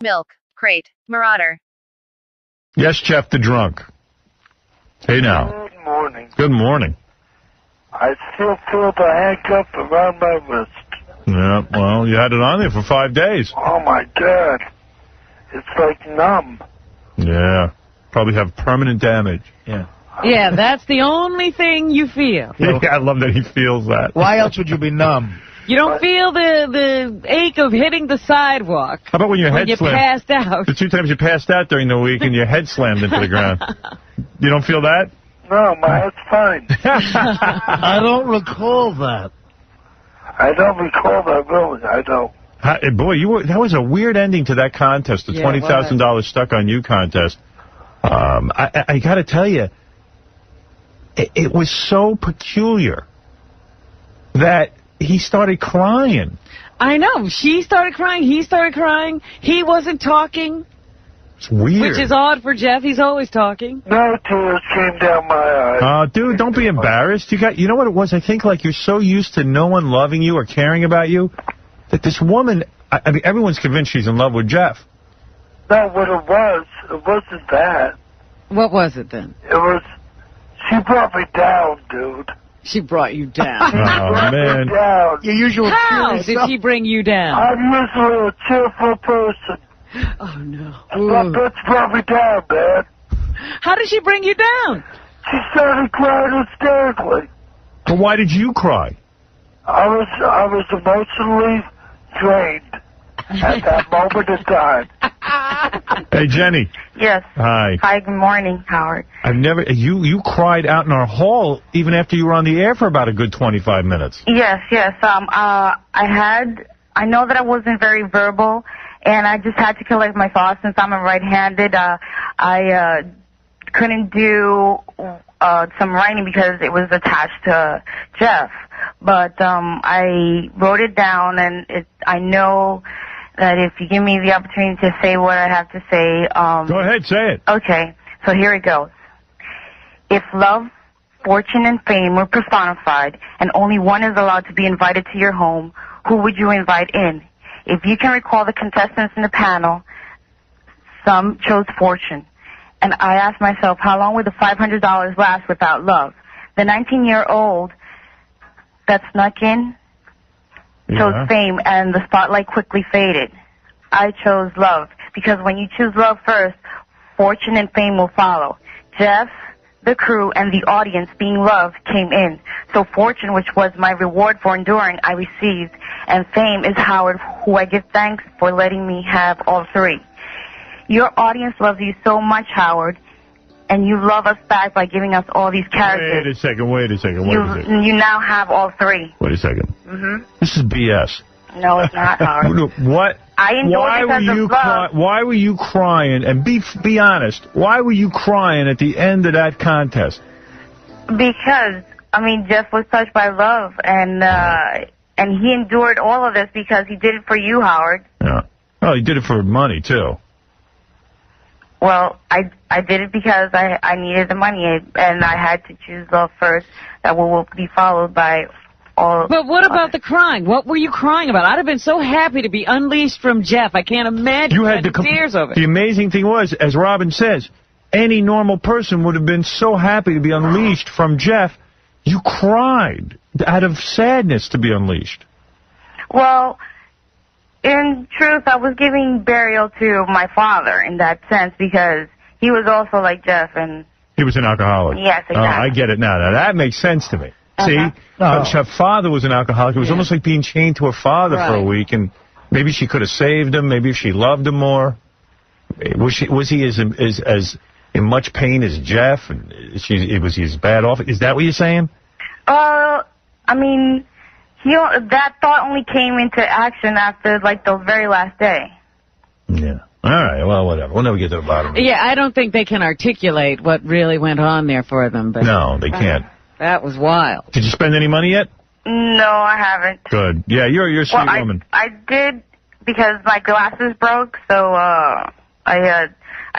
MyMilkCratez. Yes, Jeff the drunk. Hey now. Good morning. Good morning. I still feel the handcuff around my wrist. Yeah, well, you had it on there for 5 days. Oh, my God. It's like numb. Yeah. Probably have permanent damage. Yeah. Yeah, that's the only thing you feel. Yeah, I love that he feels that. Why else would you be numb? You don't feel the ache of hitting the sidewalk. How about when your head you slammed? passed out? The 2 times you passed out during the week and your head slammed into the ground. You don't feel that? No, my head's fine. I don't recall that. I don't recall that, really. I don't. Boy, that was a weird ending to that contest, the $20,000 stuck on you contest. I got to tell you, it was so peculiar that he started crying. I know. She started crying. He started crying. He wasn't talking. It's weird. Which is odd for Jeff. He's always talking. No tears came down my eyes. Oh, dude, don't be embarrassed. You know what it was? I think like you're so used to no one loving you or caring about you that this woman, I mean, everyone's convinced she's in love with Jeff. No, what it wasn't that. What was it then? It was, she brought me down, dude. She brought you down. Oh, man. Down. Your usual. How did she bring you down? I'm usually a cheerful person. Oh, no. That bitch brought me down, man. How did she bring you down? She started crying hysterically. But why did you cry? I was emotionally drained at that moment in time. Hey, Jenny. Yes. Hi. Hi, good morning, Howard. You cried out in our hall even after you were on the air for about a good 25 minutes. Yes. I know that I wasn't very verbal, and I just had to collect my thoughts since I'm a right-handed. I couldn't do some writing because it was attached to Jeff. But I wrote it down, and I know that if you give me the opportunity to say what I have to say... Go ahead, say it. Okay, so here it goes. If love, fortune, and fame were personified, and only one is allowed to be invited to your home, who would you invite in? If you can recall the contestants in the panel, some chose fortune. And I asked myself, how long would the $500 last without love? The 19-year-old that snuck in chose fame, and the spotlight quickly faded. I chose love, because when you choose love first, fortune and fame will follow. Jeff, the crew, and the audience being loved came in. So fortune, which was my reward for enduring, I received. And fame is Howard, who I give thanks for letting me have all three. Your audience loves you so much, Howard, and you love us back by giving us all these characters. Wait a second. You now have all three. Wait a second. Mm-hmm. This is BS. No, it's not, Howard. What? I enjoyed it because of love. Why were you crying? And be honest. Why were you crying at the end of that contest? Because, I mean, Jeff was touched by love, and he endured all of this because he did it for you, Howard. Yeah. Oh, he did it for money, too. Well, I did it because I needed the money, and I had to choose love first. That will be followed by all. But what about the crying? What were you crying about? I'd have been so happy to be unleashed from Jeff. I can't imagine. You had the tears over it. The amazing thing was, as Robin says, any normal person would have been so happy to be unleashed from Jeff. You cried out of sadness to be unleashed. Well, in truth, I was giving burial to my father in that sense because he was also like Jeff, and he was an alcoholic. Yes, exactly. Oh, I get it now. Now that makes sense to me. See, her father was an alcoholic. It was almost like being chained to her father for a week, and maybe she could have saved him. Maybe if she loved him more. Was he as in much pain as Jeff? And was he as bad off? Is that what you're saying? I mean, that thought only came into action after, like, the very last day. Yeah. All right. Well, whatever. We'll never get to the bottom of it. Yeah, I don't think they can articulate what really went on there for them. But no, they can't. That was wild. Did you spend any money yet? No, I haven't. Good. Yeah, you're a sweet woman. I did because my glasses broke, so I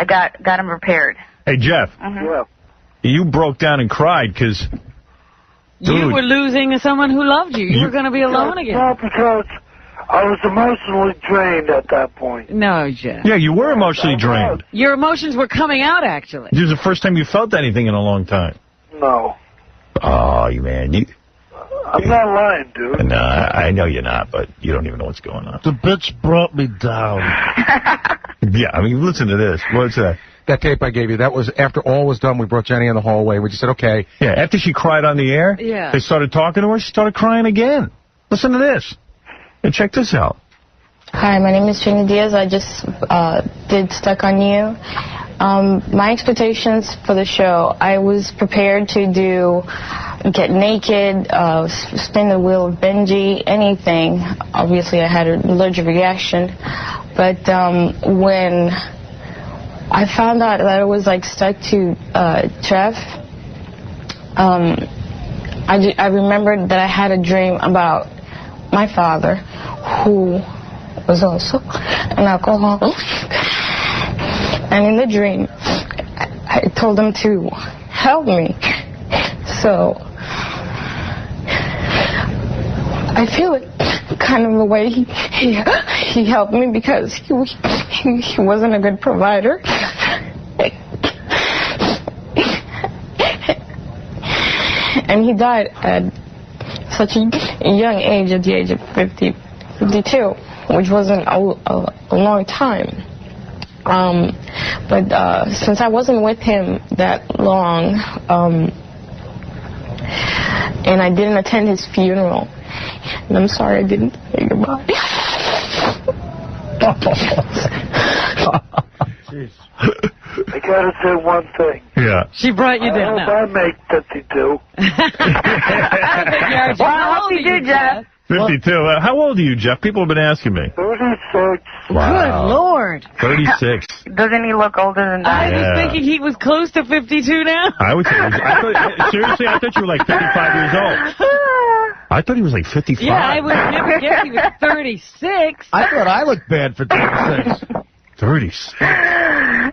got them repaired. Hey, Jeff. Yeah. You broke down and cried because... You were losing someone who loved you. You were going to be alone again. No, because I was emotionally drained at that point. No, Jeff. Yeah, you were emotionally drained. Your emotions were coming out, actually. This is the first time you felt anything in a long time. No. Oh, man. I'm not lying, dude. No, I know you're not, but you don't even know what's going on. The bitch brought me down. Yeah, I mean, listen to this. What's that? That tape I gave you, that was after all was done. We brought Jenny in the hallway. We just said, okay. Yeah, after she cried on the air, they started talking to her. She started crying again. Listen to this. And check this out. Hi, my name is Jenny Diaz. I just did Stuck on You. My expectations for the show, I was prepared to get naked, spin the wheel of Benji, anything. Obviously, I had an allergic reaction. But when I found out that I was like stuck to Jeff, I remembered that I had a dream about my father, who was also an alcoholic. And in the dream, I told him to help me. So I feel it kind of the way he helped me, because he wasn't a good provider. And he died at such a young age, at the age of 52, which wasn't a long time. But since I wasn't with him that long, and I didn't attend his funeral, and I'm sorry I didn't say goodbye. I gotta say one thing. Yeah. She brought you down. I make 52. How old are you, Jeff? 52. How old are you, Jeff? People have been asking me. 36. Wow. Good Lord. 36. Doesn't he look older than that? I was thinking he was close to 52 now. Seriously, I thought you were like 55 years old. I thought he was like 55. Yeah, I would never guess he was 36. I thought I looked bad for 36. 36.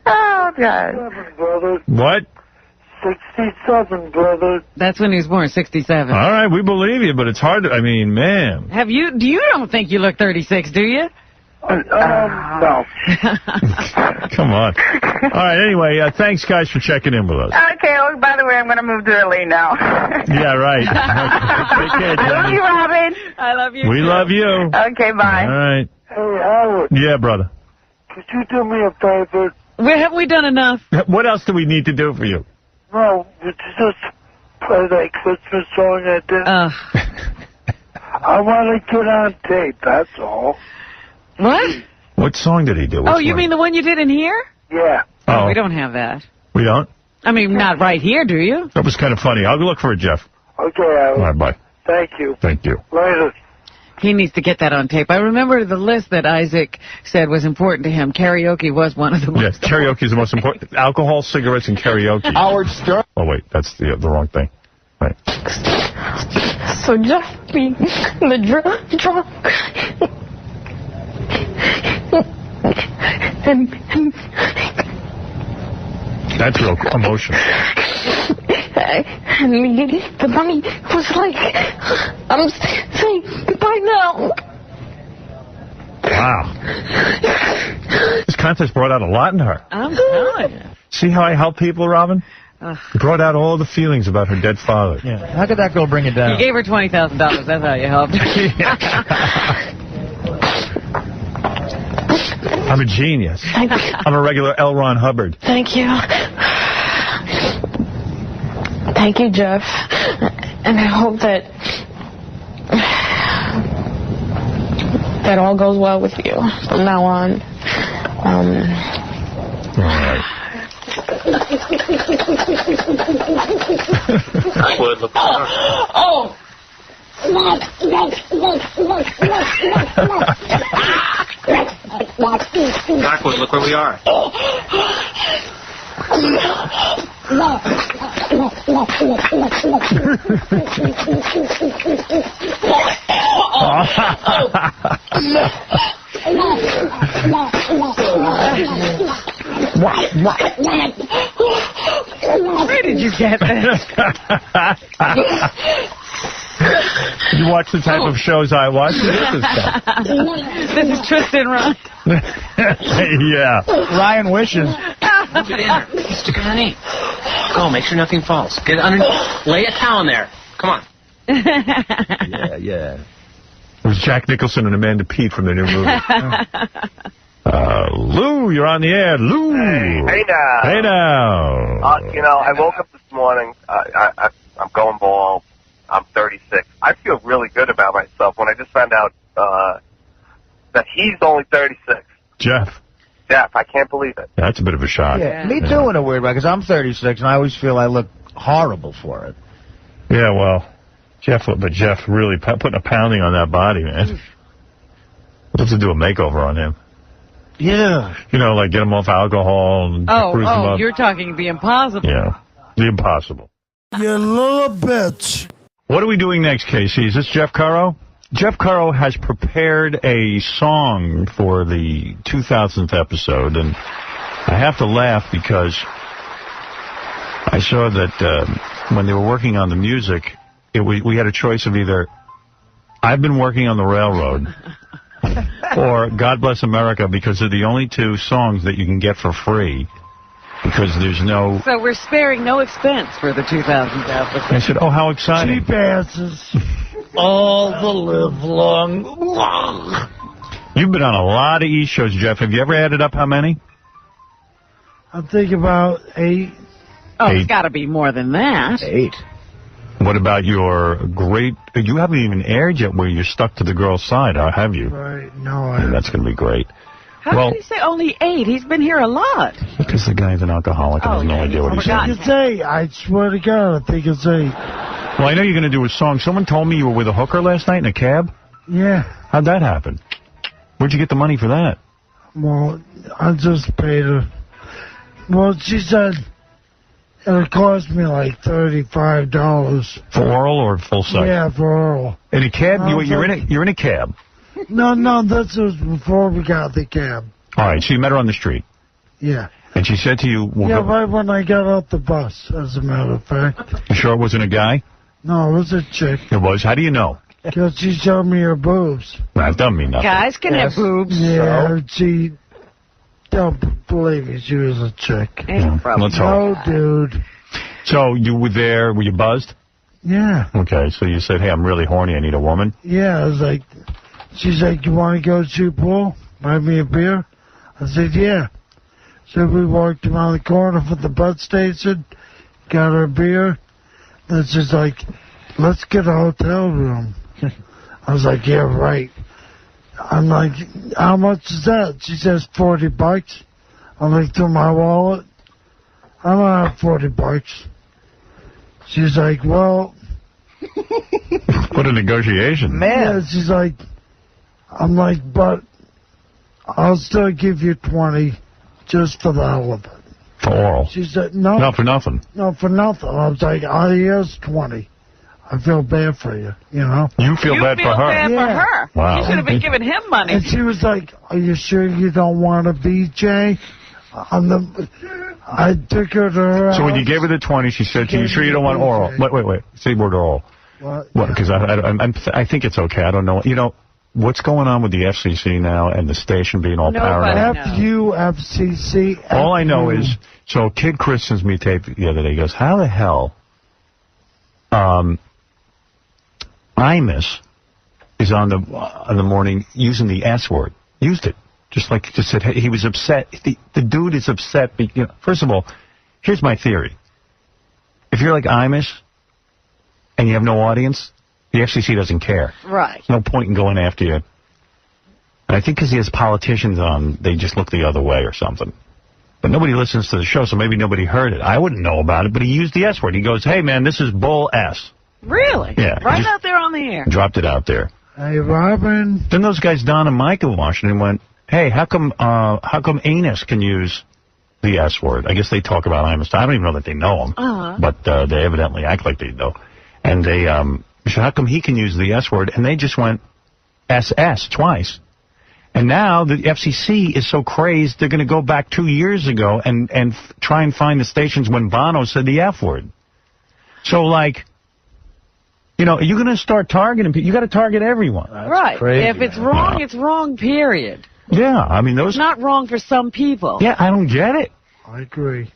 Oh, God. 67, brother. What? 67, brother. That's when he was born, 67. All right, we believe you, but it's hard to, I mean, man. You don't think you look 36, do you? No. Come on. All right, anyway, thanks, guys, for checking in with us. Okay, oh, by the way, I'm going to move to LA now. Yeah, right. Take care, I love you, Robin. I love you. We love you. Okay, bye. All right. Hey, Howard. Yeah, brother. Could you do me a favor? Haven't we done enough? What else do we need to do for you? No, would you just play that Christmas song I did? I want to get on tape, that's all. What? What song did he do? You mean the one you did in here? Yeah. Oh, we don't have that. We don't? I mean, not right here, do you? That was kind of funny. I'll go look for it, Jeff. Okay, Howard. All right, bye. Thank you. Thank you. Later. He needs to get that on tape. I remember the list that Isaac said was important to him. Karaoke was one of the most. Yes, karaoke is the most important. Alcohol, cigarettes, and karaoke. Howard Stern. Oh, wait, that's the wrong thing. Right. So Jeff being the drunk. That's real emotional. And the money was like, I'm saying goodbye now. Wow. This contest brought out a lot in her. I'm telling you. See how I help people, Robin? It brought out all the feelings about her dead father. Yeah. How could that girl bring it down? You gave her $20,000. That's how you helped. I'm a genius. I'm a regular L. Ron Hubbard. Thank you. Thank you, Jeff. And I hope that all goes well with you from now on. All right. Oh! Backwood, look where we are. Where did you get this? You watch the type of shows I watch? This is stuff. This is Tristan Ryan. Yeah. Ryan wishes. Move it in there. Stick it underneath. Go, make sure nothing falls. Get it underneath. Lay a towel in there. Come on. Yeah. It was Jack Nicholson and Amanda Peet from the new movie. Lou, you're on the air. Lou. Hey now. Hey now. You know, I woke up this morning. I'm going bald. I'm 36. I feel really good about myself when I just found out that he's only 36. Jeff, I can't believe it. that's a bit of a shock. Yeah, me too in a weird way, because I'm 36, and I always feel I look horrible for it. Yeah, well, Jeff really putting a pounding on that body, man. We'll have to do a makeover on him. Yeah. You know, like get him off alcohol and cruise him up. You're talking the impossible. Yeah, the impossible. You little bitch. What are we doing next, Casey? Is this Jeff Curro? Jeff Curro has prepared a song for the 2000th episode, and I have to laugh because I saw that when they were working on the music, we had a choice of either I've Been Working on the Railroad or God Bless America, because they're the only two songs that you can get for free. Because there's no... So we're sparing no expense for the 2000th episode. I said, oh, how exciting. Cheap asses. All the live long. You've been on a lot of E! shows, Jeff. Have you ever added up how many? I think about 8. Oh, 8. it's got to be more than that. 8. What about your great... You haven't even aired yet where you're stuck to the girl's side, have you? Right, no. And that's going to be great. How did he say only 8? He's been here a lot. Because the guy's an alcoholic and has no idea what he's saying. I think it's 8. I swear to God, I think it's 8. Well, I know you're going to do a song. Someone told me you were with a hooker last night in a cab. Yeah. How'd that happen? Where'd you get the money for that? Well, I just paid her. Well, she said it cost me like $35. For oral or full sex? Yeah, for oral. In a cab? You're in a cab. No, this was before we got the cab. All right, so you met her on the street. Yeah. And she said to you... right when I got off the bus, as a matter of fact. You sure it wasn't a guy? No, it was a chick. It was? How do you know? Because she showed me her boobs. That doesn't mean nothing. Guys can have boobs. Yeah, she... Don't believe me, she was a chick. Let's hope. No, dude. So you were there, were you buzzed? Yeah. Okay, so you said, hey, I'm really horny, I need a woman? Yeah, I was like... She's like, you want to go shoot pool? Buy me a beer? I said, yeah. So we walked around the corner from the bus station, got her beer. Then she's like, let's get a hotel room. I was like, yeah, right. I'm like, how much is that? She says, $40. I'm like, through my wallet. I don't have $40. She's like, well... What a negotiation. Man. Yeah, she's like... I'm like, but I'll still give you 20 just for the hell of it. For oral? She said, no. No, for nothing. No, for nothing. I was like, here's 20. I feel bad for you, you know? You feel bad for her? You feel bad for her. Wow. You should have been giving him money. And she was like, are you sure you don't want a BJ? I took her to her house. So when you gave her the 20, she said, you sure you don't want oral? Wait. Say the word oral. What? Because I think it's okay. I don't know. You know, what's going on with the FCC now and the station being all paranoid? FCC. All I know is, so a kid christens me tape the other day. He goes, how the hell Imus is on the morning using the S word. Used it. Just said, hey, he was upset. The dude is upset. First of all, here's my theory. If you're like Imus and you have no audience, the FCC doesn't care. Right. There's no point in going after you. And I think because he has politicians on, they just look the other way or something. But nobody listens to the show, so maybe nobody heard it. I wouldn't know about it, but he used the S word. He goes, hey, man, this is bull S. Really? Yeah. Right out there on the air. Dropped it out there. Hey, Robin. Then those guys, Don and Mike in Washington, went, hey, how come Anus can use the S word? I guess they talk about Imus. I don't even know that they know him, but they evidently act like they do. And they said, how come he can use the S word? And they just went SS twice. And now the FCC is so crazed, they're going to go back 2 years ago and try and find the stations when Bono said the F word. So, like, You know, you're going to start targeting people. You got to target everyone. Right. Crazy, if it's wrong, it's wrong, period. Yeah, I mean, those... It's not wrong for some people. Yeah, I don't get it. I agree.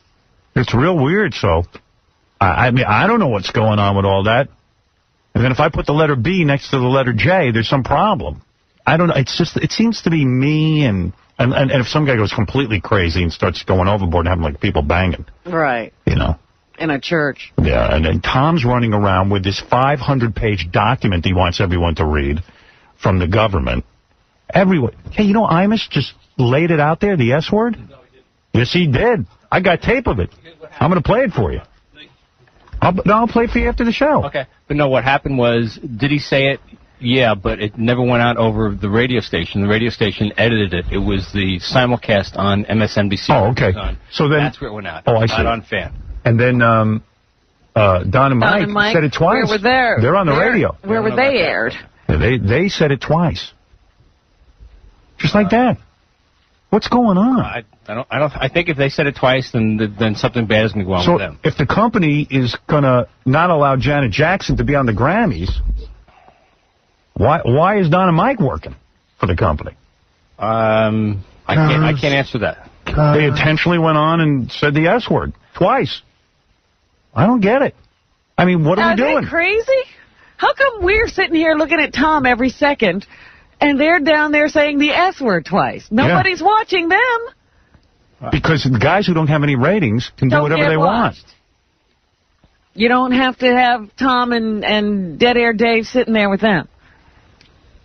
It's real weird, so... I mean, I don't know what's going on with all that. And then if I put the letter B next to the letter J, there's some problem. I don't know. It's just, it seems to be me and if some guy goes completely crazy and starts going overboard and having, like, people banging. Right. You know. In a church. Yeah, and then Tom's running around with this 500-page document he wants everyone to read from the government. Everyone. Hey, you know, Imus just laid it out there, the S word? No, he didn't. Yes, he did. I got tape of it. I'm going to play it for you. I'll play it for you after the show. Okay. But no, what happened was, did he say it? Yeah, but it never went out over the radio station. The radio station edited it. It was the simulcast on MSNBC. Oh, okay. So then... That's where it went out. Oh, I see. Not on fan. And then Don and Mike said it twice. Where were they? They're on the radio. Where were they aired? Yeah, they said it twice. Just like that. What's going on? I think if they said it twice, then something bad is going to go on with them. If the company is going to not allow Janet Jackson to be on the Grammys, why is Don and Mike working for the company? I can't answer that. They intentionally went on and said the S word twice. I don't get it. I mean, what are we doing? Are they crazy? How come we're sitting here looking at Tom every second, and they're down there saying the S word twice? Nobody's watching them. Because the guys who don't have any ratings can do whatever they want. You don't have to have Tom and Dead Air Dave sitting there with them.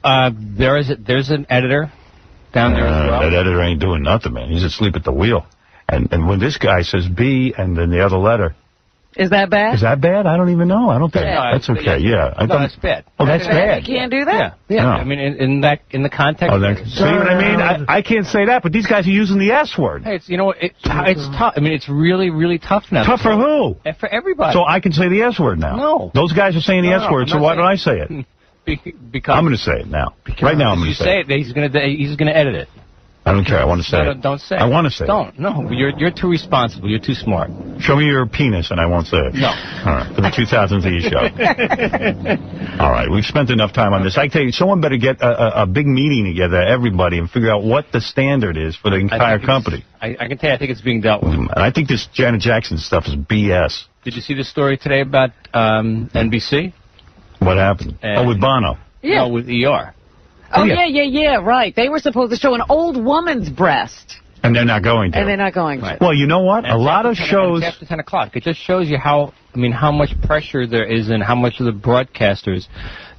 There's an editor down there as well. That editor ain't doing nothing, man. He's asleep at the wheel. And when this guy says B and then the other letter... Is that bad? Is that bad? I don't even know. I don't think... That's okay, yeah. No, that's bad. Oh, that's bad. You can't do that? Yeah. No. I mean, in the context... Oh, see what I mean? I can't say that, but these guys are using the S word. Hey, it's tough. I mean, it's really, really tough now. Tough for who? For everybody. So I can say the S word now? No. Those guys are saying the S word, so why don't I say it? Because I'm going to say it now. Right now I'm going to say it. He's going to edit it. I don't care. I want to say it. Don't say it. I want to say it. Don't. No, you're too responsible. You're too smart. Show me your penis and I won't say it. No. All right. For the 2000 Z show. All right. We've spent enough time on this. I tell you, someone better get a big meeting together, everybody, and figure out what the standard is for the entire company. I can tell you, I think it's being dealt with. And I think this Janet Jackson stuff is BS. Did you see the story today about NBC? What happened? With Bono. Yeah. No, with ER. Oh, yeah, right. They were supposed to show an old woman's breast. And they're not going to. And they're not going to. Right. Well, you know what? A lot of shows... It's after 10 o'clock. It just shows you how much pressure there is and how much of the broadcasters,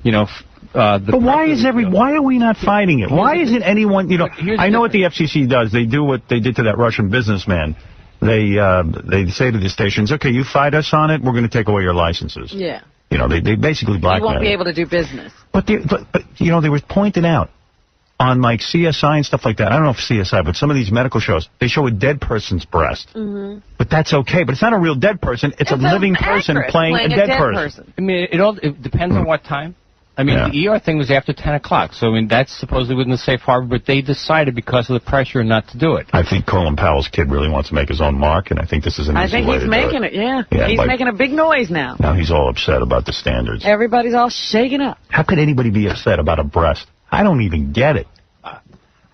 but why are we not fighting it? Why isn't anyone, I know what the FCC does. They do what they did to that Russian businessman. They say to the stations, okay, you fight us on it, we're going to take away your licenses. Yeah. They basically blackmail. You won't be able to do business. But they was pointed out on, like, CSI and stuff like that. I don't know if CSI, but some of these medical shows, they show a dead person's breast. Mm-hmm. But that's okay. But it's not a real dead person. It's a living person playing a dead person. I mean, it depends on what time. I mean, the ER thing was after 10 o'clock, so I mean, that's supposedly within the safe harbor, but they decided because of the pressure not to do it. I think Colin Powell's kid really wants to make his own mark, and I think this is an easy way to do it. I think he's making it, yeah. He's making a big noise now. Now he's all upset about the standards. Everybody's all shaking up. How could anybody be upset about a breast? I don't even get it.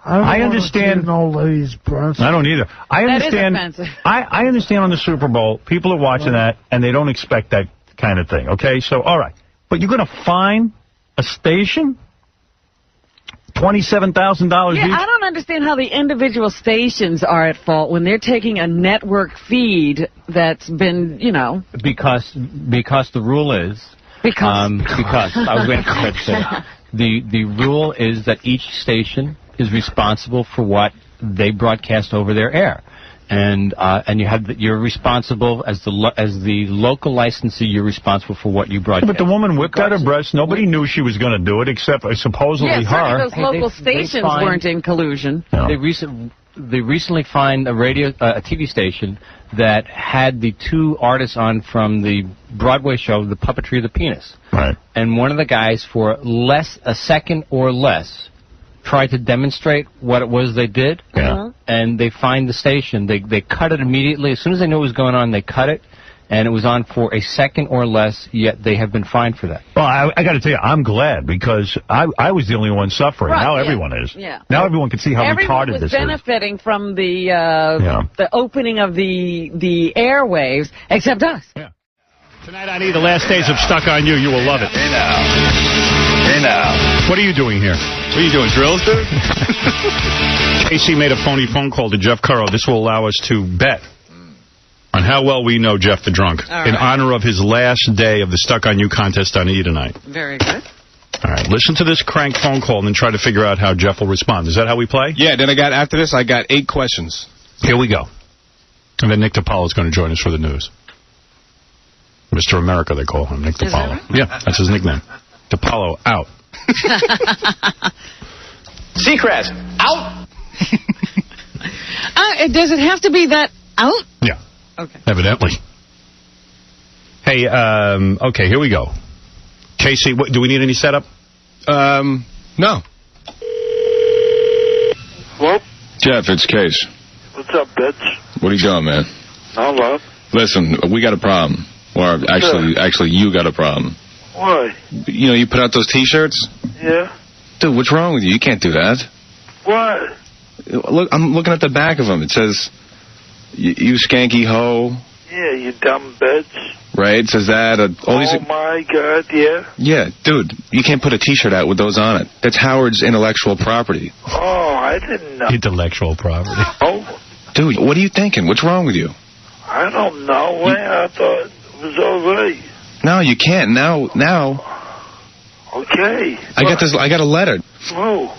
I understand. An old lady's breast. I don't either. I understand. That is offensive. I understand on the Super Bowl, people are watching that, and they don't expect that kind of thing, okay? So, all right. But you're going to fine a station? $27,000 each? I don't understand how the individual stations are at fault when they're taking a network feed that's been, Because the rule is... Because I was waiting for to say the rule is that each station is responsible for what they broadcast over their air. And you're responsible as the local licensee. You're responsible for what you broadcast. But the woman whipped out her breast. Nobody knew she was going to do it, except supposedly her. Those local stations weren't in collusion. No. They recently fined a TV station that had the two artists on from the Broadway show, The Puppetry of the Penis. Right. And one of the guys, for a second or less, tried to demonstrate what it was they did, and they fined the station. They cut it immediately. As soon as they knew what was going on, they cut it, and it was on for a second or less, yet they have been fined for that. Well, I got to tell you, I'm glad, because I was the only one suffering. Right, now yeah. everyone is. Yeah. Now everyone can see how retarded this is. Everyone was benefiting from the opening of the airwaves, except us. Yeah. Tonight I need the last days of Stuck on You. You will love it. Hey now. What are you doing here? What are you doing, drills, dude? Casey made a phony phone call to Jeff Curro. This will allow us to bet on how well we know Jeff the Drunk in honor of his last day of the Stuck on You contest on E! tonight. Very good. All right, listen to this crank phone call and then try to figure out how Jeff will respond. Is that how we play? Yeah, then after this, I got 8 questions. Here we go. And then Nick DiPaolo is going to join us for the news. Mr. America, they call him, Nick DiPaolo. Right? Yeah, that's his nickname. DiPaolo, out. Seacrest, out. Does it have to be that out? Yeah. Okay. Evidently. Hey, okay, here we go. Casey, do we need any setup? No. Hello? Jeff, it's Case. What's up, bitch? What are you doing, man? Hello? Listen, we got a problem. Or actually, you got a problem. Why? You know, you put out those T-shirts? Yeah? Dude, what's wrong with you? You can't do that. What? Look, I'm looking at the back of them. It says, you skanky hoe. Yeah, you dumb bitch. Right? It says that. My God, yeah? Yeah, dude, you can't put a T-shirt out with those on it. That's Howard's intellectual property. Oh, I didn't know. Intellectual property. Oh? Dude, what are you thinking? What's wrong with you? I don't know. I thought it was all right. No, you can't. Now. Okay. I got a letter. Oh.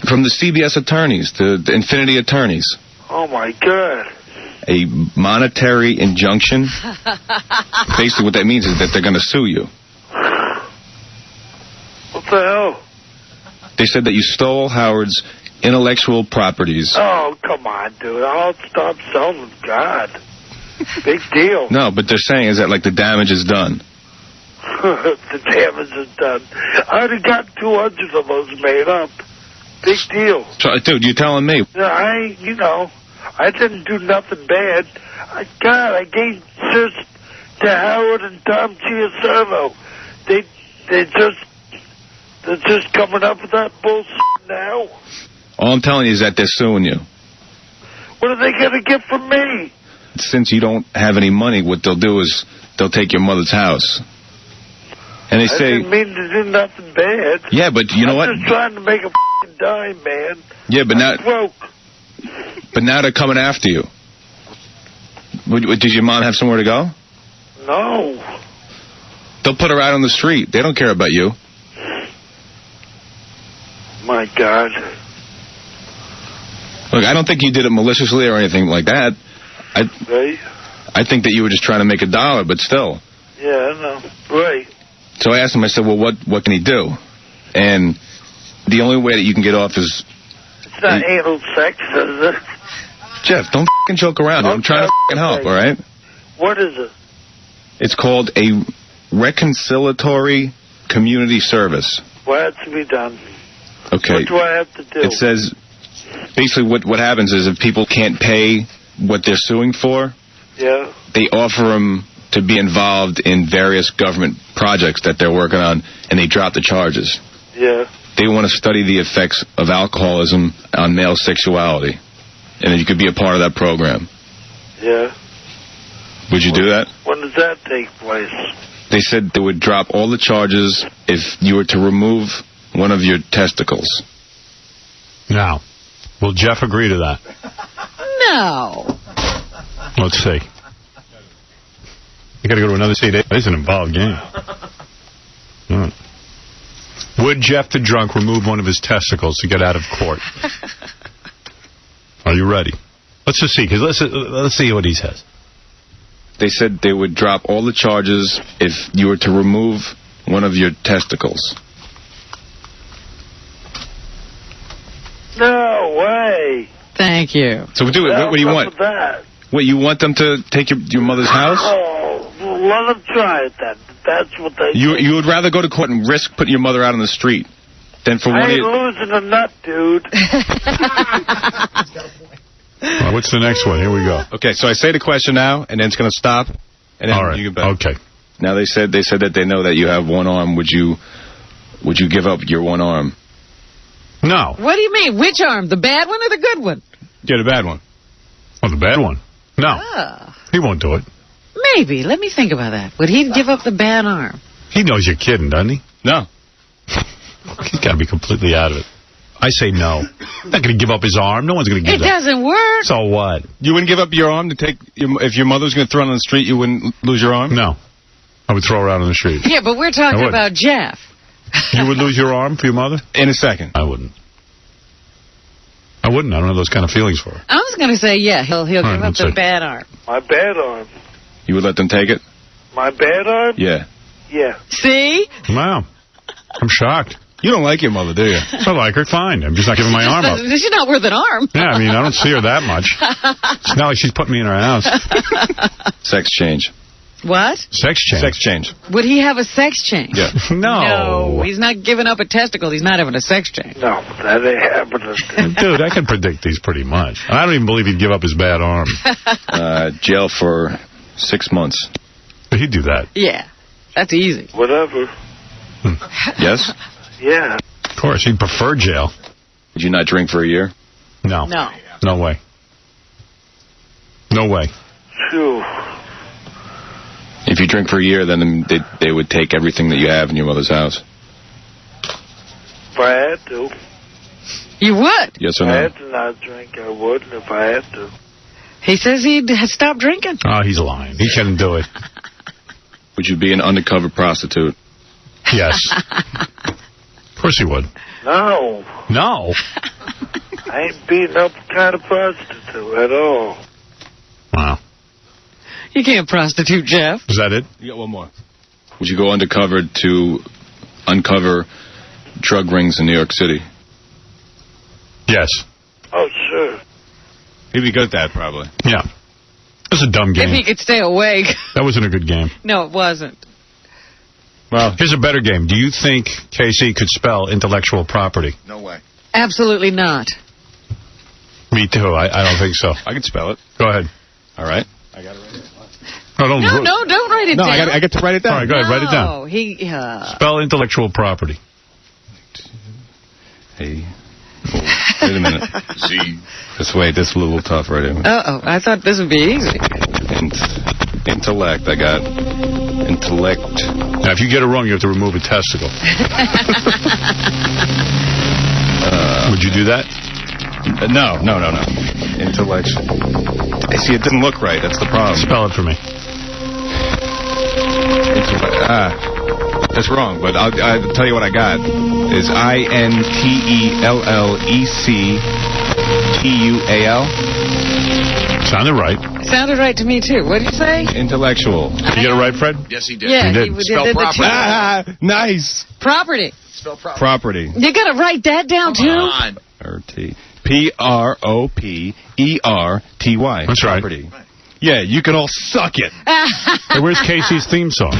From the CBS attorneys, the Infinity attorneys. Oh, my God. A monetary injunction. Basically what that means is that they're going to sue you. What the hell? They said that you stole Howard's intellectual properties. Oh, come on, dude. I'll stop selling. God. Big deal. No, but they're saying is that, like, the damage is done. The damage is done. I already got 200 of those made up. Big deal. So, dude, you're telling me. Yeah, I didn't do nothing bad. I gave shirts to Howard and Tom Giacervo. They're just coming up with that bullshit now. All I'm telling you is that they're suing you. What are they going to get from me? Since you don't have any money, what they'll do is they'll take your mother's house. And they say... I didn't mean to do nothing bad. Yeah, but you know what? I'm just trying to make a f***ing dime, man. Yeah, but now... Broke. But now they're coming after you. Did your mom have somewhere to go? No. They'll put her out on the street. They don't care about you. My God. Look, I don't think you did it maliciously or anything like that. Right? I think that you were just trying to make $1, but still. Yeah, I know. Right. So I asked him, I said, well, what can he do? And the only way that you can get off is... It's not anal sex, is it? Jeff, don't f***ing joke around. Okay, I'm trying to f***ing help, all right? What is it? It's called a reconciliatory community service. What has to be done? Okay. What do I have to do? It says, basically what happens is if people can't pay what they're suing for, yeah, they offer them to be involved in various government projects that they're working on, and they drop the charges. Yeah. They want to study the effects of alcoholism on male sexuality, and you could be a part of that program. Yeah. Would you do that? When does that take place? They said they would drop all the charges if you were to remove one of your testicles. Now, will Jeff agree to that? No. Let's see. You got to go to another state. It's an involved game. Would Jeff the Drunk remove one of his testicles to get out of court? Are you ready? Let's just see, because let's see what he says. They said they would drop all the charges if you were to remove one of your testicles. No way. Thank you. So what do you want? That? What, you want them to take your mother's house? Oh, let them try it then. That's what they You would rather go to court and risk putting your mother out on the street than for one of your... I ain't losing a nut, dude. What's the next one? Here we go. Okay, so I say the question now, and then it's going to stop, And then All right. you get back. Okay. Now they said that they know that you have one arm. Would you give up your one arm? No. What do you mean? Which arm? The bad one or the good one? Yeah, the bad one. Oh, the bad one. No. Oh. He won't do it. Maybe. Let me think about that. Would he give up the bad arm? He knows you're kidding, doesn't he? No. He's got to be completely out of it. I say no. Not going to give up his arm. No one's going to give It doesn't work. So what? You wouldn't give up your arm to take... if your mother was going to throw it on the street, you wouldn't lose your arm? No. I would throw her out on the street. Yeah, but we're talking about Jeff. You would lose your arm for your mother? In a second. I wouldn't. I wouldn't. I don't have those kind of feelings for her. I was going to say, yeah, he'll give up the bad arm. My bad arm. You would let them take it? My bad arm? Yeah. Yeah. See? Wow. I'm shocked. You don't like your mother, do you? I like her, fine. I'm just not giving my arm up. She's not worth an arm. Yeah, I mean, I don't see her that much. It's not like she's putting me in her house. Sex change. What? Sex change. Sex change. Would he have a sex change? Yeah. No, he's not giving up a testicle. He's not having a sex change. No, that ain't happening. Dude, I can predict these pretty much. I don't even believe he'd give up his bad arm. Jail for 6 months. He'd do that. Yeah, that's easy. Whatever. Yes? Yeah. Of course, he'd prefer jail. Would you not drink for a year? No. No. No way. No way. Phew. If you drink for a year, then they would take everything that you have in your mother's house. If I had to. You would? Yes or If I no? had to not drink, I wouldn't if I had to. He says he'd stop drinking. Oh, he's lying. He couldn't do it. Would you be an undercover prostitute? Yes. Of course he would. No. No. I ain't beating up kind of prostitute at all. Wow. You can't prostitute Jeff. Is that it? You got one more. Would you go undercover to uncover drug rings in New York City? Yes. Oh, sure. He'd be good at that, probably. Yeah. It was a dumb game. If he could stay awake. That wasn't a good game. No, it wasn't. Well, here's a better game. Do you think KC could spell intellectual property? No way. Absolutely not. Me too. I don't think so. I can spell it. Go ahead. All right. I got it right. No, don't write it down. I get to write it down. All right, go ahead. Write it down. No, he... Spell intellectual property. Hey. Oh, wait a minute. See. This is a little tough right here. Uh-oh, I thought this would be easy. Intellect. I got intellect. Now, if you get it wrong, you have to remove a testicle. Would you do that? No. Intellect. See, it didn't look right. That's the problem. Spell it for me. That's wrong, but I'll tell you what I got. Is INTELLECTUAL. Sounded right. Sounded right to me, too. What did you say? Intellectual. Did you get it right, Fred? Yes, he did. Yeah, He did. Spell property. Nice. Property. Spell property. Property. You got to write that down, Come too? on. PROPERTY. That's right. Property. Yeah, you can all suck it. Hey, where's Casey's theme song?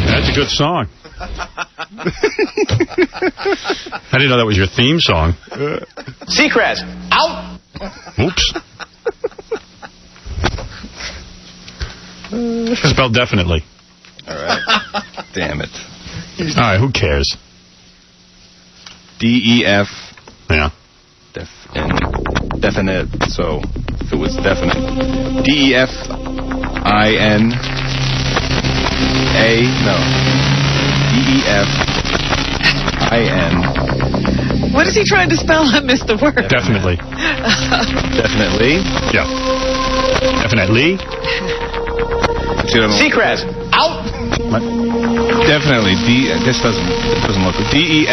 That's a good song. I didn't know that was your theme song. Seacrest, out. Oops. Spell definitely. All right. Damn it. All right, who cares? DEF. Yeah. Definite. So if it was definite. DEFINA. No. DEFIN. What is he trying to spell? I missed the word. Definitely. Definitely. Yeah. Definitely. Seacrest, out. What? Definitely. This doesn't look good. DEFINATELY.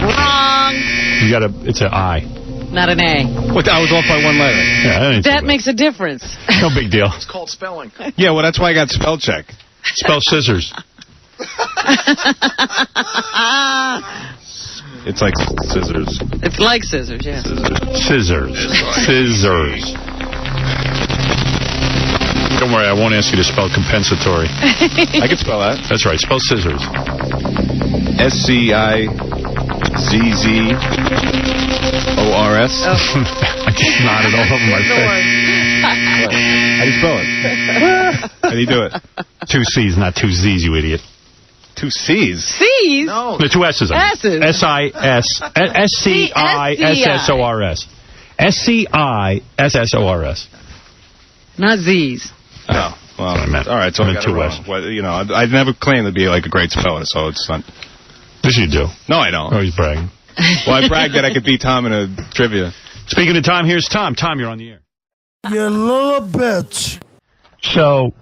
Wrong. You got it's an I. Not an A. What? I was off by one letter. Yeah, That makes a difference. No big deal. It's called spelling. Yeah, well, that's why I got spell check. Spell scissors. It's like scissors. It's like scissors, yeah. Scissors. Scissors. Don't worry, I won't ask you to spell compensatory. I can spell that. That's right. Spell scissors. SCISSORS. Z-Z-O-R-S. I just nodded all over my face. How do you spell it? How do you do it? 2 C's, not 2 Z's, you idiot. 2 C's? C's? No. The 2 S's. S's. S-I-S-S-C-I-S-S-O-R-S. S-C-I-S-S-O-R-S. Not Z's. Oh, well, all right, so I got it wrong. Well, you know, I never claimed to be like a great speller, so it's not... Yes, you do. No, I don't. Oh, he's bragging. Well, I bragged that I could beat Tom in a trivia. Speaking of Tom, here's Tom. Tom, you're on the air. You little bitch. So,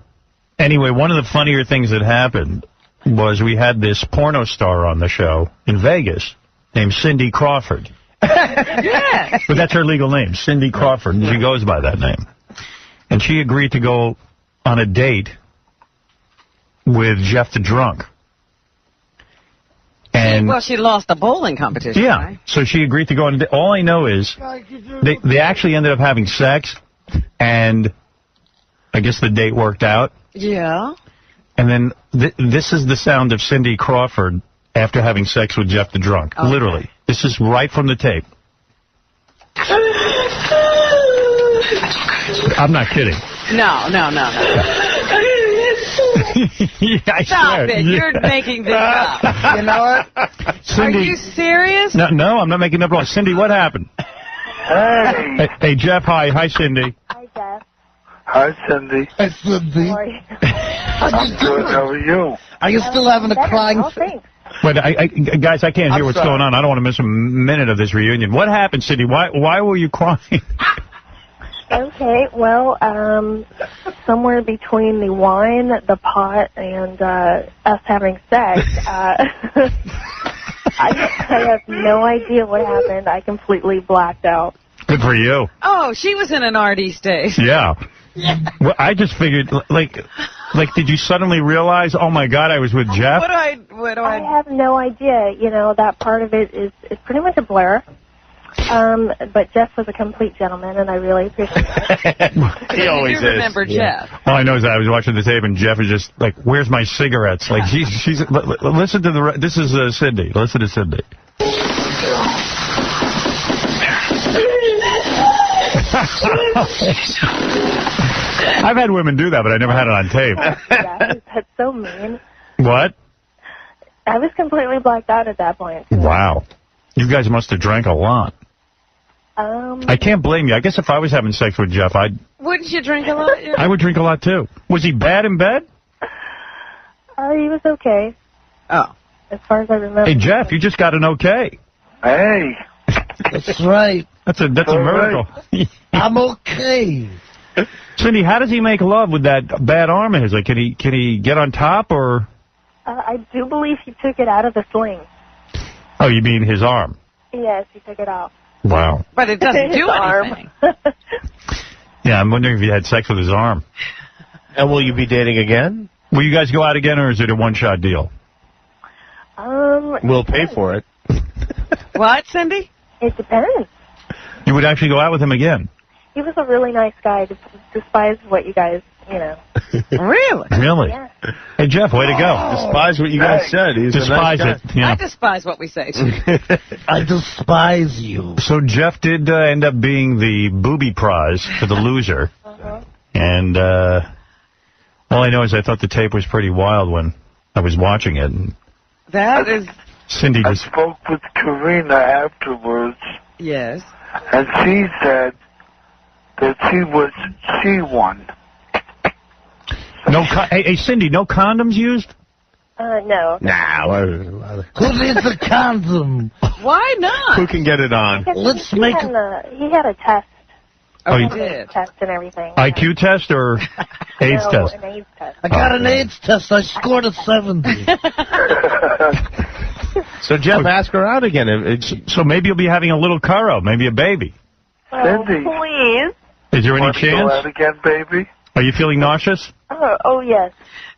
anyway, one of the funnier things that happened was we had this porno star on the show in Vegas named Cindy Crawford. Yes. But that's her legal name, Cindy Crawford, and she goes by that name. And she agreed to go on a date with Jeff the Drunk. And well, she lost the bowling competition. yeah, right? so she agreed to go on. All I know is they actually ended up having sex, and I guess the date worked out. Yeah. And then this is the sound of Cindy Crawford after having sex with Jeff the Drunk. Okay. Literally. This is right from the tape. I'm not kidding. No. Yeah, Stop it. You're making this up. You know what? Cindy, are you serious? No, I'm not making it up. Cindy, what happened? Hey, Jeff, hi. Hi, Cindy. Hi, Jeff. Hi, Cindy. Hi, Cindy. How are you? Are you still having a crying fit? Wait, guys, I can't hear what's going on. I don't want to miss a minute of this reunion. What happened, Cindy? Why were you crying? Okay, well, somewhere between the wine, the pot, and us having sex, I have no idea what happened. I completely blacked out. Good for you. Oh, she was in an RD state. Yeah. Well, I just figured, like, did you suddenly realize, oh my God, I was with Jeff? I have no idea. You know, that part of it is pretty much a blur. But Jeff was a complete gentleman, and I really appreciate it. He always is. Remember Jeff. All I know is that I was watching the tape, and Jeff is just like, "Where's my cigarettes?" Like, she's. Listen to the. This is Cindy. Listen to Cindy. I've had women do that, but I never had it on tape. Yeah, that's so mean. What? I was completely blacked out at that point. Wow. You guys must have drank a lot. I can't blame you. I guess if I was having sex with Jeff, Wouldn't you drink a lot? I would drink a lot, too. Was he bad in bed? He was okay. Oh. As far as I remember. Hey, Jeff, you just got an okay. Hey. That's right. That's a miracle. Right. I'm okay. Cindy, how does he make love with that bad arm of his? Like, can he get on top, or? I do believe he took it out of the sling. Oh, you mean his arm? Yes, he took it off. Wow. But it doesn't do anything. Yeah, I'm wondering if he had sex with his arm. And will you be dating again? Will you guys go out again, or is it a one-shot deal? We'll pay for it. What, Cindy? It depends. You would actually go out with him again? He was a really nice guy, despite what you guys, you know. Really? Really? Yeah. Hey, Jeff, way to go. Despise what you guys said. He's Despise a nice it. Yeah. I despise what we say. I despise you. So Jeff did end up being the booby prize for the loser. And all I know is I thought the tape was pretty wild when I was watching it. And That is... Cindy I spoke with Karina afterwards. Yes. And she said that she won. No, hey, Cindy, no condoms used? No. Nah. Who needs a condom? Why not? Who can get it on? Let's he make he had a test. Oh, you did? Test and everything. IQ test or AIDS test? An AIDS test. I got an AIDS test. I scored a 70. So, Jeff, ask her out again. So maybe you'll be having a little Curro, maybe a baby. Oh, Cindy. please. Is there any Want to go chance? out again, baby? Are you feeling nauseous? Oh, yes.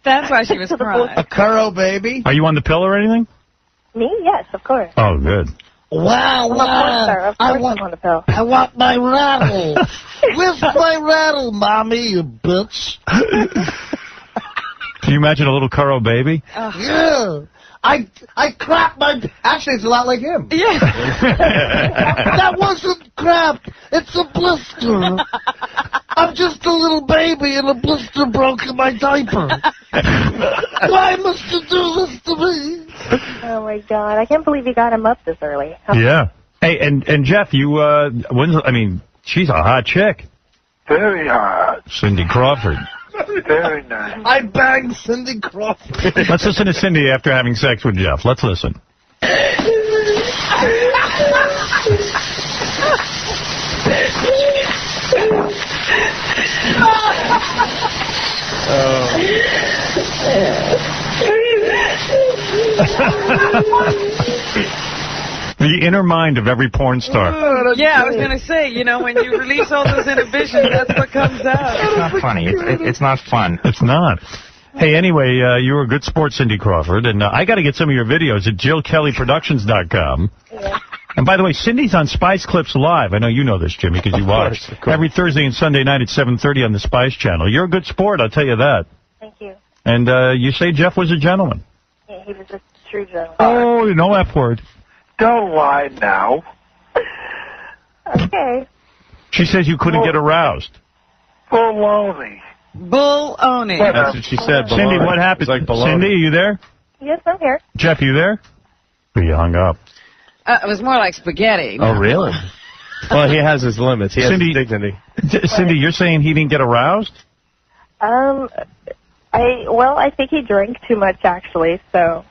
That's why she was crying. A Curro, baby? Are you on the pill or anything? Me? Yes, of course. Oh, good. Wow, Of course, sir. Of course I'm on the pill. I want my rattle. Where's my rattle, Mommy, you bitch? Can you imagine a little Curro baby? Yeah. I crap my... Actually, it's a lot like him. Yeah. That wasn't crap. It's a blister. I'm just a little baby and a blister broke in my diaper. Why must you do this to me? Oh, my God. I can't believe you got him up this early. Yeah. Hey, and Jeff, you, she's a hot chick. Very hot. Cindy Crawford. Very nice. I banged Cindy Crawford. Let's listen to Cindy after having sex with Jeff. Let's listen. The inner mind of every porn star. Yeah, I was going to say, you know, when you release all those inhibitions, that's what comes out. It's not funny. It's not fun. It's not. Hey, anyway, you were a good sport, Cindy Crawford, and I got to get some of your videos at JillKellyProductions.com. Yeah. And by the way, Cindy's on Spice Clips Live. I know you know this, Jimmy, because you watch. Every Thursday and Sunday night at 7:30 on the Spice Channel. You're a good sport, I'll tell you that. Thank you. And you say Jeff was a gentleman. Yeah, he was a true gentleman. Oh, no F word. Don't lie now. Okay. She says you couldn't get aroused. Baloney. Bull-owning. That's what she said. Cindy, what happened? Like Cindy, are you there? Yes, I'm here. Jeff, you there? Oh, you hung up. It was more like spaghetti. Oh, really? Well, he has his limits. He has his dignity. Cindy, you're saying he didn't get aroused? I think he drank too much, actually, so...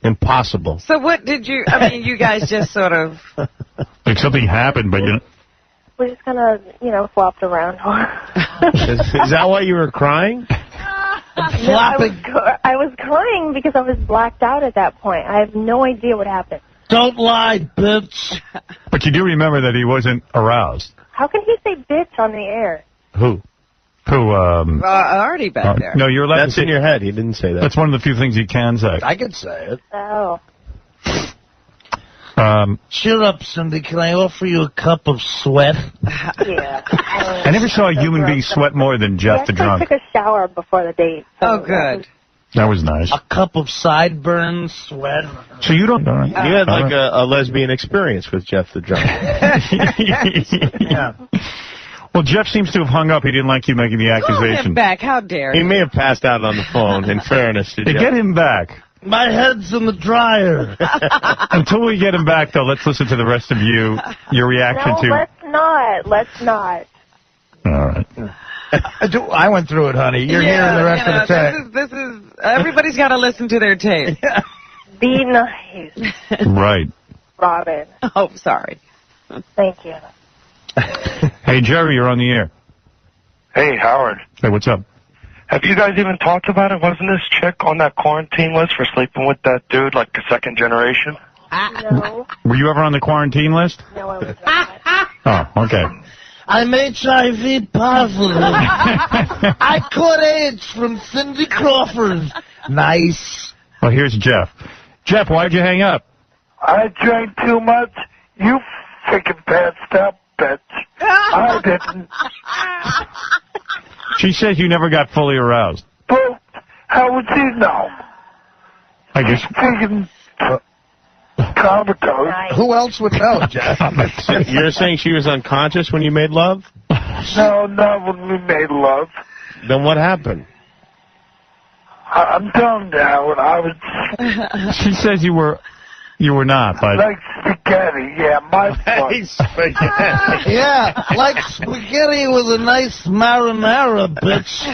Impossible. So what did you, you guys just sort of... Like something happened, but you know... We just kind of, flopped around. Is that why you were crying? No, I was crying because I was blacked out at that point. I have no idea what happened. Don't lie, bitch. But you do remember that he wasn't aroused. How can he say bitch on the air? Who? Artie back there. No, you're allowed That's to say... in your head. He didn't say that. That's one of the few things he can say. I can say it. Oh. Cheer up, Cindy. Can I offer you a cup of sweat? Yeah. I never saw a human being sweat more than Jeff the drunk. I took a shower before the date. So good. That was nice. A cup of sideburn sweat. So you don't... You had like a lesbian experience with Jeff the drunk. Yeah. Well, Jeff seems to have hung up. He didn't like you making the accusation. Call him back. How dare He you? may have passed out on the phone, in fairness to Jeff. Get him back. My head's in the dryer. Until we get him back, though, let's listen to the rest of your reaction to... No, let's not. All right. I went through it, honey. You're hearing the rest of the tape. This is everybody's got to listen to their tape. Be nice. Right. Robin. Oh, sorry. Thank you. Hey, Jerry, you're on the air. Hey, Howard. Hey, what's up? Have you guys even talked about it? Wasn't this chick on that quarantine list for sleeping with that dude, like a second generation? No. Were you ever on the quarantine list? No, I was not. Oh, okay. I'm HIV positive. I caught AIDS from Cindy Crawford. Nice. Well, here's Jeff. Jeff, why'd you hang up? I drank too much. You freaking passed out, bitch. I didn't. She says you never got fully aroused. Well, how would you know? I guess. Freaking comatose. Who else would know, Jeff? You're saying she was unconscious when you made love? No, not when we made love. Then what happened? I'm telling you, Howard, I was... She says you were not, but... Like spaghetti, yeah, my fault. Spaghetti. Yeah, like spaghetti with a nice marinara, bitch.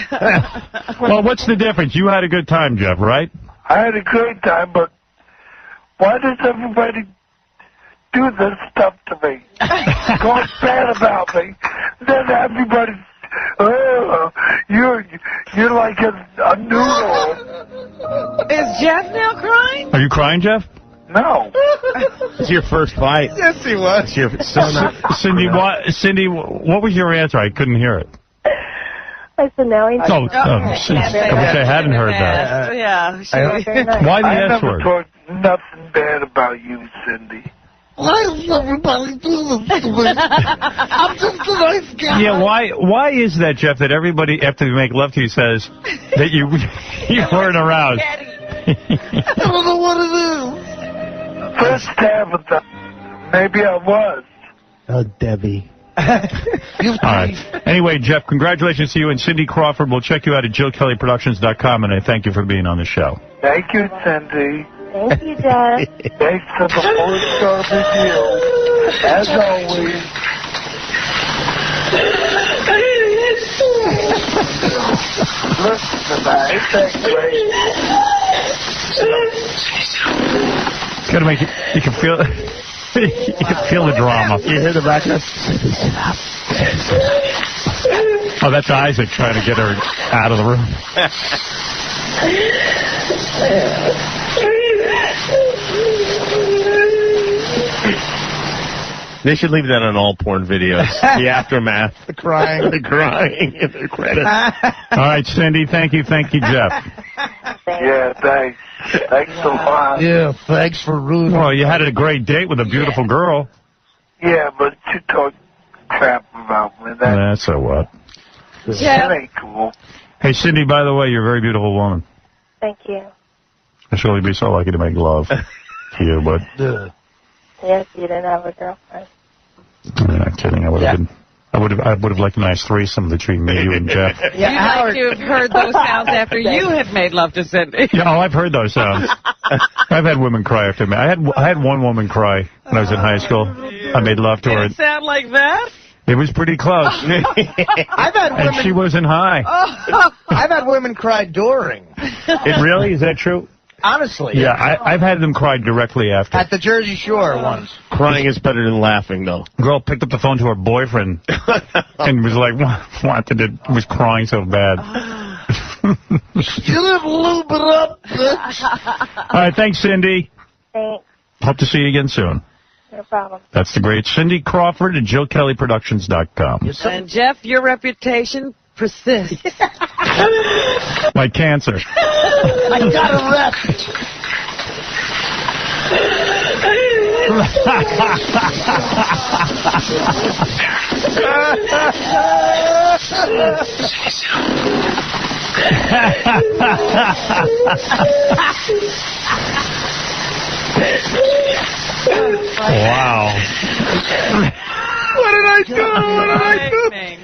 Well, what's the difference? You had a good time, Jeff, right? I had a great time, but why does everybody do this stuff to me? Talk bad about me. Then everybody... you're like a noodle. Is Jeff now crying? Are you crying, Jeff? No. It's your first fight. Yes, he was. Cindy, what was your answer? I couldn't hear it. I said no. I wish I hadn't heard that. Yeah. Why the I S word? never talked nothing bad about you, Cindy. Why does everybody do this to me? I'm just a nice guy. Yeah, why is that, Jeff, that everybody, after they make love to you, says that you weren't aroused? I don't know what it is. First Tabitha, maybe I was. Oh, Debbie. All right. Anyway, Jeff, congratulations to you and Cindy Crawford. We'll check you out at JillKellyProductions.com, and I thank you for being on the show. Thank you, Cindy. Thank you, Jeff. Thanks for the whole service you. As always. Listen to that. It's great. Gotta make it, you can feel you can feel the drama. You hear the background? Oh, that's Isaac trying to get her out of the room. They should leave that on all porn videos. The aftermath. The crying. The crying in the credits. All right, Cindy, thank you, Jeff. Yeah, thanks. Thanks a lot. Yeah, thanks for ruining. Well, you had a great date with a beautiful girl. Yeah, but you talk crap about me. That's so what. That ain't cool. Hey, Cindy, by the way, you're a very beautiful woman. Thank you. I'd surely be so lucky to make love to you, but... Yes, you didn't have a girlfriend. I'm not kidding. I would have liked a nice threesome between me, you, and Jeff. You'd like to have heard those sounds after you had made love to Cindy. Yeah, I've heard those sounds. I've had women cry after me. I had one woman cry when I was in high school. I made love to her. Did it sound like that? It was pretty close. I've had women... And she wasn't high. I've had women cry during. It really? Is that true? Honestly. Yeah, I've had them cry directly after. At the Jersey Shore once. Crying is better than laughing, though. Girl picked up the phone to her boyfriend and was like, was crying so bad. You didn't lube it up, bitch. All right, thanks, Cindy. Thanks. Hope to see you again soon. No problem. That's the great Cindy Crawford at JillKellyProductions.com. And Jeff, your reputation persists. Like cancer. I got a rep. Wow. What did I do? What did I do?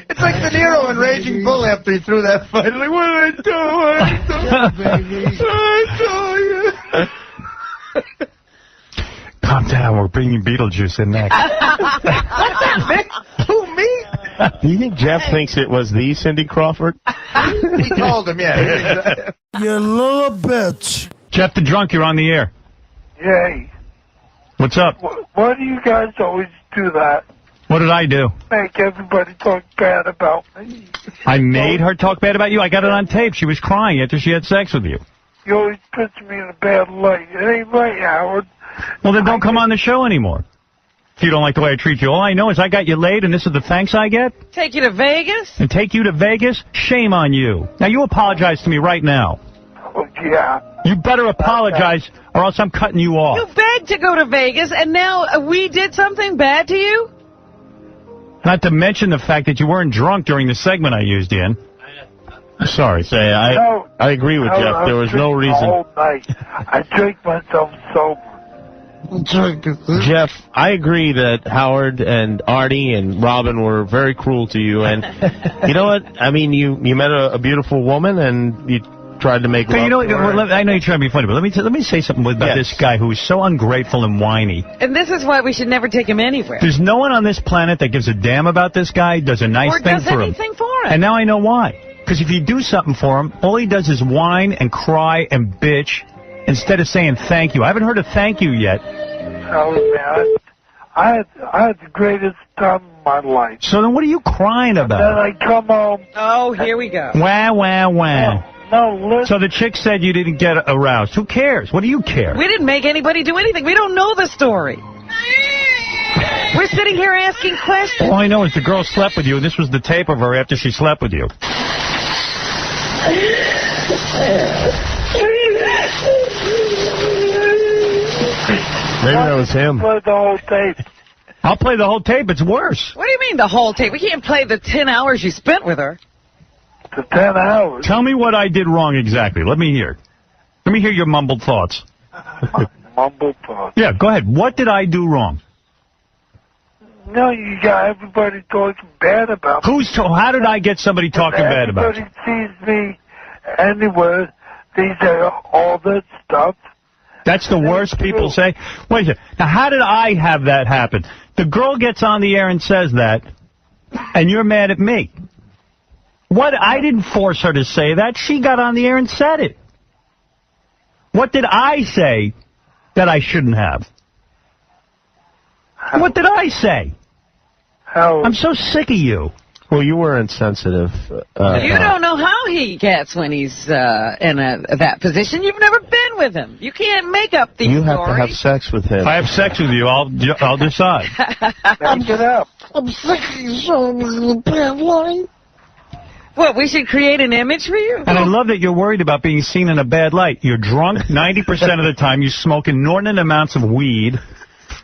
It's like De Niro in Raging Bull after he threw that fight. Like, what did I do? What did I do? Calm down. We're bringing Beetlejuice in next. Who, me? Do you think Jeff thinks it was the Cindy Crawford? We told him, yeah. You little bitch. Jeff the Drunk, you're on the air. Yay. What's up? Why do you guys always do that? What did I do? Make everybody talk bad about me. I made her talk bad about you? I got it on tape. She was crying after she had sex with you. You always put me in a bad light. It ain't right, Howard. Well, then don't come on the show anymore. If you don't like the way I treat you. All I know is I got you laid, and this is the thanks I get? Take you to Vegas? And take you to Vegas? Shame on you. Now, you apologize to me right now. Oh, yeah. You better apologize, or else I'm cutting you off. You begged to go to Vegas, and now we did something bad to you? Not to mention the fact that you weren't drunk during the segment I used you in. Sorry. Say, I agree with Jeff. There was no reason. All night. I drank myself sober. Jeff, I agree that Howard and Artie and Robin were very cruel to you. And you know what? I mean, you met a beautiful woman, and you tried to make love. You know, to her. I know you're trying to be funny, but let me say something about this guy who is so ungrateful and whiny. And this is why we should never take him anywhere. There's no one on this planet that gives a damn about this guy, does a nice thing for him. Or does anything for him. And now I know why. Because if you do something for him, all he does is whine and cry and bitch instead of saying thank you. I haven't heard a thank you yet. Oh, man. I had the greatest time of my life. So then what are you crying about? Then I come home. Oh, here we go. Wah, wah, wah. No, listen. So the chick said you didn't get aroused. Who cares? What do you care? We didn't make anybody do anything. We don't know the story. We're sitting here asking questions. All I know is the girl slept with you, and this was the tape of her after she slept with you. Maybe that was him. Play the whole tape. I'll play the whole tape. It's worse. What do you mean the whole tape? We can't play the 10 hours you spent with her. The 10 hours. Tell me what I did wrong exactly. Let me hear. Let me hear your mumbled thoughts. Mumbled thoughts. Yeah, go ahead. What did I do wrong? No, you got everybody talking bad about me. How did I get somebody talking bad about you? Everybody sees me anywhere. They say all that stuff. That's the worst people say. Wait a second. Now, how did I have that happen? The girl gets on the air and says that, and you're mad at me. What? I didn't force her to say that. She got on the air and said it. What did I say that I shouldn't have? What did I say? I'm so sick of you. Well, you were insensitive. You don't know how he gets when he's in that position. You've never been with him. You can't make up these You have stories. to have sex with him. If I have sex with you, I'll decide. Back it up. I'm sick of you showing me the bad light. What, we should create an image for you? And I love that you're worried about being seen in a bad light. You're drunk 90% of the time. You smoke inordinate amounts of weed.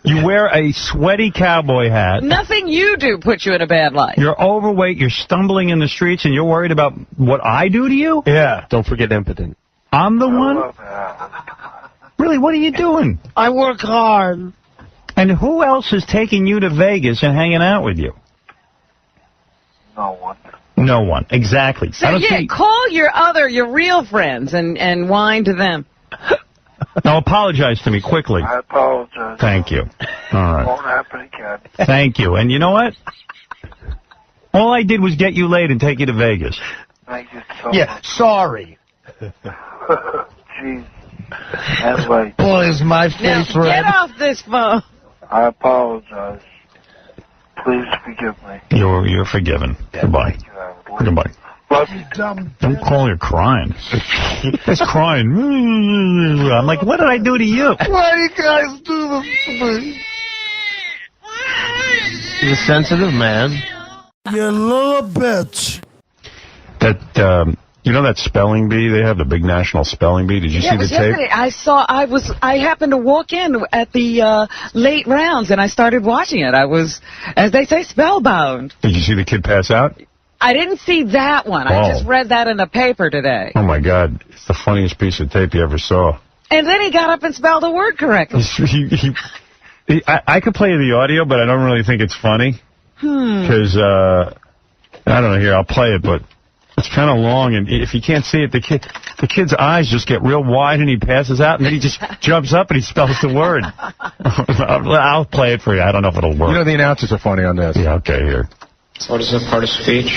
You wear a sweaty cowboy hat. Nothing you do puts you in a bad light. You're overweight. You're stumbling in the streets, and you're worried about what I do to you? Yeah. Don't forget impotent. I'm the one? Really, what are you doing? I work hard. And who else is taking you to Vegas and hanging out with you? No one. No one. Exactly. So, call your real friends and whine to them. Now, apologize to me quickly. I apologize. Thank you. All right. Won't happen again. Thank you. And you know what? All I did was get you laid and take you to Vegas. Thank you so much. Sorry. Jeez. Anyway. Boy, is my face red. Get off this phone. I apologize. Please forgive me. You're forgiven. Goodbye. Goodbye. Love you, dumb. Don't call her crying. It's crying. I'm like, what did I do to you? Why do you guys do this to me? He's a sensitive man. You little bitch. That, you know that spelling bee? They have the big national spelling bee. Did you see the tape? Yesterday. I happened to walk in at the late rounds, and I started watching it. I was, as they say, spellbound. Did you see the kid pass out? I didn't see that one. I just read that in the paper today. Oh, my God. It's the funniest piece of tape you ever saw. And then he got up and spelled the word correctly. I could play the audio, but I don't really think it's funny. Because, I don't know, here, I'll play it, but it's kind of long, and if you can't see it, the kid's eyes just get real wide, and he passes out, and then he just jumps up and he spells the word. I'll play it for you. I don't know if it'll work. You know the announcers are funny on this. Yeah, okay, here. So what is a part of speech?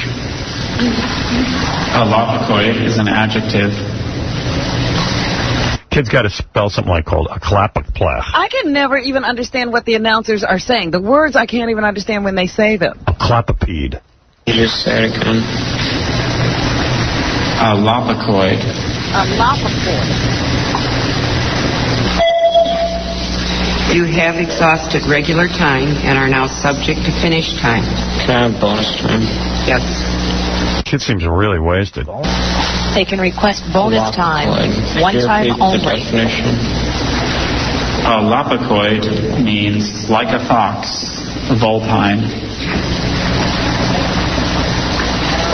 Alopecoid is an adjective. Kid's got to spell something like called a clapperplach. I can never even understand what the announcers are saying. The words I can't even understand when they say them. A clappapede. You just say it again. Alopecoid. Alopecoid. You have exhausted regular time and are now subject to finish time. Can I have bonus time? Yes. Kid seems really wasted. They can request bonus time, one time only. Alopecoid means like a fox, vulpine.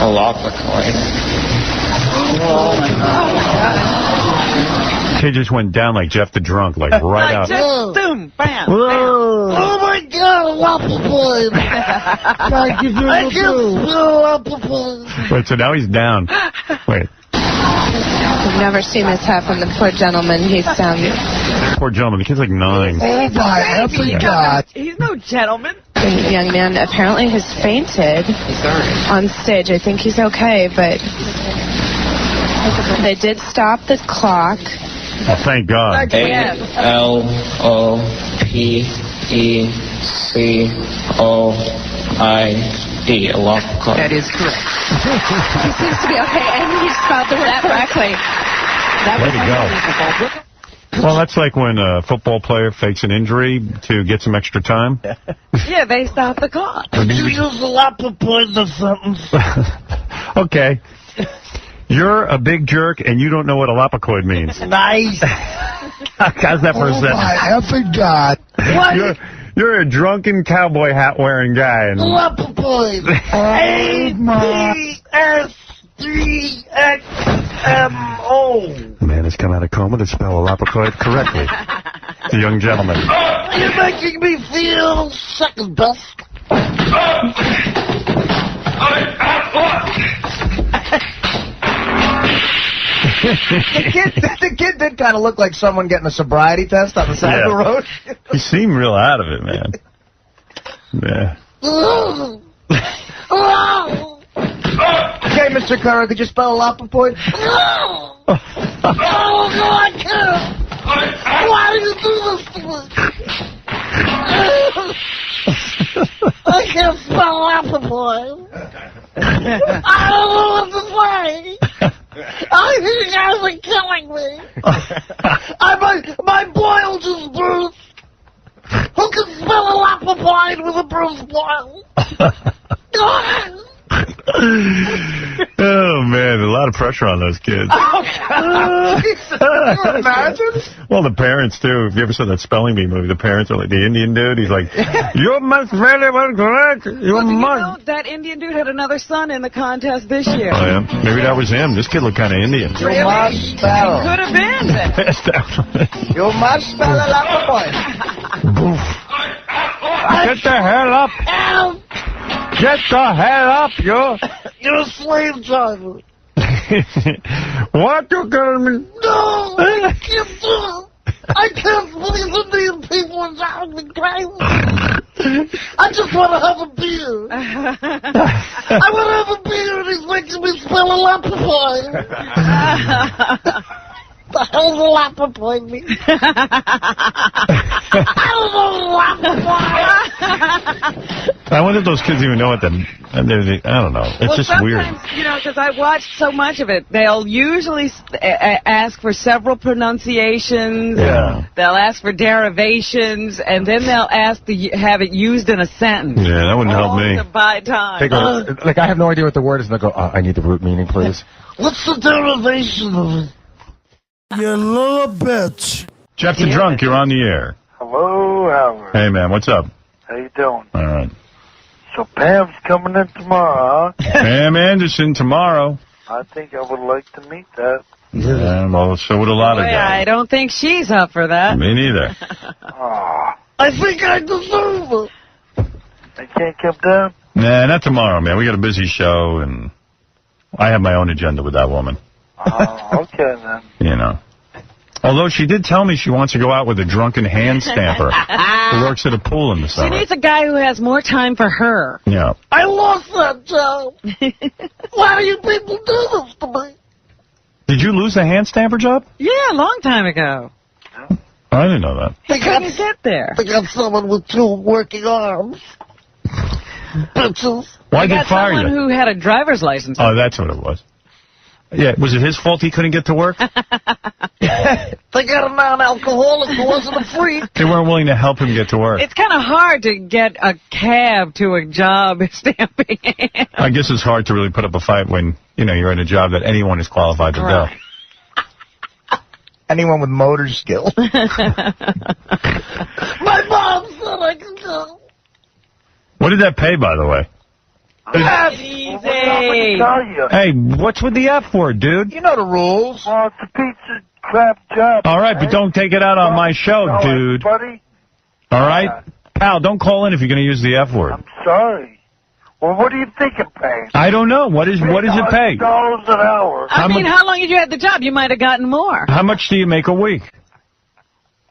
Alopecoid. Oh, my God. Kid just went down like Jeff the Drunk, like right out. Just boom, bam, Whoa. bam. Oh my God, Alopecoid! Thank you for I can Alopecoid. Wait, so now he's down. Wait. I've never seen this happen. The poor gentleman, he's Poor gentleman, the kid's like 9. Oh my God. He's no gentleman. The young man apparently has fainted on stage. I think he's okay, but they did stop the clock. Oh, thank God. Alopecoid. Alopecoid. That is correct. He seems to be okay, and he spelled the word correctly. Way to go. Well, that's like when a football player fakes an injury to get some extra time. Yeah, they stopped the clock. Did you use Alopecoid or something? Okay. You're a big jerk, and you don't know what Alopecoid means. Nice. How's that for a sentence? Oh, my effing God. You're a drunken cowboy hat wearing guy. And Lapapoid. A-P-S-3-X-M-O. the man has come out of coma to spell Alapacoid correctly. The young gentleman. You're making me feel second best. The kid did kind of look like someone getting a sobriety test on the side of the road. He seemed real out of it, man. Yeah. Okay, Mr. Curro, could you spell Lapapoid? Oh, no, I can't. Why do you do this to me? I can't spell Lapapoid. I don't know what to say. I think you guys are killing me. My boil just bruised. Who can spell a Lapapoid with a bruised boil? Oh, man, a lot of pressure on those kids. Oh, God. Can you imagine? Well, the parents, too. If you ever saw that Spelling Bee movie, the parents are like, the Indian dude, he's like, you must very well correct. You must. That Indian dude had another son in the contest this year. Oh, yeah? Maybe that was him. This kid looked kind of Indian. You must spell. Could have been. You must spell a Lapapoid. Get the hell up. Get the hell up, you. You're a slave driver. What you telling me? No, I can't do it. I can't believe Indian people are driving me crazy. I just want to have a beer. I want to have a beer and he's making me spell a Lapapoid. The hell's a Lapapoid mean? I don't know what Lapapoid. I wonder if those kids even know what I don't know. It's just weird. You know, because I watched so much of it, they'll usually ask for several pronunciations. Yeah. They'll ask for derivations, and then they'll ask to have it used in a sentence. Yeah, that wouldn't help me. To buy time. They go, like, I have no idea what the word is, and they'll go, I need the root meaning, please. What's the derivation of it? You little bitch. Jeff the Drunk, you're on the air. Hello, Howard. Hey, man, what's up? How you doing? All right. So Pam's coming in tomorrow, huh? Pam Anderson tomorrow. I think I would like to meet that. Yeah, well, so would a lot of Boy, guys. I don't think she's up for that. Me neither. I think I deserve it. I can't come down? Nah, not tomorrow, man. We got a busy show, and I have my own agenda with that woman. Oh, okay, then. You know. Although she did tell me she wants to go out with a drunken hand stamper who works at a pool in the She summer. needs a guy who has more time for her. Yeah. I lost that job. Why do you people do this to me? Did you lose the hand stamper job? Yeah, a long time ago. I didn't know that. They couldn't get there. They got someone with 2 working arms. Bitches. Why They did got fire someone you? who had a driver's license. Oh, that's what it was. Yeah, was it his fault he couldn't get to work? They got a non-alcoholic who wasn't a freak. They weren't willing to help him get to work. It's kind of hard to get a cab to a job stamping. I guess it's hard to really put up a fight when, you know, you're in a job that anyone is qualified to do. Anyone with motor skill. My mom said I could go. What did that pay, by the way? Easy. Hey, what's with the F word, dude? You know the rules. Well, it's a pizza crap job. All right, but don't take it out on my show, dude. Buddy? All right? Pal, don't call in if you're going to use the F word. I'm sorry. Well, what do you think it pays? I don't know. What does it pay? $8 an hour. I mean, how long had you had the job? You might have gotten more. How much do you make a week?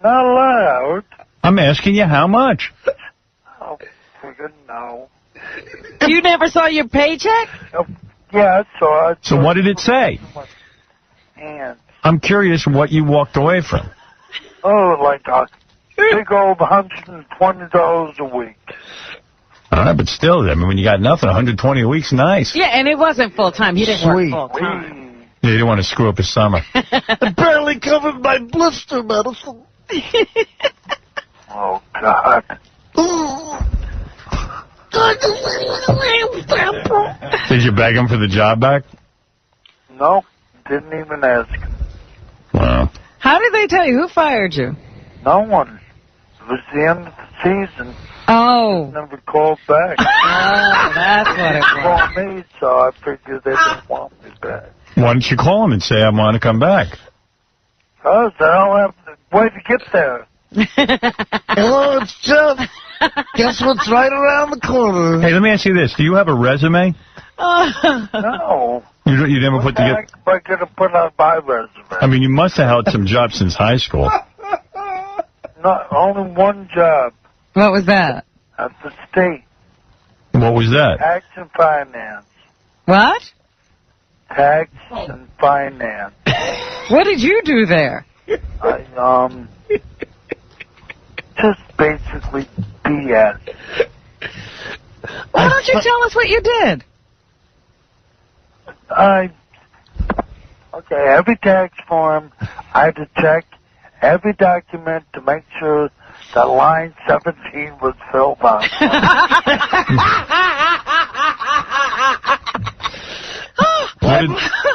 Not a lot, Howard. I'm asking you how much. Oh, friggin' no. You never saw your paycheck? Yeah, I saw it. So what did it say? And, I'm curious what you walked away from. oh, like a big old $120 a week. All right, but still, I mean, when you got nothing, 120 a week's nice. Yeah, and it wasn't full-time. He didn't work full-time. Yeah, you didn't want to screw up his summer. I barely covered my blister medicine. Oh, God. Did you beg him for the job back? No, didn't even ask. Wow. How did they tell you? Who fired you? No one. It was the end of the season. Oh. Never called back. Oh, that's what it was. Called me, so I figured they didn't want me back. Why don't you call him and say, I want to come back? Oh, so I don't have to wait to get there. Hello, it's Jeff. Guess what's right around the corner? Hey, let me ask you this. Do you have a resume? No. You never put together... I could have put on my resume. I mean, you must have held some jobs since high school. Not only one job. What was that? At the state. What was that? Tax and finance. What? Tax and finance. What did you do there? I, just basically BS. Why don't you tell us what you did? Okay, every tax form, I had to check every document to make sure that line 17 was filled out.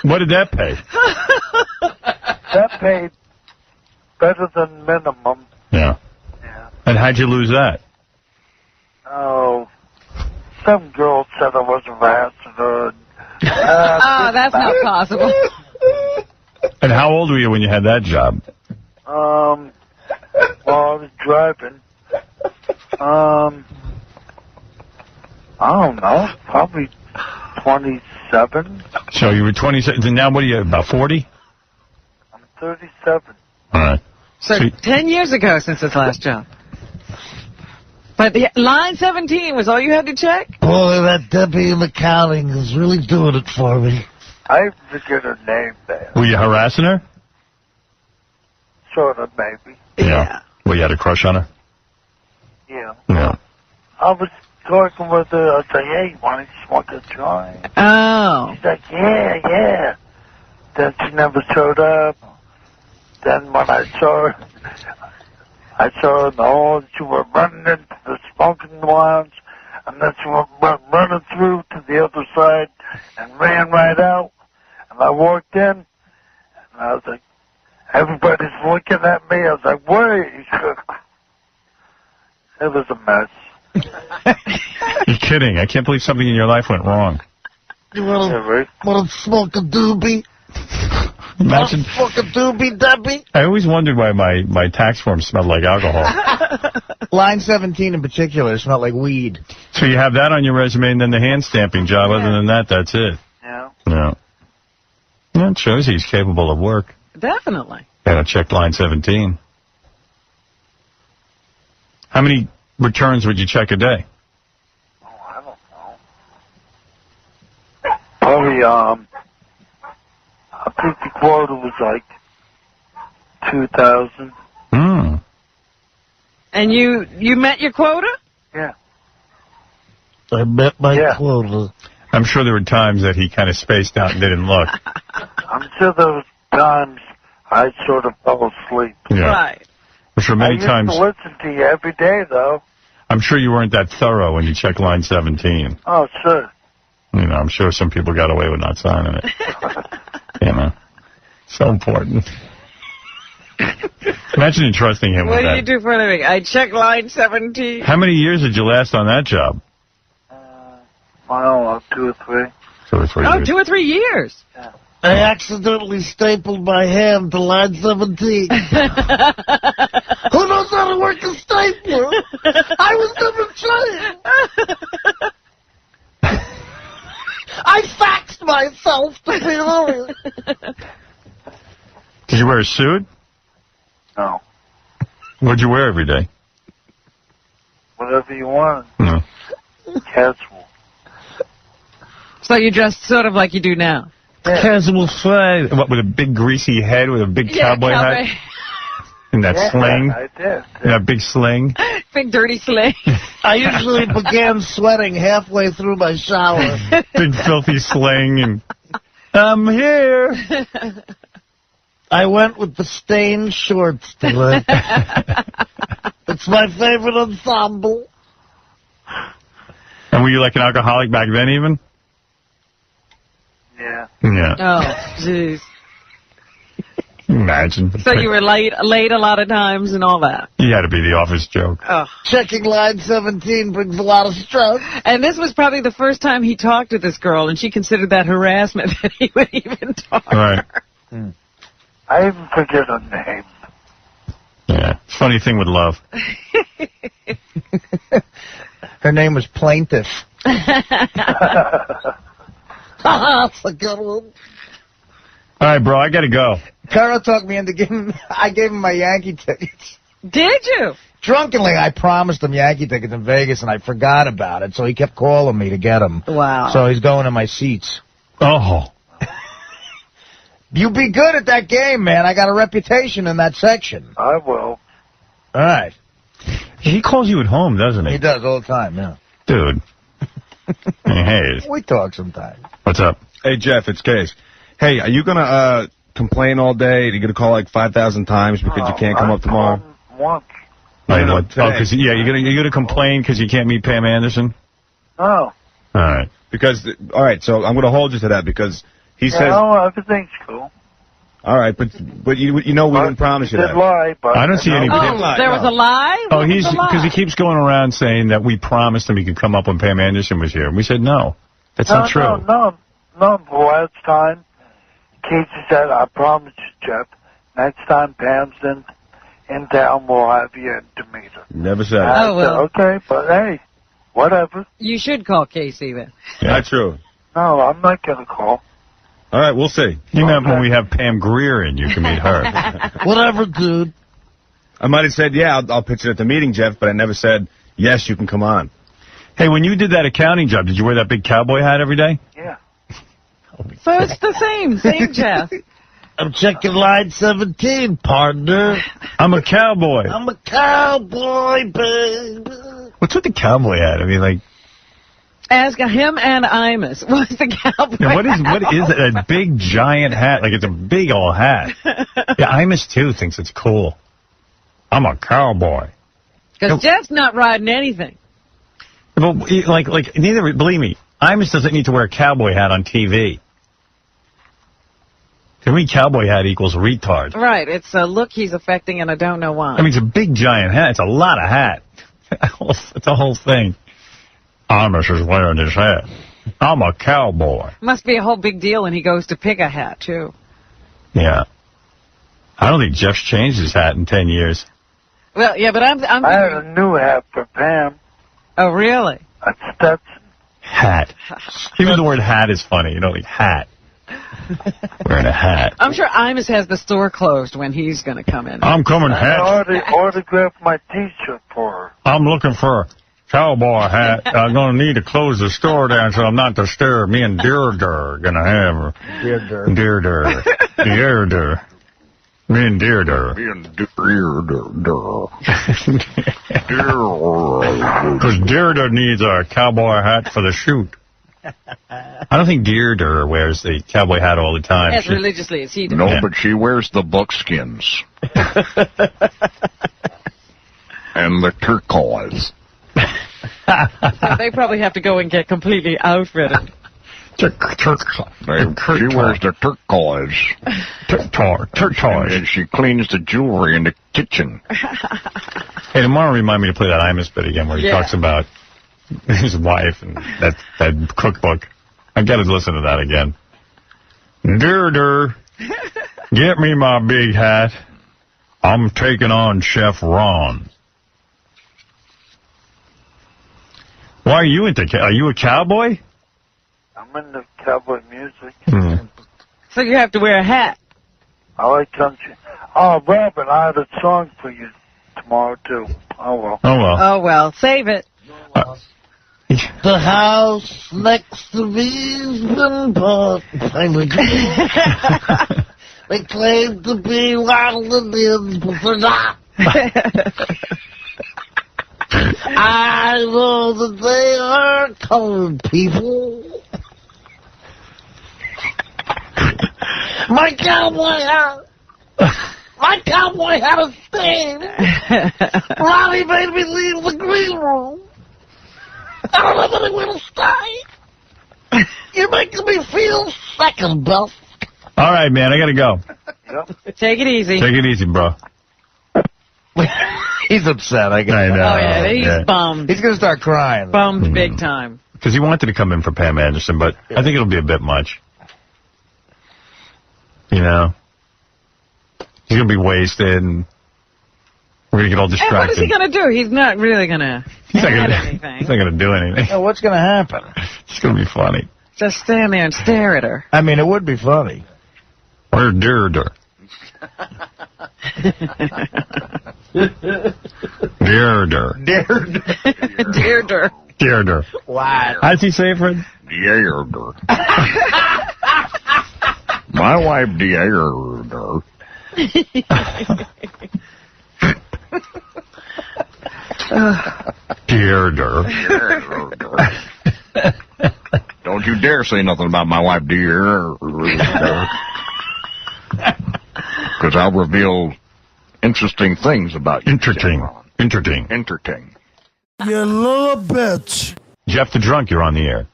What did that pay? That paid better than minimum. Yeah. And how'd you lose that? Oh, some girl said I was a bastard. Oh, that's not possible. And how old were you when you had that job? Well, I was driving. I don't know, probably 27. So you were 27, and now what are you, about 40? I'm 37. All right. So 10 years ago since his last job. But the line 17 was all you had to check? Boy, that Debbie in accounting is really doing it for me. I forget her name there. Were you harassing her? Sort of, maybe. Yeah. Well, you had a crush on her? Yeah. Yeah. I was talking with her. I was like, hey, why don't you smoke a joint? Oh. She's like, yeah. Then she never showed up. Then when I saw her in the hall, she was running into the smoking lounge, and then she went running through to the other side and ran right out. And I walked in, and I was like, everybody's looking at me. I was like, wait. It was a mess. You're kidding. I can't believe something in your life went wrong. You want to smoke a doobie? Imagine. Smoke a doobie, Debbie? I always wondered why my tax form smelled like alcohol. Line 17 in particular smelled like weed. So you have that on your resume and then the hand stamping job. Other than that, that's it. Yeah. Yeah. Well, it shows he's capable of work. Definitely. Gotta check line 17. How many returns would you check a day? Oh, I don't know. Probably, I think the quota was like 2,000. Hmm. And you met your quota? Yeah. I met my quota. I'm sure there were times that he kind of spaced out and didn't look. I'm sure there was times I sort of fell asleep. Yeah. Right. I'm sure many times. I used to listen to you every day, though. I'm sure you weren't that thorough when you checked line 17. Oh, sure. You know, I'm sure some people got away with not signing it. You know, so important. Imagine entrusting him with that. What do you do for a living? I check line 17. How many years did you last on that job? I don't know, 2 or 3. 2 or 3 Oh, years. 2 or 3 years. Yeah. I accidentally stapled my hand to line 17. Who knows how to work a stapler? I was never trained. I faxed myself, to be honest. Did you wear a suit? No. What'd you wear every day? Whatever you want. No. Casual. So you dressed sort of like you do now. Yeah. Casual fly. What, with a big greasy head with a big cowboy hat? And that sling? I did. And that big sling? Big dirty sling. I usually began sweating halfway through my shower. Big filthy sling and... I'm here. I went with the stained shorts today. It's my favorite ensemble. And were you like an alcoholic back then even? Yeah. Yeah. Oh, jeez. Imagine. So you were late a lot of times and all that. You had to be the office joke. Oh. Checking line 17 brings a lot of stress. And this was probably the first time he talked to this girl, and she considered that harassment that he would even talk to her. I even forget her name. Yeah. Funny thing with love. Her name was Plaintiff. That's a good one. All right, bro, I got to go. Curro talked me into I gave him my Yankee tickets. Did you? Drunkenly, I promised him Yankee tickets in Vegas, and I forgot about it, so he kept calling me to get them. Wow. So he's going to my seats. Oh. You be good at that game, man. I got a reputation in that section. I will. All right. He calls you at home, doesn't he? He does all the time, yeah. Dude. Hey. We talk sometimes. What's up? Hey, Jeff, it's Case. Hey, are you going to complain all day? Are you going to call like 5,000 times because you can't come up tomorrow? Once. Because you're gonna complain because you can't meet Pam Anderson? No. All right. All right, so I'm going to hold you to that because he says... No, everything's cool. All right, but you know we didn't promise you that. Lie, but I don't see any... there was a lie? Oh, because he keeps going around saying that we promised him he could come up when Pam Anderson was here. And we said no. That's not true. No, last time, Casey said, I promise you, Jeff, next time Pam's in town, we'll have you in to meet her. Never said Oh, well. Okay, but hey, whatever. You should call Casey then. Yeah. Not true. No, I'm not going to call. All right, we'll see. He meant when we have Pam Grier in, you can meet her. Whatever, dude. I might have said, yeah, I'll pitch it at the meeting, Jeff, but I never said, yes, you can come on. Hey, when you did that accounting job, did you wear that big cowboy hat every day? Yeah. So it's the same Jeff. I'm checking line 17, partner. I'm a cowboy. I'm a cowboy, baby. What's with the cowboy hat? I mean, like... Ask him and Imus. What's the cowboy Yeah, what is it? A big, giant hat. Like, it's a big old hat. Yeah, Imus, too, thinks it's cool. I'm a cowboy. Because Jeff's not riding anything. But, like, neither, believe me, Imus doesn't need to wear a cowboy hat on TV. To me, cowboy hat equals retard. Right. It's a look he's affecting, and I don't know why. I mean, it's a big, giant hat. It's a lot of hat. It's a whole thing. Imus is wearing his hat. I'm a cowboy. Must be a whole big deal when he goes to pick a hat, too. Yeah. I don't think Jeff's changed his hat in 10 years. Well, yeah, but I'm I have a new hat for Pam. Oh, really? A Stetson. Hat. Even the word hat is funny. You know, like hat. Wearing a hat. I'm sure Imus has the store closed when he's going to come in. I'm coming, hat. I autographed my T-shirt for her. I'm looking for a cowboy hat. I'm going to need to close the store down so I'm not disturbed. Me and Deirdre are going to have Deirdre. Me and Deirdre. Because Deirdre needs a cowboy hat for the shoot. I don't think Deirdre wears the cowboy hat all the time. As religiously as he does. No, but she wears the buckskins. And the turquoise. So they probably have to go and get completely outfitted. She wears the turquoise. Turquoise. And she cleans the jewelry in the kitchen. Hey, tomorrow remind me to play that Imus bit again where he talks about his wife and that cookbook. I got to listen to that again. Deirdre, get me my big hat. I'm taking on Chef Ron. Why are you into... Are you a cowboy? I'm into cowboy music. So you have to wear a hat. I like country. Oh, Robin, I have a song for you tomorrow, too. Oh, well. Oh, well. Save it. The house next to me's been bought. They claim to be wild Indians, but they're not. I know that they are colored people. My cowboy hat is stained. Ronnie made me leave the green room. I don't have anywhere to stay. You're making me feel second best. All right, man, I got to go. Take it easy. Take it easy, bro. He's upset, I guess. I know. Oh, yeah, he's bummed. He's going to start crying. Bummed big time. Because he wanted to come in for Pam Anderson, but I think it'll be a bit much. You know? He's going to be wasted, and we're going to get all distracted. And what is he going to do? He's not really going to add anything. He's not going to do anything. Well, what's going to happen? It's going to be funny. Just stand there and stare at her. I mean, it would be funny. Or Dear. Wow. How's he say it, Fred? Dearder. My wife, Dearder. Dearder. Don't you dare say nothing about my wife, dear. Because I'll reveal interesting things about you. Entertain. You little bitch. Jeff the Drunk, you're on the air.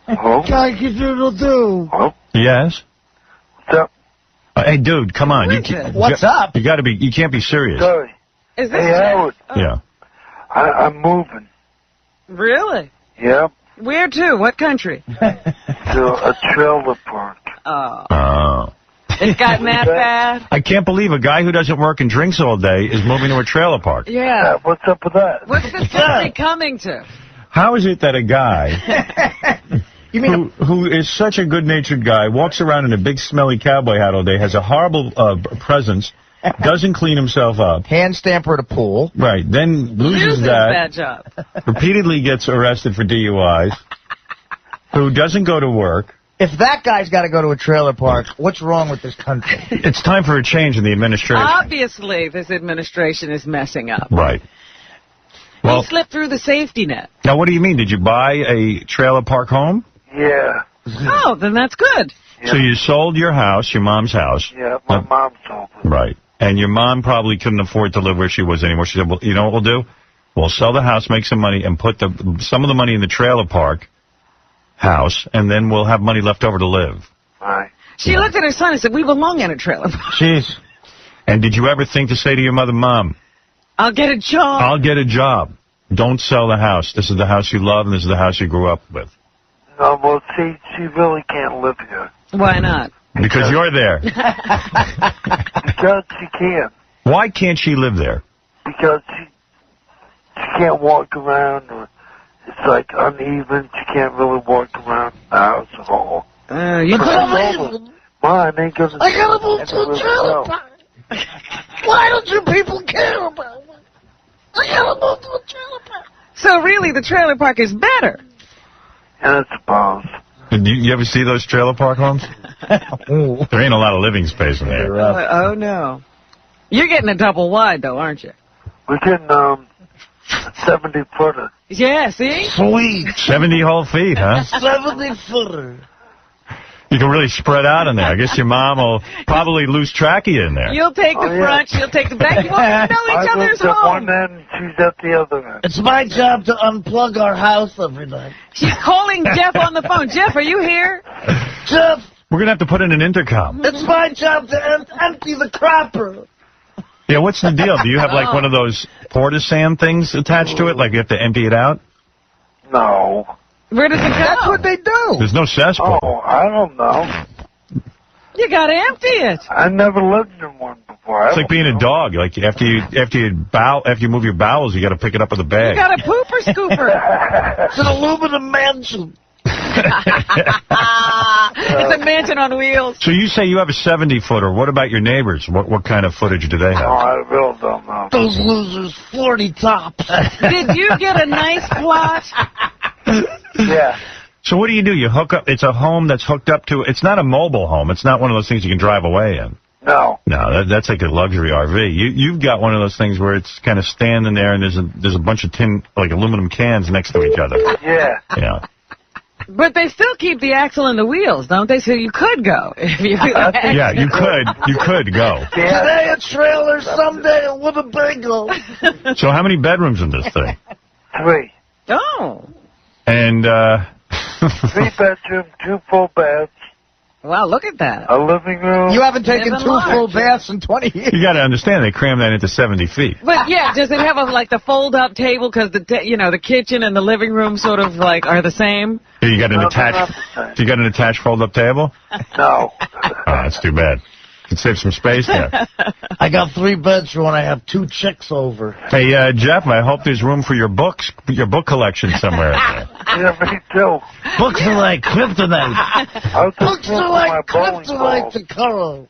Hello? Cock-a-doodle-doo. Yes? What's up? Hey, dude, come on. What's up? You gotta be. You can't be serious. Sorry. Is this Hey, Howard. Yeah. I'm moving. Really? Yep. Where to? What country? To a trailer park. Oh. It's gotten that bad? I can't believe a guy who doesn't work and drinks all day is moving to a trailer park. Yeah. What's up with that? What's this country coming to? How is it that a guy who is such a good-natured guy walks around in a big smelly cowboy hat all day, has a horrible presence, doesn't clean himself up, hand stamper at a pool, right? Then loses that job, repeatedly gets arrested for DUIs, who doesn't go to work. If that guy's got to go to a trailer park, what's wrong with this country? It's time for a change in the administration. Obviously, this administration is messing up. Right. Well, he slipped through the safety net. Now, what do you mean? Did you buy a trailer park home? Yeah. Oh, then that's good. So you sold your house, your mom's house. Yeah, my mom sold it. Right. And your mom probably couldn't afford to live where she was anymore. She said, well, you know what we'll do? We'll sell the house, make some money, and put some of the money in the trailer park house, and then we'll have money left over to live. Right. She looked at her son and said, we belong in a trailer park. Jeez. And did you ever think to say to your mother, Mom, I'll get a job. I'll get a job. Don't sell the house. This is the house you love, and this is the house you grew up with. No, well, she really can't live here. Why not? Because you're there. Because she can't. Why can't she live there? Because she can't walk around, or it's like uneven. She can't really walk around the house at all. You Mine ain't gonna. I gotta move to a trailer park. Why don't you people care about me? I gotta move to a trailer park. So really, the trailer park is better. Yeah, I suppose. You ever see those trailer park homes? There ain't a lot of living space in there. Oh, no. You're getting a double wide, though, aren't you? We're getting 70-footer. Yeah, see? Sweet. 70 whole feet, huh? 70-footer. You can really spread out in there. I guess your mom will probably lose track of you in there. You'll take the front, she'll take the back. You won't know each other's home. one end, she's at the other end. It's my job to unplug our house every night. She's calling Jeff on the phone. Jeff, are you here? Jeff. We're going to have to put in an intercom. It's my job to empty the crapper. Yeah, what's the deal? Do you have, like, one of those porta-sand things attached to it? Like, you have to empty it out? No. Where does it go? That's what they do. There's no cesspool. Oh, I don't know. You gotta empty it. I never lived in one before. It's like being a dog. Like, after you move your bowels, you got to pick it up with a bag. You got a pooper scooper. It's an aluminum mansion. It's a mansion on wheels. So you say you have a 70-footer. What about your neighbors? What kind of footage do they have? Oh, I really don't know. Those losers, 40 tops. Did you get a nice plot? Yeah. So what do? You hook up. It's a home that's hooked up to. It's not a mobile home. It's not one of those things you can drive away in. No. No, that's like a luxury RV. You've got one of those things where it's kind of standing there and there's a bunch of aluminum cans next to each other. Yeah. Yeah. But they still keep the axle and the wheels, don't they? So you could go if you. Yeah, you could go. Today a trailer, someday a Winnebago. So how many bedrooms in this thing? 3. Oh. And 3 bedroom, 2 full beds. Wow, look at that. a living room. You haven't taken It's 2 enlarged. full baths in 20 years. You got to understand, they cram that into 70 feet. But yeah, does it have like the fold-up table? Because the kitchen and the living room sort of like are the same. You got an No, attached. they're not the You got an attached fold-up table? No. Oh, that's too bad. Could save some space there. I got 3 beds when I have 2 chicks over. Hey, Jeff, I hope there's room for your book collection somewhere. Yeah, me too. Books are like kryptonite. Books are like bowling kryptonite to Curro.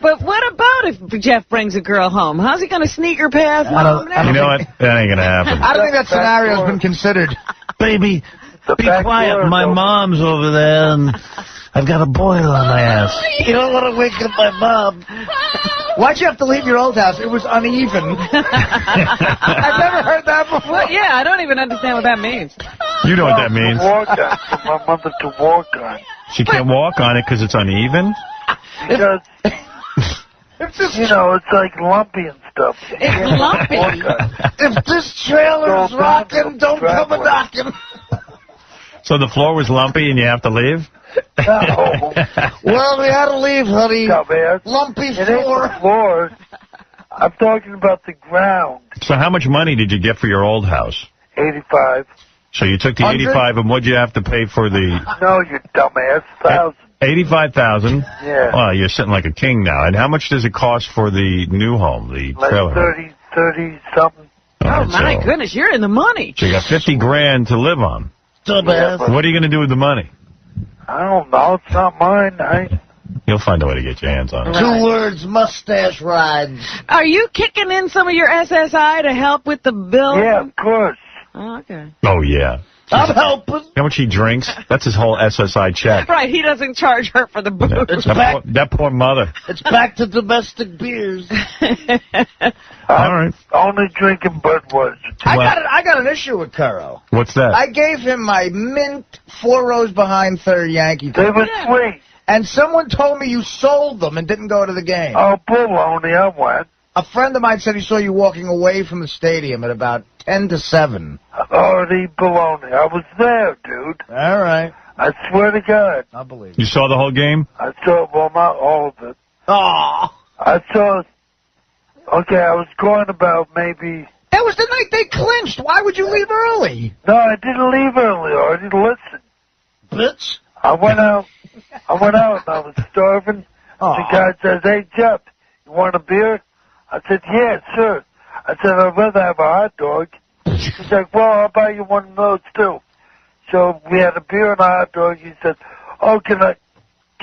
But what about if Jeff brings a girl home? How's he going to sneak her past mom? You know what? That ain't going to happen. I don't think that scenario's been considered. Baby, be quiet. My mom's over there, and I've got a boil on my ass. You don't want to wake up my mom. Why'd you have to leave your old house? It was uneven. I've never heard that before. Well, yeah, I don't even understand what that means. You know what that means. Walk on, for my mother to walk on. She can't walk on it because it's uneven? Because, you know, it's like lumpy and stuff. It's lumpy. If this trailer is rocking, don't come a-knocking. So the floor was lumpy and you have to leave? No. Well, we had to leave, honey. Dumbass. Lumpy It ain't floor. the floor. I'm talking about the ground. So how much money did you get for your old house? 85. So you took the 85, and what'd you have to pay for the... No, you dumbass. 1,000. 85,000? Yeah. Well, you're sitting like a king now. And how much does it cost for the new home, the Like trailer home? 30 something. Oh, my goodness, you're in the money. So you got 50 grand to live on. Dumbass. What are you going to do with the money? I don't know. It's not mine. You'll find a way to get your hands on it. 2 words, mustache rides. Are you kicking in some of your SSI to help with the bill? Yeah, of course. Oh, okay. Oh, yeah. I'm helping. How much he drinks? That's his whole SSI check. Right, he doesn't charge her for the booze. That poor mother. It's back to domestic beers. All right. Only drinking Budweiser. I got an issue with Curro. What's that? I gave him my mint 4 rows behind third Yankee. They were sweet. And someone told me you sold them and didn't go to the game. Oh, baloney, I went. A friend of mine said he saw you walking away from the stadium at about 10 to 7. Oh, the baloney. I was there, dude. All right. I swear to God. I believe You saw the whole game? I saw, well, not all of it. Oh. I saw, okay, I was going about maybe... That was the night they clinched. Why would you leave early? No, I didn't leave early, Artie. Listen. Bitch. I went out and I was starving. The guy says, hey, Jeff, you want a beer? I said, yeah, sure. I said, I'd rather have a hot dog. He's like, well, I'll buy you one of those, too. So we had a beer and a hot dog. He said, oh, can I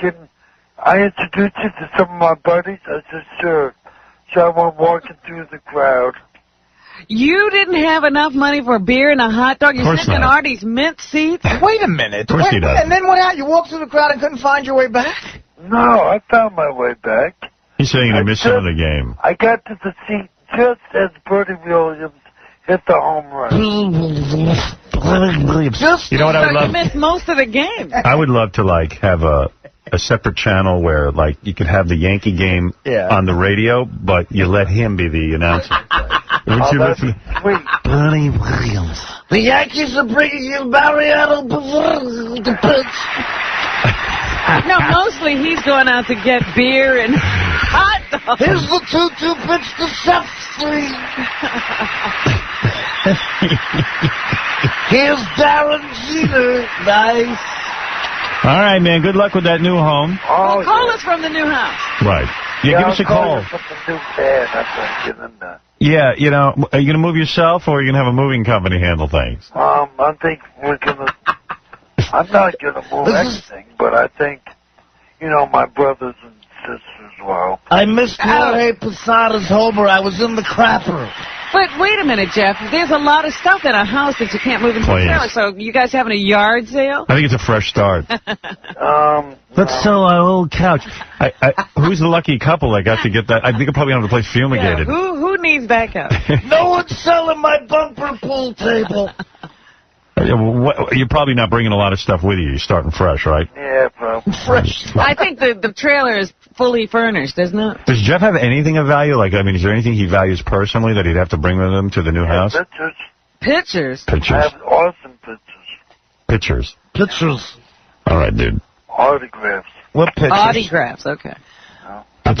introduce you to some of my buddies? I said, sure. So I went walking through the crowd. You didn't have enough money for a beer and a hot dog? You're sitting in Artie's mint seats? Wait a minute. Of course he does. And then what happened? You walked through the crowd and couldn't find your way back? No, I found my way back. He's saying he missed some of the game. I got to the seat just as Bertie Williams hit the home run. You know what I would love? You missed most of the game. I would love to, like, have a separate channel where, like, you could have the Yankee game on the radio, but you let him be the announcer. Wouldn't you listen? Bernie Williams. The Yankees are bringing in Mariano the pitch. No, mostly he's going out to get beer and hot dogs. Here's the 2-2 pitch to Seth Street. Here's Darren Jeter. Nice. All right, man. Good luck with that new home. Oh, Call us from the new house. Right. Yeah, give us a call. Yeah, you know, are you going to move yourself, or are you going to have a moving company handle things? I think we're going to... I'm not going to move anything, but I think, you know, my brothers and sisters will. I missed Jorge Posada's homer. I was in the crapper. But wait a minute, Jeff. There's a lot of stuff in a house that you can't move into the trailer. So you guys having a yard sale? I think it's a fresh start. Let's sell our old couch. Who's the lucky couple that got to get that? I think I'll probably have the place fumigated. Yeah, who needs that couch? No one's selling my bumper pool table. You're probably not bringing a lot of stuff with you. You're starting fresh, right? Yeah, bro. Fresh. I think the trailer is fully furnished, isn't it? Does Jeff have anything of value? Like, I mean, is there anything he values personally that he'd have to bring with him to the new house? Pictures. Pictures? I have awesome pictures. Pictures. Pictures. All right, dude. Autographs. What pictures? Autographs, okay. I'm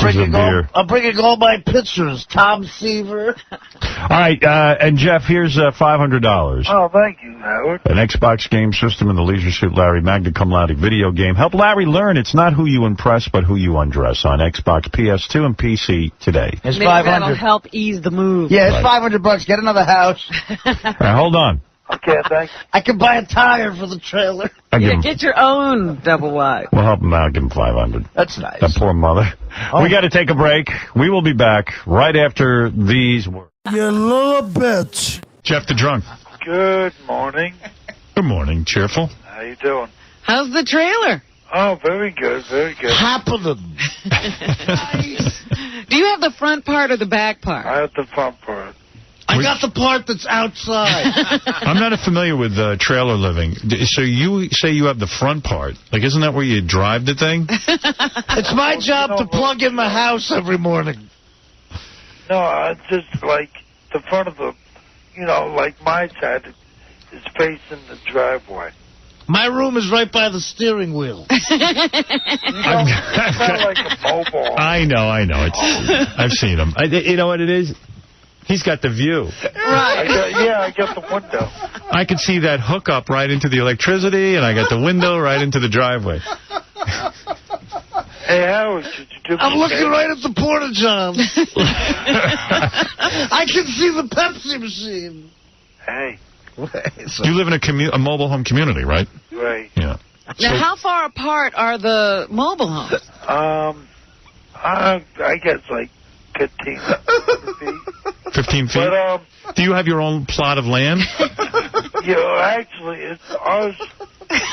bringing all my pictures. Tom Seaver. All right, and Jeff, here's $500. Oh, thank you, Howard. An Xbox game system and the Leisure Suit Larry Magna Cum Laude video game. Help Larry learn it's not who you impress, but who you undress on Xbox, PS2, and PC today. It's Maybe 500. that'll help ease the move. Yeah, it's $500. Get another house. All right, hold on. Okay, thanks. I can buy a tire for the trailer. Get your own double wide. We'll help him out. Give him $500. That's nice. That poor mother. Oh. We got to take a break. We will be back right after these words. You little bitch. Jeff the Drunk. Good morning. Good morning. Cheerful. How you doing? How's the trailer? Oh, very good, very good. Happening. Do you have the front part or the back part? I have the front part. I got the part that's outside. I'm not familiar with trailer living. So you say you have the front part. Like, isn't that where you drive the thing? It's my job to plug in the house every morning. No, just like the front of the, like my side is facing the driveway. My room is right by the steering wheel. It's not like a mobile. I know. I've seen him. You know what it is? He's got the view. Right. I got the window. I could see that hookup right into the electricity, and I got the window right into the driveway. Hey, Howard, should you do I'm looking right at the porta-john. I can see the Pepsi machine. Hey. You live in a mobile home community, right? Right. Yeah. Now, how far apart are the mobile homes? I guess like 15 feet. 15 feet? But, do you have your own plot of land? Actually, it's ours.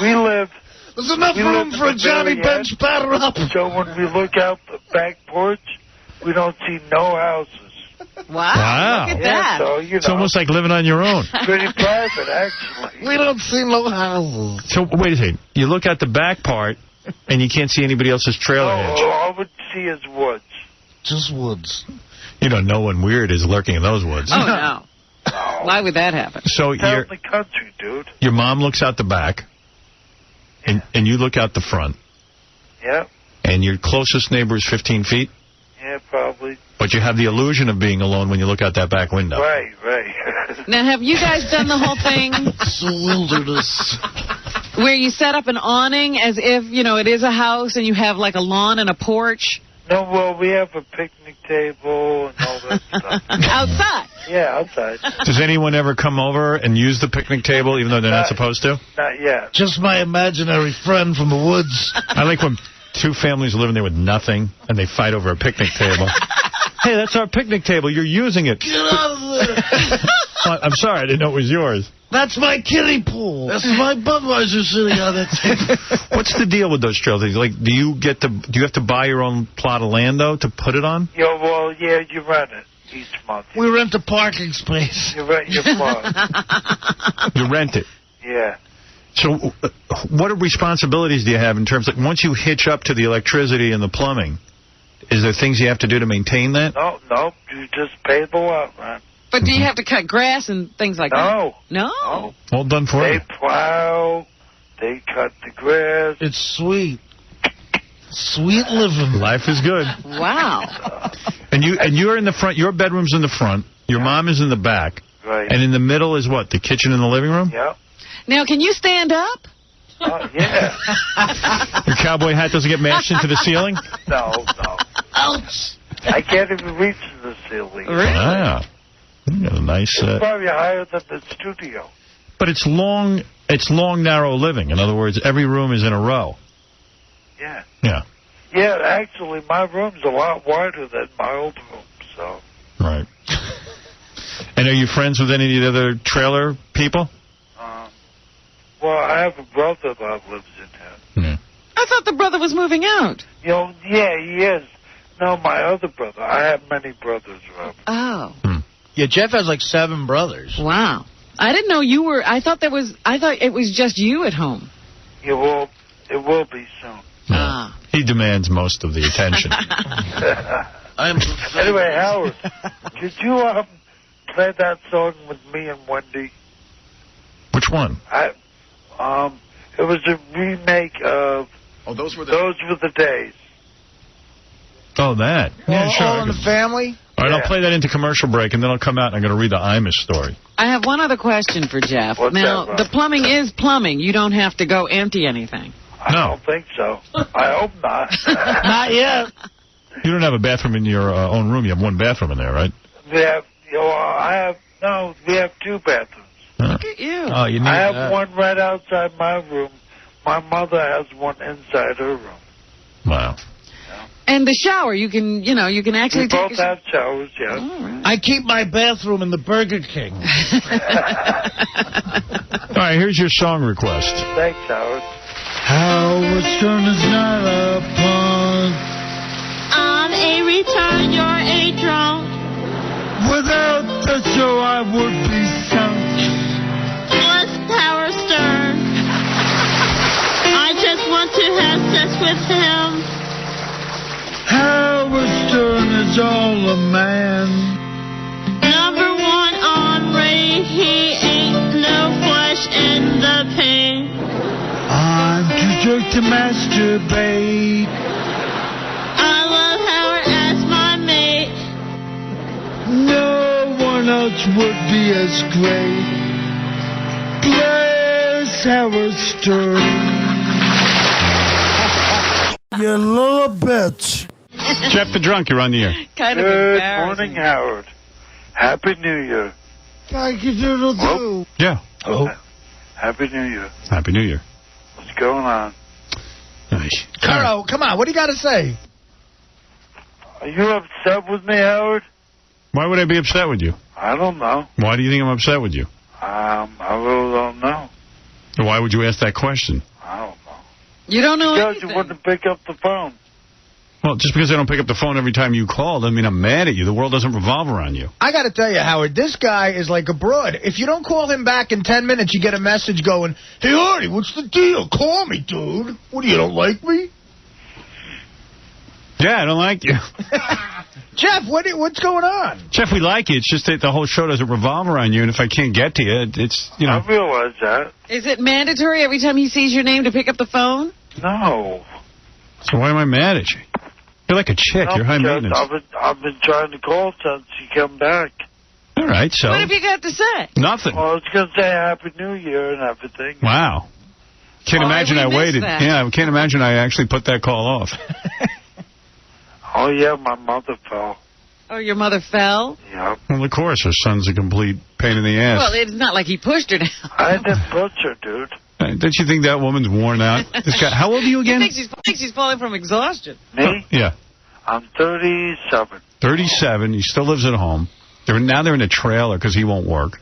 We live... There's enough room for a Johnny Bench batter up. So when we look out the back porch, we don't see no houses. Wow. Look at that. So, it's almost like living on your own. Pretty private, actually. We don't see no houses. So, wait a second. You look at the back part, and you can't see anybody else's trailer hitch. All I would see is woods. Just woods. No one weird is lurking in those woods. Oh, no. Why would that happen? So it's out in the country, dude. Your mom looks out the back, and you look out the front. Yep. And your closest neighbor is 15 feet? Yeah, probably. But you have the illusion of being alone when you look out that back window. Right. Now, have you guys done the whole thing? It's a wilderness. Where you set up an awning as if, it is a house and you have like a lawn and a porch? No, well, we have a picnic table and all that stuff. Outside? Yeah, outside. Does anyone ever come over and use the picnic table even though they're not supposed to? Not yet. Just my imaginary friend from the woods. I like when two families are living there with nothing and they fight over a picnic table. Hey, that's our picnic table. You're using it. Get out of there. I'm sorry. I didn't know it was yours. That's my kiddie pool. That's my Budweiser sitting on that table. What's the deal with those trailers? Like, do you have to buy your own plot of land, though, to put it on? You rent it each month. We rent a parking space. You rent your plot. You rent it? Yeah. So what responsibilities do you have in terms of, once you hitch up to the electricity and the plumbing, is there things you have to do to maintain that? No. You just pay the lot, man. But do you have to cut grass and things like that? No. All done for you. They plow. They cut the grass. It's sweet. Sweet living. Life is good. Wow. And you're in the front. Your bedroom's in the front. Your mom is in the back. Right. And in the middle is what? The kitchen and the living room? Yep. Now, can you stand up? Yeah. Your cowboy hat doesn't get mashed into the ceiling? No. Ouch. I can't even reach the ceiling. Really? Ah. You got a nice... It's probably higher than the studio. But it's long, narrow living. In other words, every room is in a row. Yeah. Yeah. Yeah, actually, my room's a lot wider than my old room, so... Right. And are you friends with any of the other trailer people? Well, I have a brother that lives in here. Yeah. I thought the brother was moving out. Yeah, he is. No, my other brother. I have many brothers, Robert. Oh. Yeah, Jeff has like 7 brothers. Wow. I didn't know you were... I thought it was just you at home. It will be soon. No. He demands most of the attention. Anyway, Howard, could you play that song with me and Wendy? Which one? It was a remake of Oh, those were the days. Oh, that. Yeah, sure. All in the Family? All right, I'll play that into commercial break, and then I'll come out and I'm going to read the Imus story. I have one other question for Jeff. Now, the plumbing is plumbing. You don't have to go empty anything. I don't think so. I hope not. Not yet. You don't have a bathroom in your own room. You have one bathroom in there, right? We have, we have 2 bathrooms. Look at you. Oh, you need I have one right outside my room. My mother has one inside her room. Wow. And the shower, you can actually We take both have showers, yes. I keep my bathroom in the Burger King. All right, here's your song request. Thanks, Howard. Howard Stern is not a punk. I'm a retard, you're a drunk. Without the show, I would be sunk. What's Howard Stern? I just want to have sex with him. Howard Stern is all a man. Number 1 on Ray, he ain't no flesh in the pain. I'm too drunk to masturbate. I love Howard as my mate. No one else would be as great. Bless Howard Stern. You little bitch. Jeff the Drunk, you're on the air. Kind of Good embarrassing. morning, Howard. Happy New Year. Thank you, doodle-doo. Yeah. Oh. Happy New Year. Happy New Year. What's going on? Nice. Curro, come on. What do you got to say? Are you upset with me, Howard? Why would I be upset with you? I don't know. Why do you think I'm upset with you? I really don't know. Why would you ask that question? I don't know. You don't know Because anything. you wouldn't pick up the phone. Well, just because I don't pick up the phone every time you call doesn't mean I'm mad at you. The world doesn't revolve around you. I got to tell you, Howard, this guy is like a broad. If you don't call him back in 10 minutes, you get a message going, "Hey, Artie, what's the deal? Call me, dude. What, do you don't like me?" Yeah, I don't like you. Jeff, what's going on? Jeff, we like you. It's just that the whole show doesn't revolve around you, and if I can't get to you, it's, you know. I realize that. Is it mandatory every time he sees your name to pick up the phone? No. So why am I mad at you? You're like a chick. No, You're high because maintenance. I've been trying to call since you come back. All right, so. What have you got to say? Nothing. Well, I was going to say Happy New Year and everything. Wow. Can't imagine I waited. that? Yeah, I can't imagine I actually put that call off. Oh, yeah, my mother fell. Oh, your mother fell? Yep. Well, of course, her son's a complete pain in the ass. Well, it's not like he pushed her down. I didn't push her, dude. Don't you think that woman's worn out? This guy, how old are you again? I think she's falling from exhaustion. Me? Yeah. I'm 37. 37. He still lives at home. Now they're in a trailer because he won't work.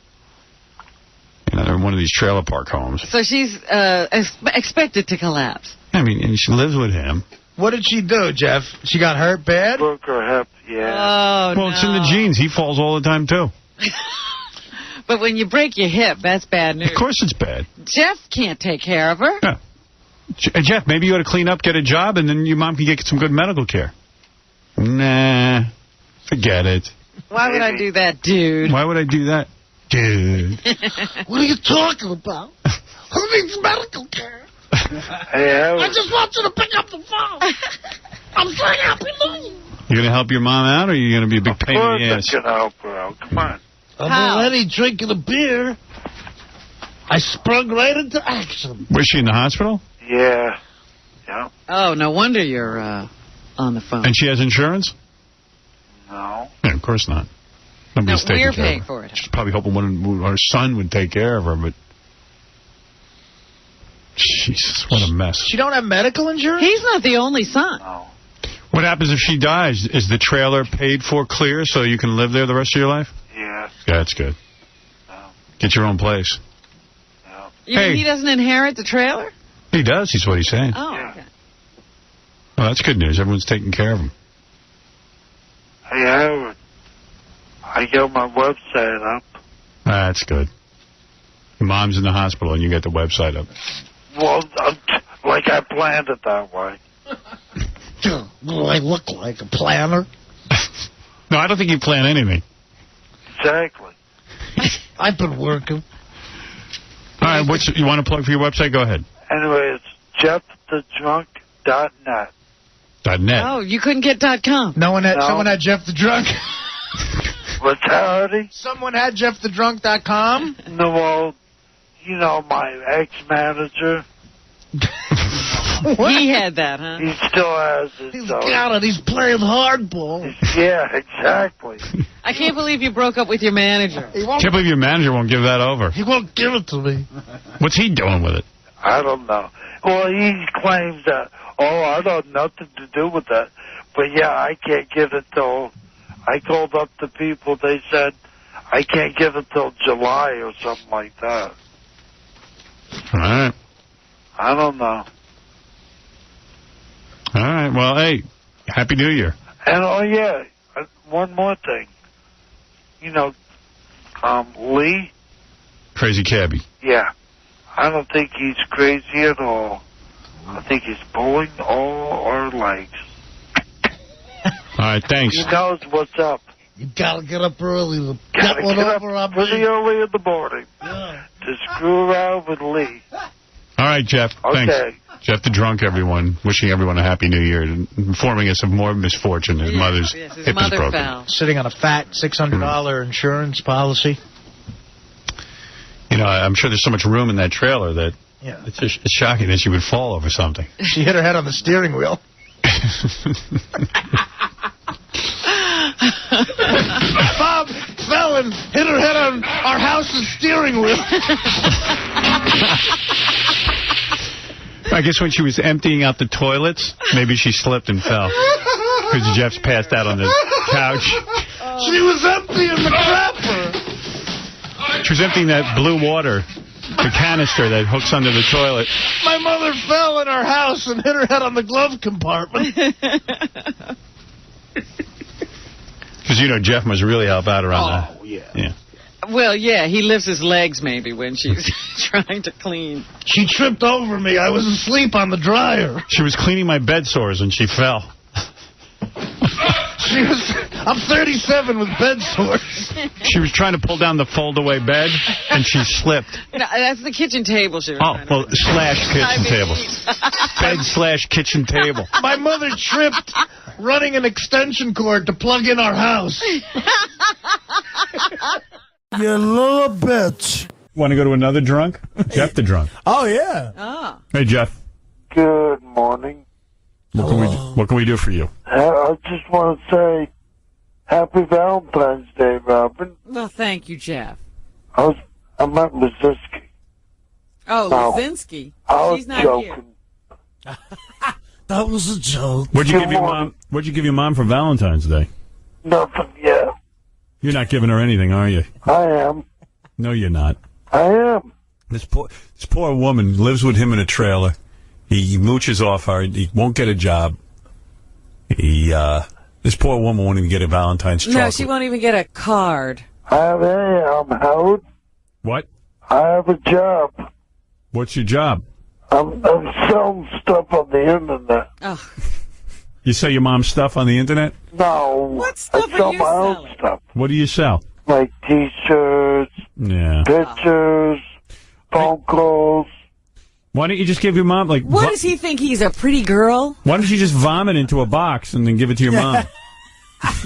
You know, they're in one of these trailer park homes. So she's expected to collapse. I mean, and she lives with him. What did she do, Jeff? She got hurt bad? Broke her hip, yeah. Oh, Well, it's in the genes. He falls all the time, too. But when you break your hip, that's bad news. Of course it's bad. Jeff can't take care of her. Yeah. Jeff, maybe you ought to clean up, get a job, and then your mom can get some good medical care. Nah. Forget it. Why would I do that, dude? Why would I do that? Dude. What are you talking about? Who needs medical care? Hey, Howard. I just want you to pick up the phone. I'm saying Happy New Year. You going to help your mom out, or are you going to be a big pain in the ass? Of course I'm going to help her out. Come on. I'm already drinking a beer. I sprung right into action. Was she in the hospital? Yeah. Yeah. Oh, no wonder you're on the phone. And she has insurance? No. Yeah, of course not. Nobody's taking we're care paying of her. for it. She's probably hoping her son would take care of her, but... Jesus, what a mess. She don't have medical insurance? He's not the only son. No. What happens if she dies? Is the trailer paid for clear so you can live there the rest of your life? Yeah. Yeah, that's good. No. Get your own place. No. You mean he doesn't inherit the trailer? He does, he's what he's saying. Oh, Yeah. okay. Well, that's good news. Everyone's taking care of him. Hey, Howard. I got my website up. That's good. Your mom's in the hospital and you got the website up. Well, like I planned it that way. What do I look like, a planner? No, I don't think you plan anything. Exactly. I've been working. All right, you want to plug for your website? Go ahead. Anyway, it's .net. .net. Oh, you couldn't get .com. Someone had Jeff the Drunk. What's that? Someone had JeffTheDrunk.com? No, well, you know, my ex-manager. He had that, huh? He still has it. He's got it. He's playing hardball. Yeah, exactly. I can't believe you broke up with your manager. Can't believe your manager won't give that over. He won't give it to me. What's he doing with it? I don't know. Well, he claims that, I don't have nothing to do with that. But, yeah, I can't give it till... I called up the people. They said I can't give it till July or something like that. All right. I don't know. All right. Well, hey, Happy New Year. And, one more thing. You know, Lee? Crazy cabbie. Yeah. I don't think he's crazy at all. I think he's pulling all our legs. All right, thanks. He knows what's up. You gotta get up early to Gotta get one get up over on pretty me. early in the morning to screw around with Lee. All right, Jeff. Okay. Thanks. Jeff the Drunk, everyone. Wishing everyone a Happy New Year and informing us of more misfortune. His mother's his hip is mother broken. fell. Sitting on a fat $600 insurance policy. You know, I'm sure there's so much room in that trailer that it's shocking that she would fall over something. She hit her head on the steering wheel. Bob fell and hit her head on our house's steering wheel. I guess when she was emptying out the toilets, maybe she slipped and fell. Because Jeff's passed out on the couch. She was emptying the crapper. She was emptying that blue water, the canister that hooks under the toilet. My mother fell in our house and hit her head on the glove compartment. Because, you know, Jeff must really help out around that. Oh, yeah. Yeah. Well, yeah, he lifts his legs maybe when she's trying to clean. She tripped over me. I was asleep on the dryer. She was cleaning my bed sores and she fell. I'm 37 with bed sores. She was trying to pull down the fold-away bed, and she slipped. No, that's the kitchen table she was trying to / kitchen table. Bed / kitchen table. My mother tripped running an extension cord to plug in our house. You little bitch. Want to go to another drunk? Jeff the Drunk. Oh, yeah. Oh. Hey, Jeff. Good morning. What can we do for you? I just want to say Happy Valentine's Day, Robin. Well, thank you, Jeff. I meant Mazinski. Oh, No. Lazinski. I She's was not joking. here. That was a joke. What'd you give your mom? What'd you give your mom for Valentine's Day? Nothing yet. You're not giving her anything, are you? I am. No, you're not. I am. This poor woman lives with him in a trailer. He mooches off her. He won't get a job. This poor woman won't even get a Valentine's chocolate. No, she won't even get a card. I'm Howard. What? I have a job. What's your job? I'm selling stuff on the internet. Oh. You sell your mom's stuff on the internet? No. What stuff I sell are you my own selling? stuff. What do you sell? Like T-shirts, Yeah. pictures, phone calls. Why don't you just give your mom, like... What does he think? He's a pretty girl? Why don't you just vomit into a box and then give it to your mom?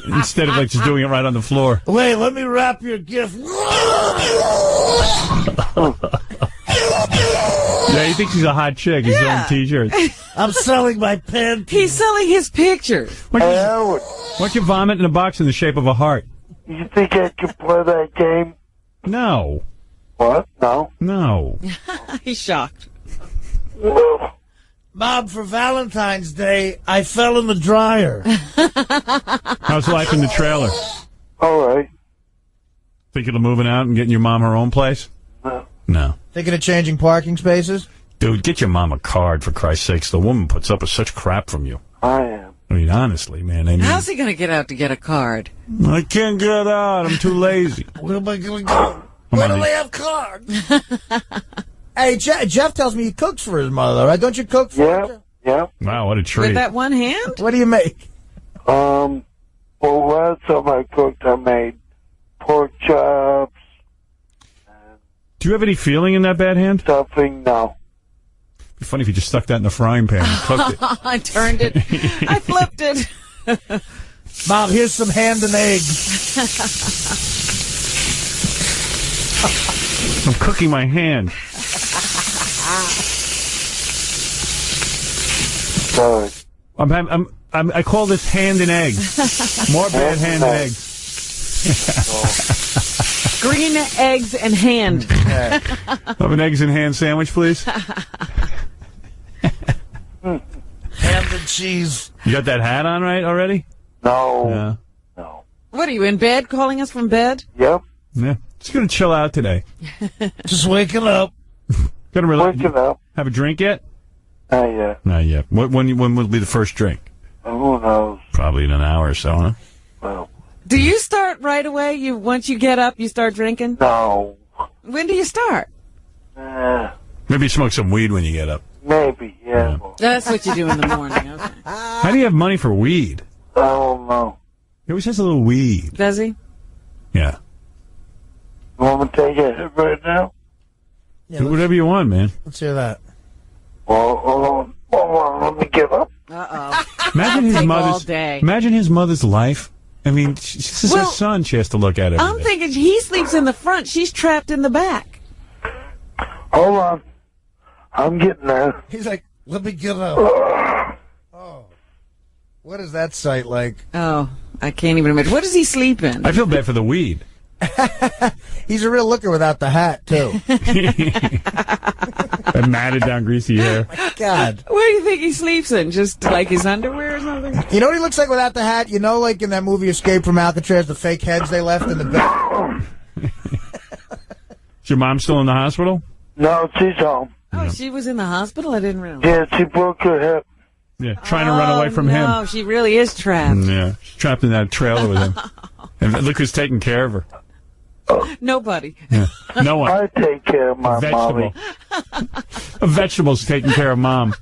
Instead of, like, just doing it right on the floor. Wait, let me wrap your gift. Yeah, he thinks he's a hot chick. He's selling T-shirts. I'm selling my panties. He's selling his pictures. Why don't you vomit in a box in the shape of a heart? You think I can play that game? No. What? No. No. He's shocked. Mom, for Valentine's Day, I fell in the dryer. How's life in the trailer? All right. Thinking of moving out and getting your mom her own place? No. Thinking of changing parking spaces? Dude, get your mom a card, for Christ's sakes. The woman puts up with such crap from you. I am. I mean, honestly, man. How's he going to get out to get a card? I can't get out. I'm too lazy. Where am I going to go? Where do they have cards? Hey, Jeff tells me he cooks for his mother, right? Don't you cook for her? Yeah. Wow, what a treat. With that one hand? What do you make? Well, last time I cooked, I made pork chops. Do you have any feeling in that bad hand? Stuffing, no. It'd be funny if you just stuck that in the frying pan and cooked it. I turned it. I flipped it. Mom, here's some hand and eggs. I'm cooking my hand. Sorry. I call this hand and egg. More bad hand and egg. Green eggs and hand. Have an eggs and hand sandwich, please. Ham and cheese. You got that hat on right already? No. Yeah. What, are you in bed, calling us from bed? Yep. Yeah. Just gonna chill out today. Just waking up. Gonna relax. Waking up. Have a drink yet? Not yet. Not yet. When will be the first drink? Who knows? Probably in an hour or so, huh? Well. Do you start right away? Once you get up, you start drinking? No. When do you start? Maybe you smoke some weed when you get up. Maybe, yeah. That's what you do in the morning, okay. How do you have money for weed? I don't know. He always has a little weed. Does he? Yeah. You want me to take a hit right now? Yeah, Do whatever you want, man. Let's hear that. Well, hold on, let me get up. Uh-oh. Imagine his mother's. Day. Imagine his mother's life. I mean, this is her son. She has to look at it. I'm thinking he sleeps in the front. She's trapped in the back. Hold on. I'm getting there. He's like, let me get up. Oh. What is that sight like? Oh, I can't even imagine. What does he sleep in? I feel bad for the weed. He's a real looker without the hat, too. That matted down greasy hair. God. What do you think he sleeps in? Just like his underwear or something? You know what he looks like without the hat? You know, like in that movie Escape from Alcatraz, the fake heads they left in the bed? Is your mom still in the hospital? No, she's home. Oh, she was in the hospital? I didn't realize. Yeah, she broke her hip. Yeah, trying to run away from him. No, she really is trapped. Yeah, she's trapped in that trailer with him. And look who's taking care of her. Nobody. Yeah. No one. I take care of my mommy. A vegetable's taking care of mom.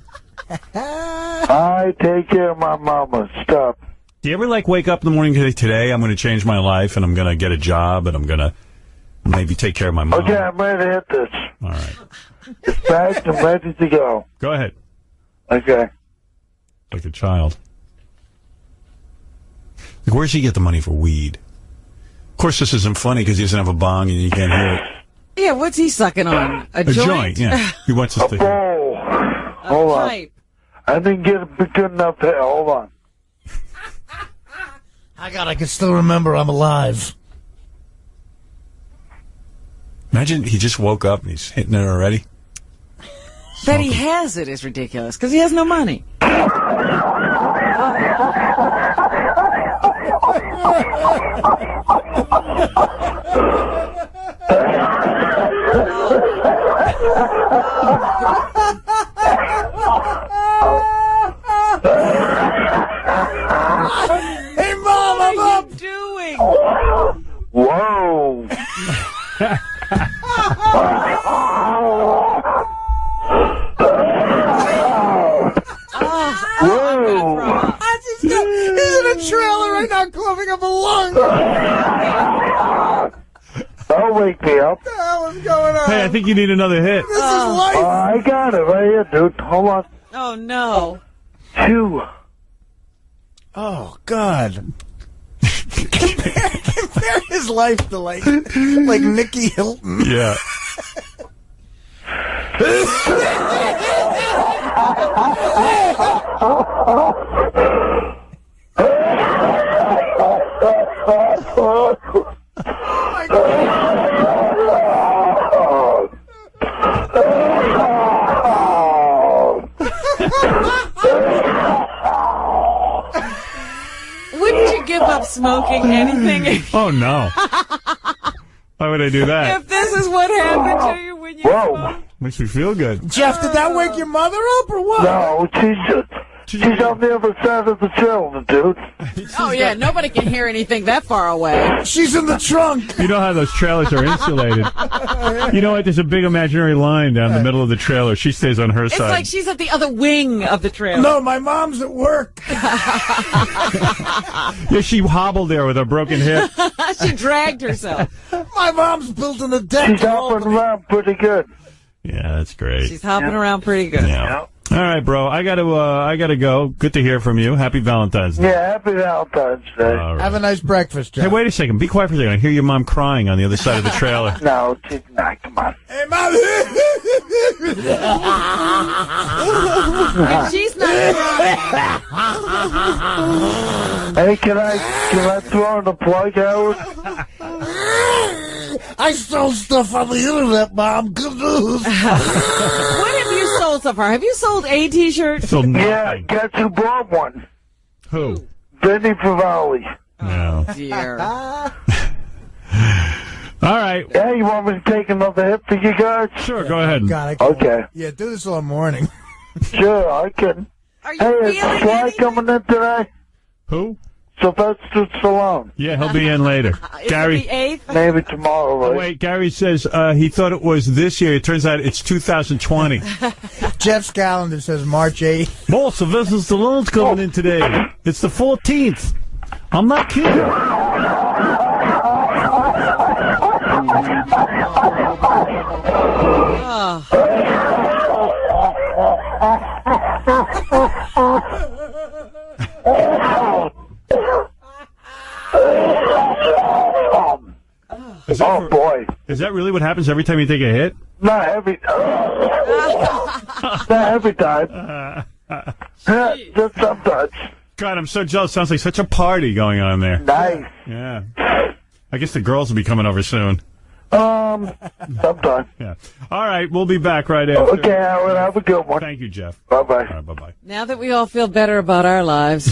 I take care of my mama. Stop. Do you ever wake up in the morning and say, today I'm going to change my life and I'm going to get a job and I'm going to maybe take care of my mom? Okay, I'm ready to hit this. All right. It's back and ready to go. Go ahead. Okay. Like a child. Where's he get the money for weed? Of course, this isn't funny because he doesn't have a bong and you can't hear it. Yeah, what's he sucking on? A joint? Yeah. He wants us to hear. Oh, hold on. Pipe. I didn't get a good enough hit. Hold on. I can still remember I'm alive. Imagine he just woke up and he's hitting it already. That he has it is ridiculous because he has no money. Hey, Mom, I'm up. What are you doing? Whoa. He's in a trailer right now, coughing up a lung. Don't wake me up. What the hell is going on? Hey, I think you need another hit. This is life. I got it right here, dude. Hold on. Oh, no. 2. Oh, God. Compare his life to like Nicky Hilton. Yeah. Wouldn't you give up smoking anything? Oh, no. Why would I do that? If this is what happened to you when you smoked? Makes me feel good. Jeff, did that wake your mother up or what? No, she's on the other side of the trailer, dude. Oh, yeah, nobody can hear anything that far away. She's in the trunk. You know how those trailers are insulated. You know what? There's a big imaginary line down the middle of the trailer. She stays on her It's side. like she's at the other wing of the trailer. No, my mom's at work. Yeah, she hobbled there with a broken hip. She dragged herself. My mom's built in the deck. She's hopping around pretty good. Yeah, that's great. She's hopping around pretty good. Yeah. All right, bro. I gotta go. Good to hear from you. Happy Valentine's Day. Yeah, happy Valentine's Day. Right. Have a nice breakfast, Jeff. Hey, wait a second. Be quiet for a second. I hear your mom crying on the other side of the trailer. No, she's not. Come on. Hey, Mom. If she's not Hey, can I throw in the plug, Howard? I stole stuff on the internet, Mom. Good news. What have you sold so far? Have you sold a T-shirt? Yeah, guess who bought one? Who? Benny Favali. No. Dear. All right. Yeah, you want me to take another hit for you guys? Sure, go ahead. God, I can't Okay. Yeah, do this all morning. Sure, I can. Hey, is Sly coming in today? Who? Sylvester Stallone. Yeah, he'll be in later. Gary. The 8th? Maybe tomorrow, right? Wait, Gary says he thought it was this year. It turns out it's 2020. Jeff's calendar says March 8th. Well, Sylvester Stallone's coming in today. It's the 14th. I'm not kidding. Oh, boy. Is that really what happens every time you take a hit? Not every time. Just sometimes. God, I'm so jealous. Sounds like such a party going on there. Nice. Yeah. I guess the girls will be coming over soon. Sometime. Yeah. All right, we'll be back right after. Okay, Howard, have a good one. Thank you, Jeff. Bye-bye. All right, bye-bye. Now that we all feel better about our lives.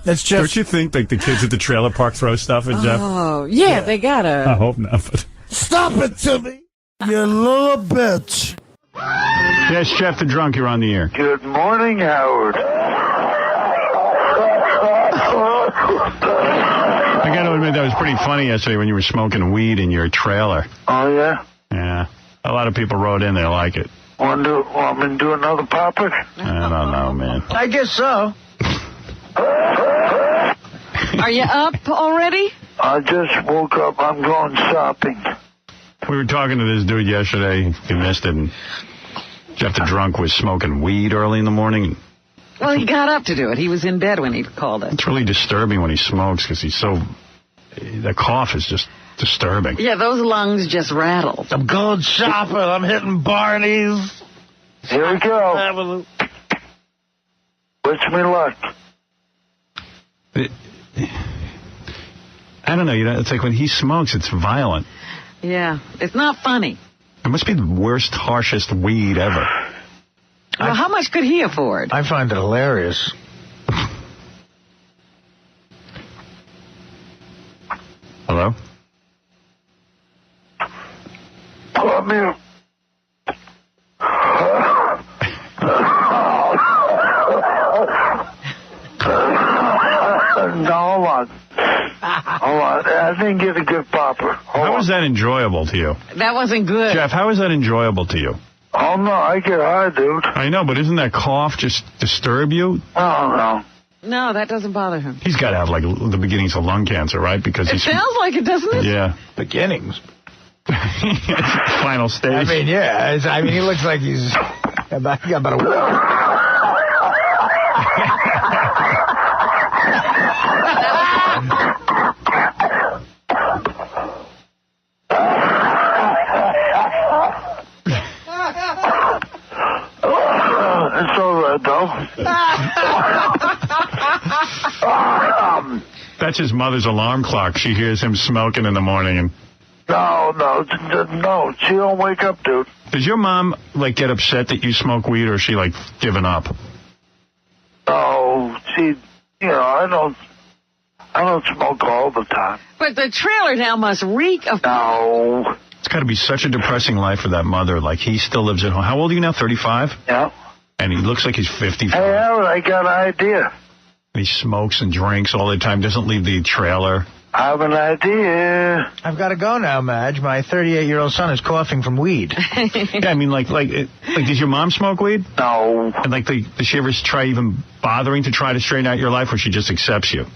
That's just. Don't you think like the kids at the trailer park throw stuff at Jeff? Oh, yeah, they gotta. I hope not. But... Stop it, Timmy. You little bitch. Yes, Jeff the Drunk, you're on the air. Good morning, Howard. I got to admit, that was pretty funny yesterday when you were smoking weed in your trailer. Oh, yeah? Yeah. A lot of people wrote in, they like it. Want me to do another popper? I don't know, man. I guess so. Are you up already? I just woke up. I'm going shopping. We were talking to this dude yesterday. He missed it. And Jeff the Drunk was smoking weed early in the morning. Well, he got up to do it. He was in bed when he called it. It's really disturbing when he smokes because he's so... The cough is just disturbing. Yeah, those lungs just rattled. I'm going shopping. I'm hitting Barney's. Here we go. Wish me luck. I don't know. It's like when he smokes, it's violent. Yeah, it's not funny. It must be the worst, harshest weed ever. Well, how much could he afford? I find it hilarious. Hello? Come here. No, hold on. Hold on. I didn't get a good popper. How was that enjoyable to you? That wasn't good. Jeff, how is that enjoyable to you? Oh, no, I get high, dude. I know, but isn't that cough just disturb you? Oh, no. No, that doesn't bother him. He's got to have, like, the beginnings of lung cancer, right? Because It sounds like it, doesn't it? Yeah. Beginnings. Final stage. I mean, yeah. He looks like he's about a week. It's all right, though. That's his mother's alarm clock. She hears him smoking in the morning. And No, she don't wake up, dude. Does your mom, like, get upset that you smoke weed, or is she, like, giving up? Oh, I don't smoke all the time. But the trailer now must reek of... No. It's got to be such a depressing life for that mother. Like, he still lives at home. How old are you now, 35? Yeah. And he looks like he's 55. Hey, Howard, I got an idea. He smokes and drinks all the time, doesn't leave the trailer. I have an idea. I've got to go now, Madge. My 38-year-old son is coughing from weed. Yeah, I mean, like, does your mom smoke weed? No. And, like, does she ever try even bothering to try to straighten out your life, or she just accepts you?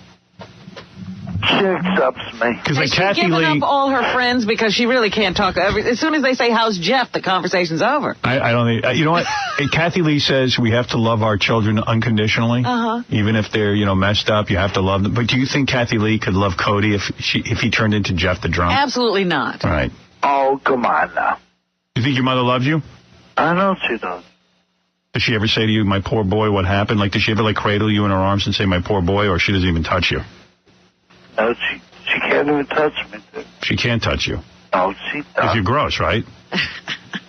She accepts me. Has she given up all her friends because she really can't talk? As soon as they say, how's Jeff, the conversation's over. I don't think... you know what? Kathy Lee says we have to love our children unconditionally. Even if they're, messed up, you have to love them. But do you think Kathy Lee could love Cody if he turned into Jeff the drunk? Absolutely not. Right. Oh, come on now. You think your mother loves you? I know she does. Does she ever say to you, my poor boy, what happened? Like, does she ever, cradle you in her arms and say, my poor boy, or she doesn't even touch you? No, she can't even touch me, dude. She can't touch you? No, she does. Because you're gross, right?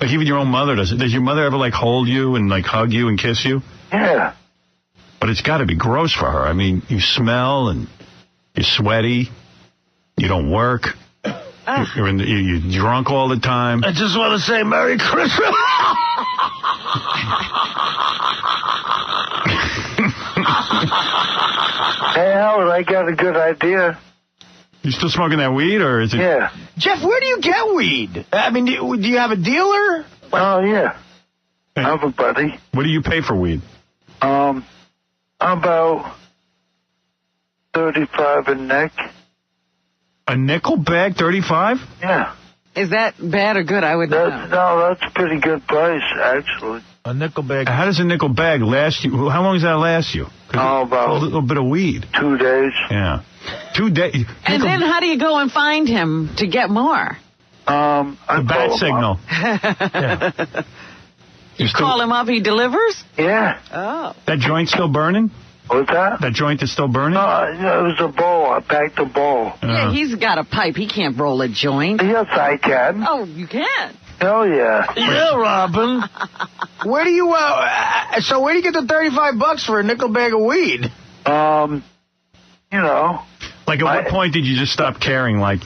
Even your own mother doesn't. Does your mother ever, hold you and, hug you and kiss you? Yeah. But it's got to be gross for her. I mean, you smell and you're sweaty. You don't work. You're drunk all the time. I just want to say Merry Christmas. Hey, Howard, I got a good idea. You still smoking that weed, or is it... Yeah. Jeff, where do you get weed? I mean, do you have a dealer? Oh, yeah. I have a buddy. What do you pay for weed? About $35 a nick. A nickel bag, 35? Yeah. Is that bad or good? I would know. No, that's a pretty good price, actually. A nickel bag. How does a nickel bag last you? How long does that last you? About a little bit of weed. 2 days. Yeah. 2 days. And then how do you go and find him to get more? A bat signal. You call him up, he delivers? Yeah. Oh. That joint still burning? What's that? That joint is still burning? No, it was a bowl. I packed a bowl. Yeah, he's got a pipe. He can't roll a joint. Yes, I can. Oh, you can? Hell yeah. Yeah, Robin. Where do you, so where do you get the $35 for a nickel bag of weed? Like, at what point did you just stop caring? Like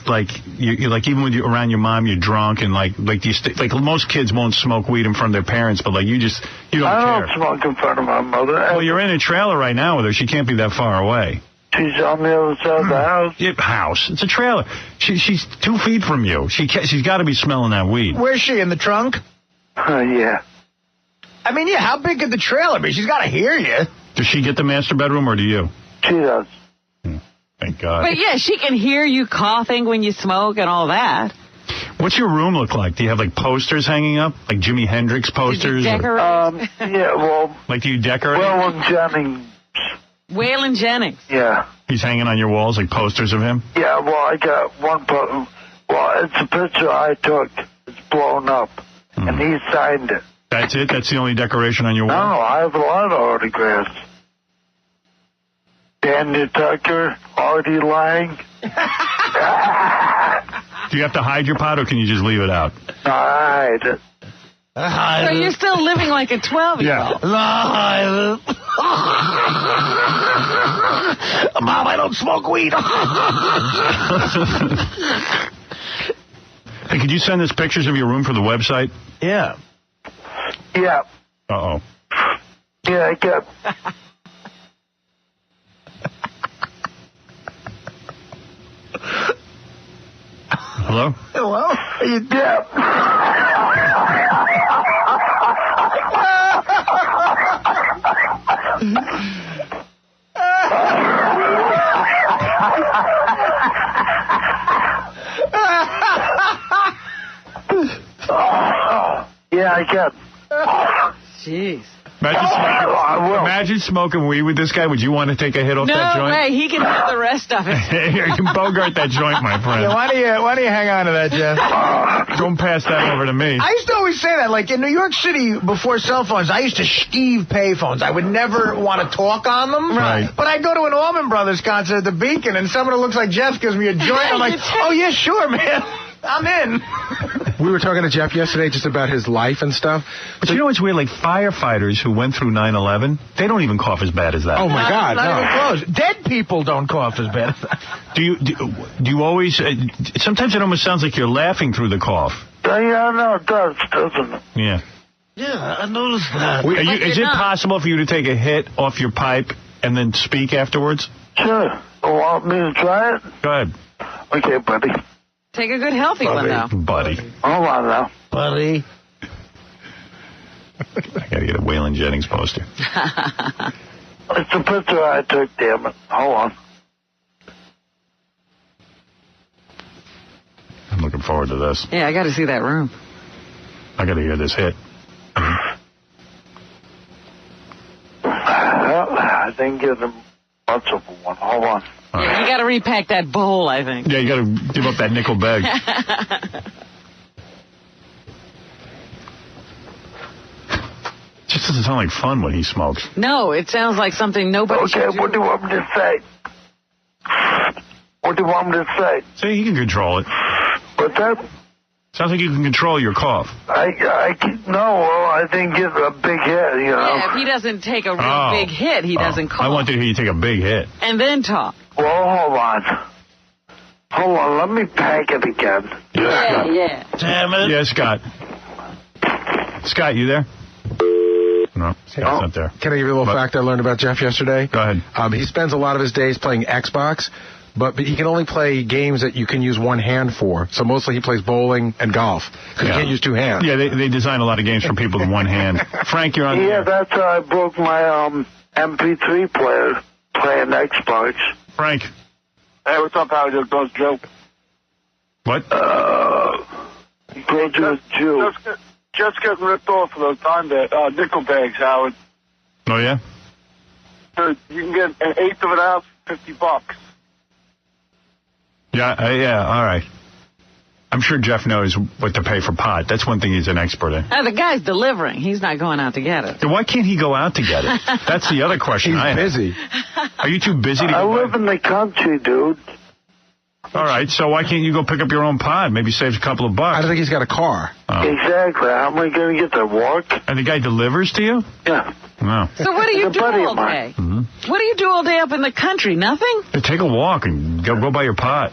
even when you're around your mom, you're drunk, and like most kids won't smoke weed in front of their parents, but you don't care. I don't smoke in front of my mother. Well, you're in a trailer right now with her. She can't be that far away. She's on the other side of the house. Yeah, house. It's a trailer. She's 2 feet from you. She's got to be smelling that weed. Where's she, in the trunk? Yeah. I mean, yeah, how big could the trailer be? She's got to hear you. Does she get the master bedroom, or do you? She does. Thank God. But yeah, she can hear you coughing when you smoke and all that. What's your room look like? Do you have posters hanging up, like Jimi Hendrix posters? Did you decorate? Yeah, well. Do you decorate? Waylon Jennings. Waylon Jennings. Yeah. He's hanging on your walls, like posters of him. Yeah, well, I got one. Well, it's a picture I took. It's blown up, and he signed it. That's it. That's the only decoration on your wall. No, I have a lot of autographs. Daniel Tucker, Artie Lang. Do you have to hide your pot, or can you just leave it out? No, I hide it. So you're still living like a 12-year-old. Yeah. Mom, I don't smoke weed. Hey, could you send us pictures of your room for the website? Yeah. Yeah. Uh-oh. Yeah, I got... Hello? Hello? Yeah. Yeah, I can. Jeez. Imagine smoking weed with this guy. Would you want to take a hit off that joint? No way. He can have the rest of it. You can bogart that joint, my friend. Yeah, why do you hang on to that, Jeff? Don't pass that over to me. I used to always say that. Like, in New York City, before cell phones, I used to steve payphones. I would never want to talk on them. Right. But I go to an Allman Brothers concert at the Beacon, and someone who looks like Jeff gives me a joint. I'm like, oh, yeah, sure, man. I'm in. We were talking to Jeff yesterday just about his life and stuff. But you know what's weird? Like, firefighters who went through 9/11, they don't even cough as bad as that. Oh, my God, not no. even close. Dead people don't cough as bad as that. Do you always... sometimes it almost sounds like you're laughing through the cough. Yeah, no, it does, doesn't it? Yeah. Yeah, I noticed that. Is it possible for you to take a hit off your pipe and then speak afterwards? Sure. You want me to try it? Go ahead. Okay, buddy. Take a good healthy one, though. Buddy. Hold on now. Buddy. I gotta get a Waylon Jennings poster. It's a picture I took, damn it. Hold on. looking forward to this. Yeah, I got to see that room. I got to hear this hit. I didn't get much of one. Hold on. Yeah, you got to repack that bowl, I think. Yeah, you got to give up that nickel bag. Just doesn't sound like fun when he smokes. No, it sounds like something nobody should do. Okay, what do you want me to say? What do you want me to say? See, he can control it. What's that? Sounds like you can control your cough. I didn't get a big hit, you know. Yeah, if he doesn't take a real big hit, he doesn't cough. I want to hear you take a big hit. And then talk. Well, hold on. Hold on, let me pack it again. Yeah. Damn it. Yeah, Scott. Scott, you there? No, Scott's not there. Can I give you a little fact I learned about Jeff yesterday? Go ahead. He spends a lot of his days playing Xbox, but he can only play games that you can use one hand for. So mostly he plays bowling and golf, because you can't use two hands. Yeah, they design a lot of games for people with one hand. Frank, you're on the air. That's how I broke my MP3 player playing Xbox. Frank. Hey, what's up, Howard? Just joke. What? Just getting ripped off for those nickel bags, Howard. Oh, yeah? You can get an eighth of an ounce for $50. Yeah, all right. I'm sure Jeff knows what to pay for pot. That's one thing he's an expert in. The guy's delivering. He's not going out to get it. Then why can't he go out to get it? That's the other question I have. He's busy. Are you too busy to I go live in the country, dude. All right, so why can't you go pick up your own pod? Maybe saves a couple of bucks. I don't think he's got a car. Oh. Exactly. How am I going to get to work? And the guy delivers to you? Yeah. No. So what do you do all day? What do you do all day up in the country? Nothing? Yeah, take a walk and go buy your pot.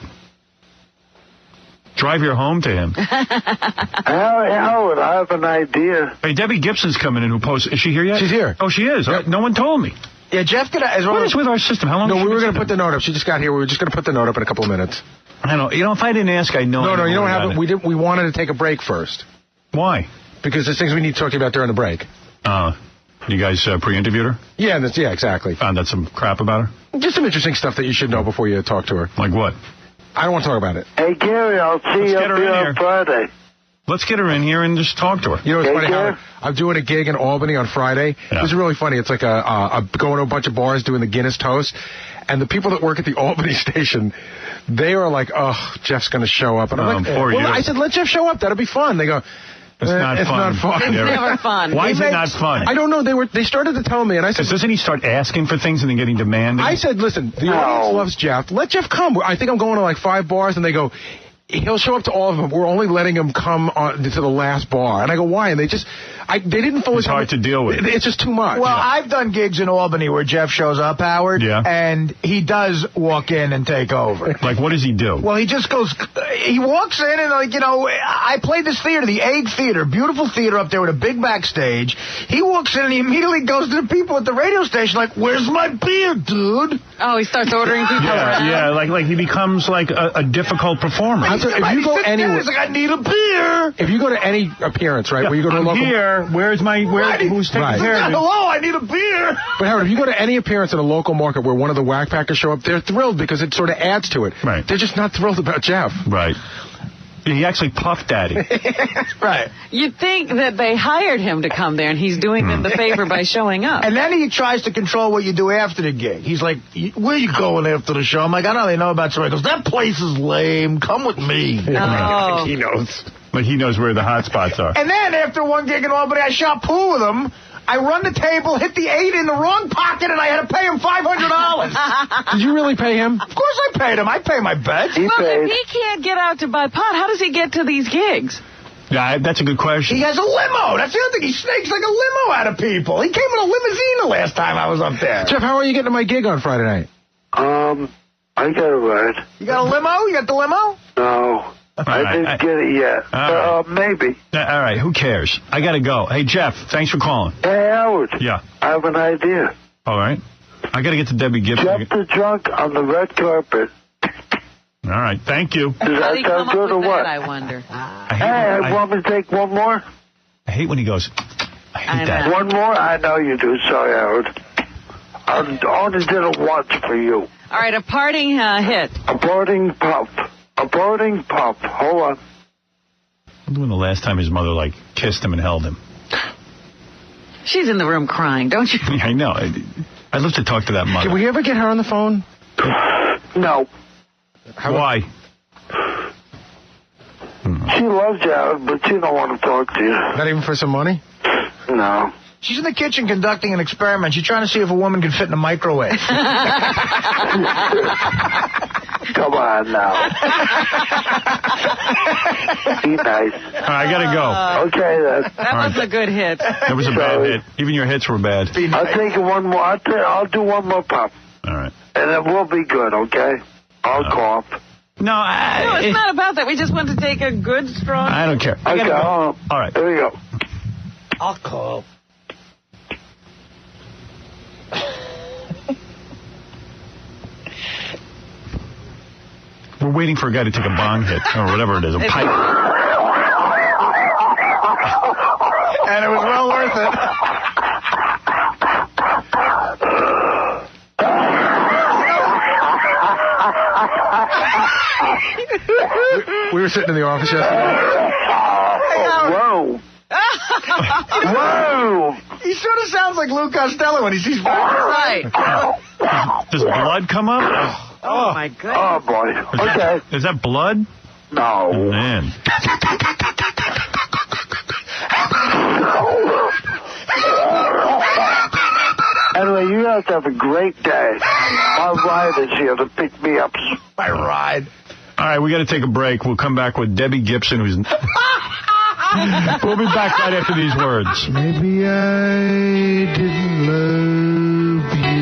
Drive your home to him. Howard, I have an idea. Hey, Debbie Gibson's coming in who posts. Is she here yet? She's here. Oh, she is? Yeah. No one told me. Yeah, Jeff, what is with our system? How long? No, we were going to put the note up. She just got here. We were just going to put the note up in a couple of minutes. I know. You know, if I didn't ask, I know. No, you don't have it. We wanted to take a break first. Why? Because there's things we need to talk to you about during the break. You guys pre-interviewed her? Yeah, exactly. Found out some crap about her? Just some interesting stuff that you should know before you talk to her. Like what? I don't want to talk about it. Hey, Gary, I'll see you up here on Friday. Let's get her in here and just talk to her. You know, it's funny how I'm doing a gig in Albany on Friday. Yeah. This is really funny. It's like going to a bunch of bars doing the Guinness toast. And the people that work at the Albany station, they are like, oh, Jeff's going to show up. And I'm like, I said, let Jeff show up. That'll be fun. They go, it's not fun. It's never fun. Why is it not fun? I don't know. They started to tell me, and I said, doesn't he start asking for things and then getting demanding? I said, listen, the audience loves Jeff. Let Jeff come. I think I'm going to like 5 bars, and they go, he'll show up to all of them. We're only letting him come on to the last bar. And I go, why? And they didn't fully. It's hard to deal with. It's just too much. Well, I've done gigs in Albany where Jeff shows up, Howard. Yeah. And he does walk in and take over. Like, what does he do? Well, he just goes, he walks in and, like, you know, I played this theater, the Egg Theater, beautiful theater up there with a big backstage. He walks in and he immediately goes to the people at the radio station, like, where's my beer, dude? Oh, he starts ordering people around. Yeah, like he becomes like a difficult performer. If you go anywhere, he's like, I need a beer. If you go to any appearance, right, where you go to a local... here, who's taking care of me? Hello, I need a beer. But Howard, if you go to any appearance at a local market where one of the Wack Packers show up, they're thrilled because it sort of adds to it. Right. They're just not thrilled about Jeff. Right. He actually puffed Daddy. Right. You'd think that they hired him to come there, and he's doing them the favor by showing up. And then he tries to control what you do after the gig. He's like, where are you going after the show? I'm like, I don't really know about somebody. He goes, that place is lame. Come with me. Oh. He knows. Like he knows where the hot spots are. And then after one gig in Albany, I shot pool with him. I run the table, hit the 8 in the wrong pocket, and I had to pay him $500. Did you really pay him? Of course I paid him. I pay my bets. Well, if he can't get out to buy pot, how does he get to these gigs? Yeah, that's a good question. He has a limo. That's the other thing. He snakes like a limo out of people. He came in a limousine the last time I was up there. Jeff, how are you getting to my gig on Friday night? I got a ride. You got a limo? You got the limo? No. I didn't get it yet. Maybe. All right, who cares? I got to go. Hey, Jeff, thanks for calling. Hey, Howard. Yeah. I have an idea. All right. I got to get to Debbie Gibson. Jeff the Drunk on the red carpet. All right, thank you. Does that sound good or what? I wonder. Want me to take one more? I hate when he goes, I hate that. One more? I know you do. Sorry, Howard. I only did it once for you. All right, a parting hit. A parting pop. A parting pop. Hold on. When the last time his mother, like, kissed him and held him. She's in the room crying, don't you? Yeah, I know. I'd love to talk to that mother. Can we ever get her on the phone? No. Why? She loves you, but she don't want to talk to you. Not even for some money? No. She's in the kitchen conducting an experiment. She's trying to see if a woman can fit in a microwave. Come on now. Be nice. All right, I got to go. Okay, then. That was a good hit. That was a bad hit. Even your hits were bad. I'll take one more. I'll do one more pop. All right. And it will be good, okay? I'll cough. No, it's not about that. We just want to take a good, strong... I don't care. Okay, all right. There you go. I'll call. We're waiting for a guy to take a bong hit, or whatever it is, a pipe. And it was well worth it. We were sitting in the office yesterday. Whoa. Whoa. He sort of sounds like Lou Costello when he sees... Right. Does blood come up? Oh, my goodness. Oh, boy. Okay. Is that blood? No. Oh, man. Anyway, you guys have a great day. My ride is here to pick me up. My ride. All right, we got to take a break. We'll come back with Debbie Gibson, who's... We'll be back right after these words. Maybe I didn't love you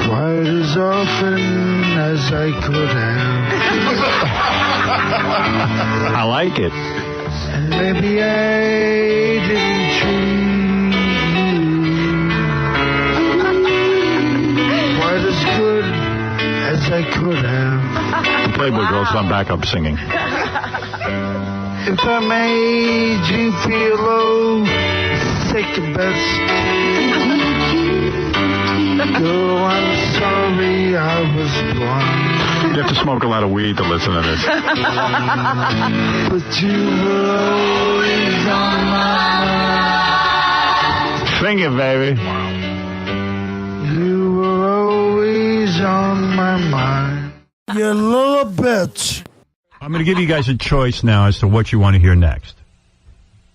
quite as often as I could have. I like it. And maybe I didn't treat you quite as good as I could have. The Playboy Girls on backup singing. If I made you feel low, second best. Girl, I'm sorry I was blind. You have to smoke a lot of weed to listen to this. But you were always on my mind. Sing it, baby. You were always on my mind. You little bitch. I'm going to give you guys a choice now as to what you want to hear next.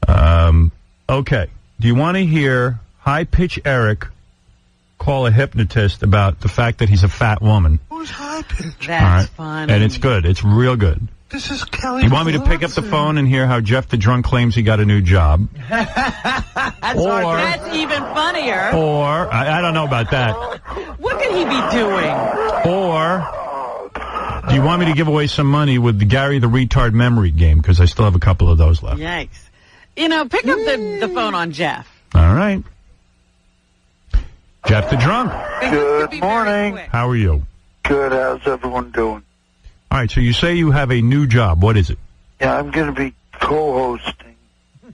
Okay. Do you want to hear high-pitch Eric call a hypnotist about the fact that he's a fat woman? Who's high-pitch? That's funny. And it's good. It's real good. This is Kelly. You want me to pick up the phone and hear how Jeff the Drunk claims he got a new job? That's even funnier. Or, I don't know about that. What could he be doing? Or, do you want me to give away some money with the Gary the Retard memory game? Because I still have a couple of those left. Yikes. You know, pick up the phone on Jeff. All right. Jeff the Drunk. Good morning. How are you? Good. How's everyone doing? All right, so you say you have a new job. What is it? Yeah, I'm going to be co-hosting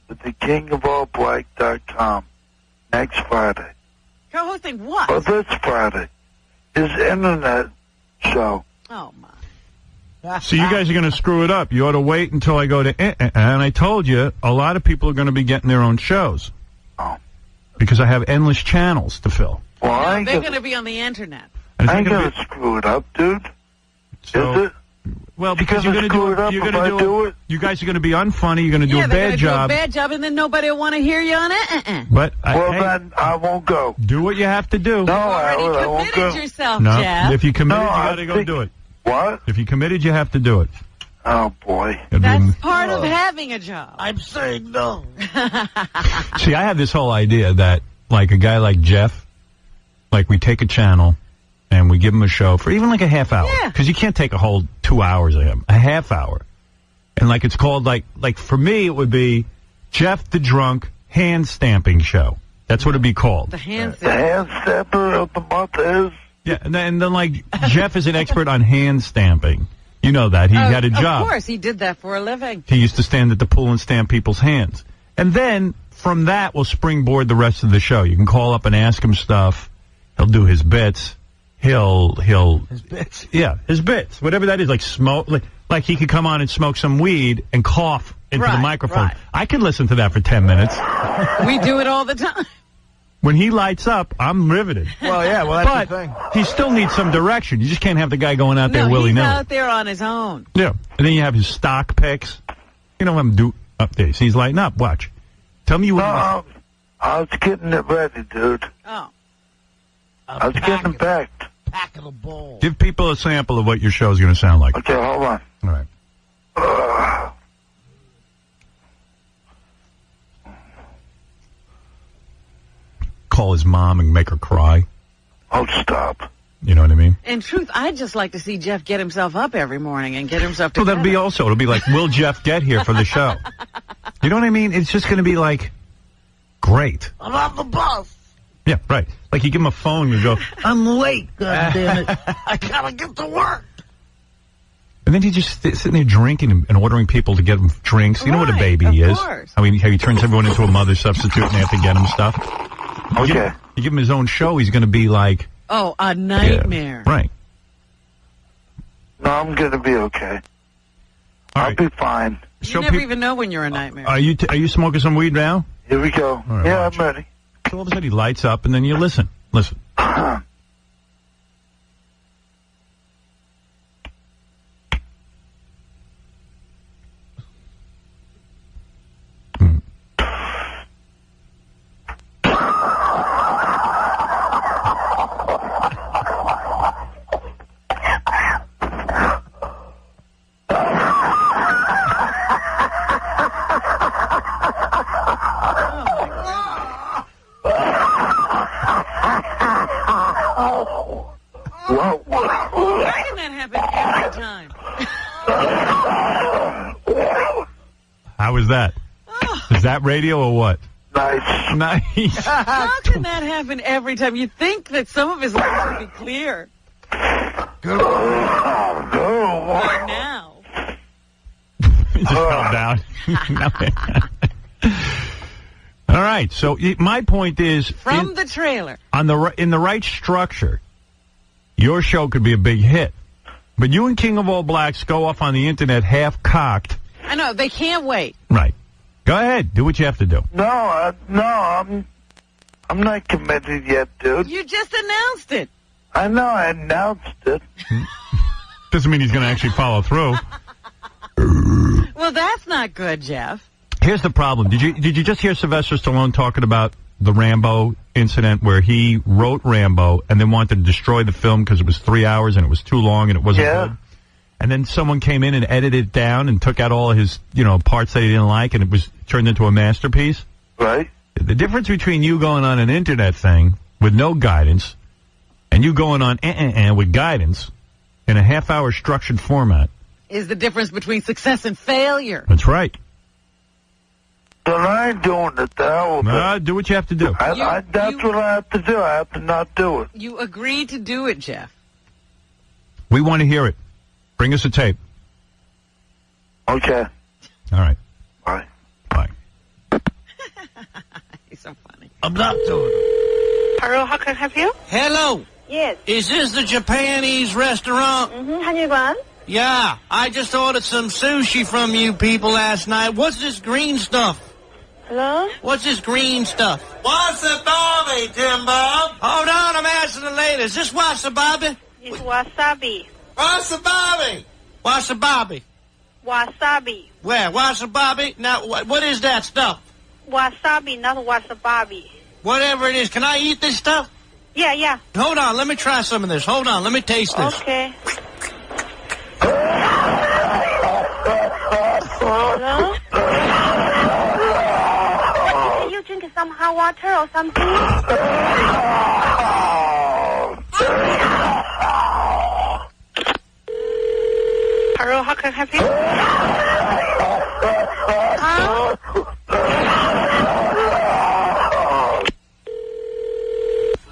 with the KingofAllBlack.com next Friday. Co-hosting what? Well, this Friday. His internet show. Oh, my. So you guys are going to screw it up. You ought to wait until I go to... And I told you, a lot of people are going to be getting their own shows. Oh. Because I have endless channels to fill. Well, They're going to be on the internet. I ain't going to screw it up, dude. So, is it? Well, because you're going to do it. You're going to do it. You guys are going to be unfunny. You're going to do a bad job. Do a bad job, and then nobody will want to hear you on it. But then I won't go. Do what you have to do. No, I won't go. Yourself, No, Jeff. if you committed, you got to go do it. What? If you committed, you have to do it. Oh boy. That's part of having a job. I'm saying no. See, I have this whole idea that, like, a guy like Jeff, like, we take a channel and we give him a show for even like a half hour. Yeah. Because you can't take a whole 2 hours of him. A half hour. And, like, it's called, like for me, it would be Jeff the Drunk Hand Stamping Show. That's what it'd be called. The hand stamper. The hand stamper of the month is? Yeah, and then like, Jeff is an expert on hand stamping. You know that. He had a job. Of course, he did that for a living. He used to stand at the pool and stamp people's hands. And then, from that, we'll springboard the rest of the show. You can call up and ask him stuff. He'll do his bits. He'll... His bits? Yeah, his bits. Whatever that is, like smoke. Like, Like he could come on and smoke some weed and cough into the microphone. Right. I could listen to that for 10 minutes. We do it all the time. When he lights up, I'm riveted. Well, yeah, well, that's the thing. He still needs some direction. You just can't have the guy going out there No, he's willy-nilly. out there on his own. Yeah. And then you have his stock picks. You don't have him do updates. He's lighting up. Watch. Tell me you what. No, I was getting it ready, dude. Oh. I was getting it backed. Pack of the ball. Give people a sample of what your show's going to sound like. Okay, hold on. All right. Call his mom and make her cry. Oh, stop. You know what I mean? In truth, I'd just like to see Jeff get himself up every morning and get himself Well, together. that'll be also, it'll be like, will Jeff get here for the show? You know what I mean? It's just going to be like, great. I'm on the bus. Yeah, right. Like you give him a phone and you go, I'm late, goddammit. I gotta get to work. and then he just sitting there drinking and ordering people to get him drinks. You know what a baby of is. course. I mean, how he turns everyone into a mother substitute and they have to get him stuff. Okay. You give him his own show, he's going to be like... Oh, a nightmare. Yeah, right. No, I'm going to be okay. I'll be fine. You never even know when you're a nightmare. Are you smoking some weed now? Here we go. All right, yeah, watch. I'm ready. So all of a sudden he lights up and then you listen. Listen. Why can that happen every time? How was that? Is that radio or what? Nice. Nice. How can that happen every time? You think that some of his lines would be clear. Go. By now. He just fell down. All right. So my point is, From the trailer. in the right structure, your show could be a big hit. But you and King of All Blacks go off on the internet half-cocked. I know. They can't wait. Right. Go ahead. Do what you have to do. No, I'm not committed yet, dude. You just announced it. I know, I announced it. Doesn't mean he's going to actually follow through. Well, that's not good, Jeff. Here's the problem. Did you just hear Sylvester Stallone talking about the Rambo incident where he wrote Rambo and then wanted to destroy the film because it was 3 hours and it was too long and it wasn't good? And then someone came in and edited it down and took out all his, parts that he didn't like and it was turned into a masterpiece. Right. The difference between you going on an internet thing with no guidance and you going on with guidance in a half-hour structured format Is the difference between success and failure. That's right. But I ain't doing it, the hell with it. Do what you have to do. That's what I have to do. I have to not do it. You agreed to do it, Jeff. We want to hear it. Bring us a tape. Okay. All right. Bye. Bye. He's so funny. I'm not doing it. Curro, how can I help you? Hello. Yes. Is this the Japanese restaurant? Mm-hmm. 한일관? Yeah. I just ordered some sushi from you people last night. What's this green stuff? Hello? What's this green stuff? Wasabi, Tim Bob. Hold on, I'm asking the lady. Is this wasabi? It's wasabi. Wasabi. Wasabi. Wasabi. Where? Wasabi? Now, what is that stuff? Wasabi, not wasabi. Whatever it is. Can I eat this stuff? Yeah, yeah. Hold on, let me try some of this. Hold on, let me taste this. Okay. Hello? Can you drink some hot water or something? Hello, how can I help you? Huh?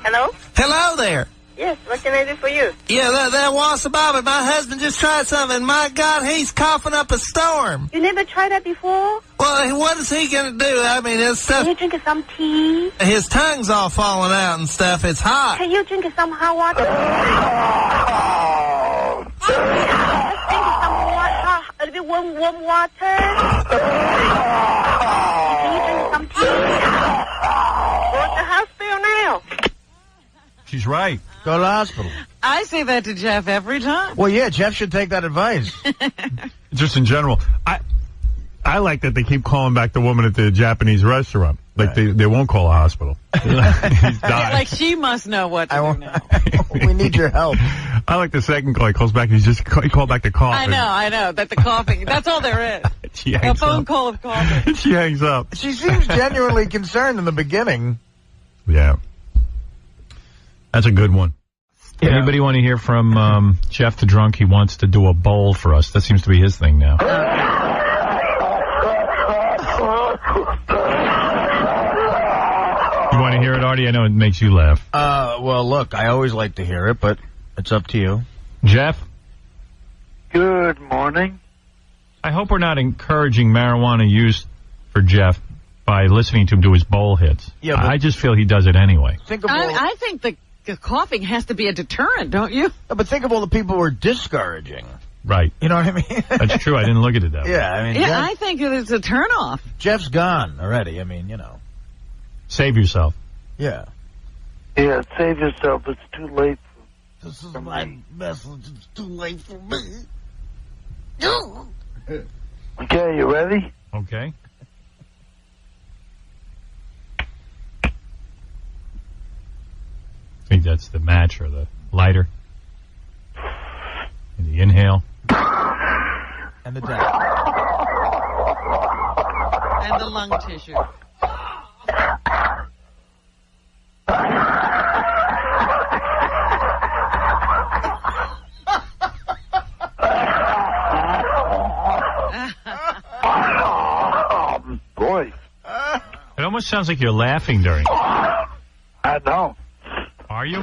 Hello? Hello there. Yes, what can I do for you? Yeah, that wasabi. My husband just tried something. My God, he's coughing up a storm. You never tried that before? Well, what is he going to do? I mean, his stuff... Can you drink some tea? His tongue's all falling out and stuff. It's hot. Can you drink some hot water? Let's drink some hot warm water? Can you drink some tea? Go to the hospital now. She's right. Go to the hospital. I say that to Jeff every time. Well, yeah, Jeff should take that advice. Just in general, I like that they keep calling back the woman at the Japanese restaurant. Like they won't call a hospital. He's dying. Like she must know what to do now. We need your help. I like the second call. He calls back and he called back the coughing. I know. That the coughing. That's all there is. A phone call of coughing. She hangs up. She seems genuinely concerned in the beginning. Yeah. That's a good one. Yeah. Anybody want to hear from Jeff the Drunk? He wants to do a bowl for us. That seems to be his thing now. You want to hear it, Artie? I know it makes you laugh. Well, look, I always like to hear it, but it's up to you. Jeff? Good morning. I hope we're not encouraging marijuana use for Jeff by listening to him do his bowl hits. Yeah, I just feel he does it anyway. I think the coughing has to be a deterrent, don't you? No, but think of all the people who are discouraging. Right. You know what I mean? That's true. I didn't look at it that way. Yeah, I mean, yeah, I think it's a turnoff. Jeff's gone already. I mean, you know. Save yourself. Yeah. Yeah, save yourself. It's too late. This is my message. It's too late for me. Okay, you ready? Okay. I think that's the match or the lighter. And the inhale. And the dab. And the lung tissue. Boy. It almost sounds like you're laughing during it. I know. Are you?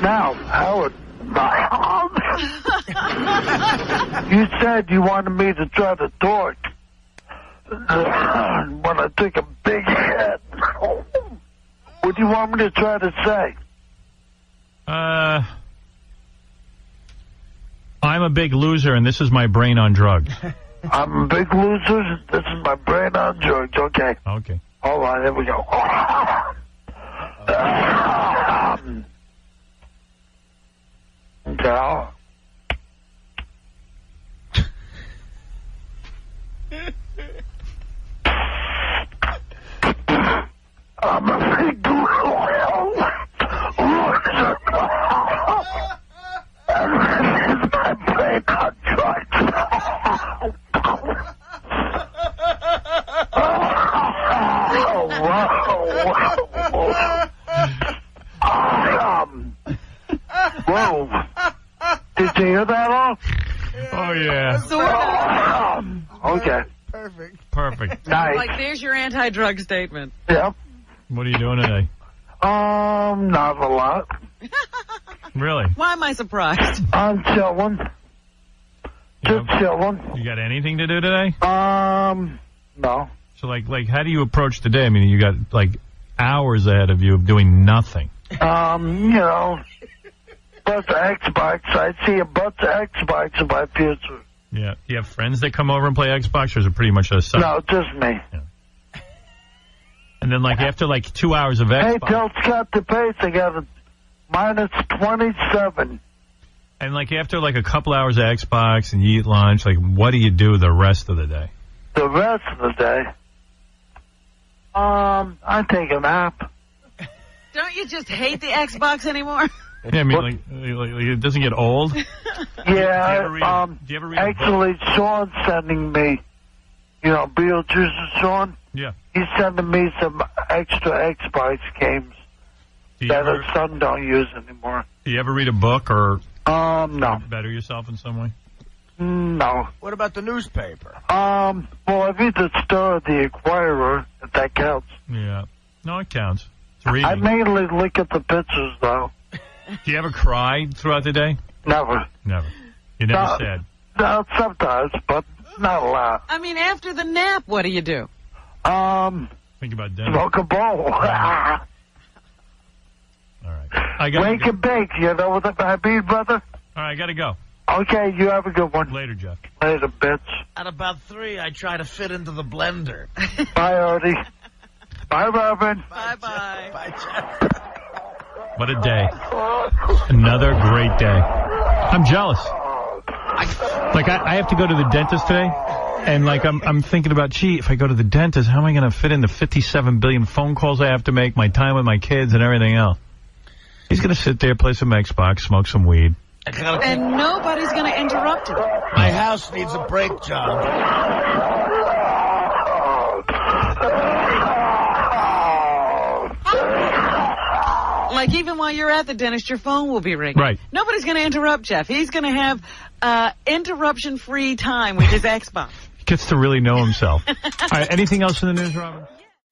Now, Howard, you said you wanted me to try to talk when I take a big hit. What do you want me to try to say? I'm a big loser, and this is my brain on drugs. I'm a big loser. This is my brain on drugs. Okay. Okay. All right, here we go. Okay. I'm a big loser. And this is my brain on drugs. Whoa. Did you hear that all? Oh, yeah. Okay. Perfect. Nice. Like, there's your anti-drug statement. Yep. What are you doing today? Not a lot. Really? Why am I surprised? I'm chilling. Just chilling. You got anything to do today? No. So, like, how do you approach the day? I mean, you got, like, hours ahead of you of doing nothing. You know, bunch of Xbox. I see a bunch of Xbox in my future. Yeah. Do you have friends that come over and play Xbox, or is it pretty much a side? No, just me. Yeah. And then, like, after, like, 2 hours of Xbox... Hey, tell Scott the pace. I got a -27. And, like, after, like, a couple hours of Xbox and you eat lunch, like, what do you do the rest of the day? The rest of the day? I take a nap. Don't you just hate the Xbox anymore? Yeah, I mean, like it doesn't get old? Yeah, do you ever read actually, Sean's sending me, you know, Beetlejuice's Sean? Yeah. He's sending me some extra Xbox games that his son don't use anymore. Do you ever read a book or no. Better yourself in some way? No. What about the newspaper? Well, I read the Star of the Inquirer, if that counts. Yeah. No, it counts. It's reading. I mainly look at the pictures, though. Do you ever cry throughout the day? Never. Never. You never said? No, sometimes, but not a lot. I mean, after the nap, what do you do? Think about dinner. Smoke a bowl. All right. Wake and bake, you know what I mean, brother? All right, I got to go. Okay, you have a good one. Later, Jeff. Later, bitch. At about 3, I try to fit into the blender. Bye, Artie. Bye, Robin. Bye-bye. Bye, Jeff. What a day. Another great day. I'm jealous. Like, I have to go to the dentist today, and, like, I'm thinking about, gee, if I go to the dentist, how am I going to fit in the 57 billion phone calls I have to make, my time with my kids, and everything else? He's going to sit there, play some Xbox, smoke some weed. And nobody's going to interrupt him. My house needs a break, John. Like, even while you're at the dentist, your phone will be ringing. Right. Nobody's going to interrupt Jeff. He's going to have interruption-free time with his Xbox. He gets to really know himself. All right, anything else in the news, Robin?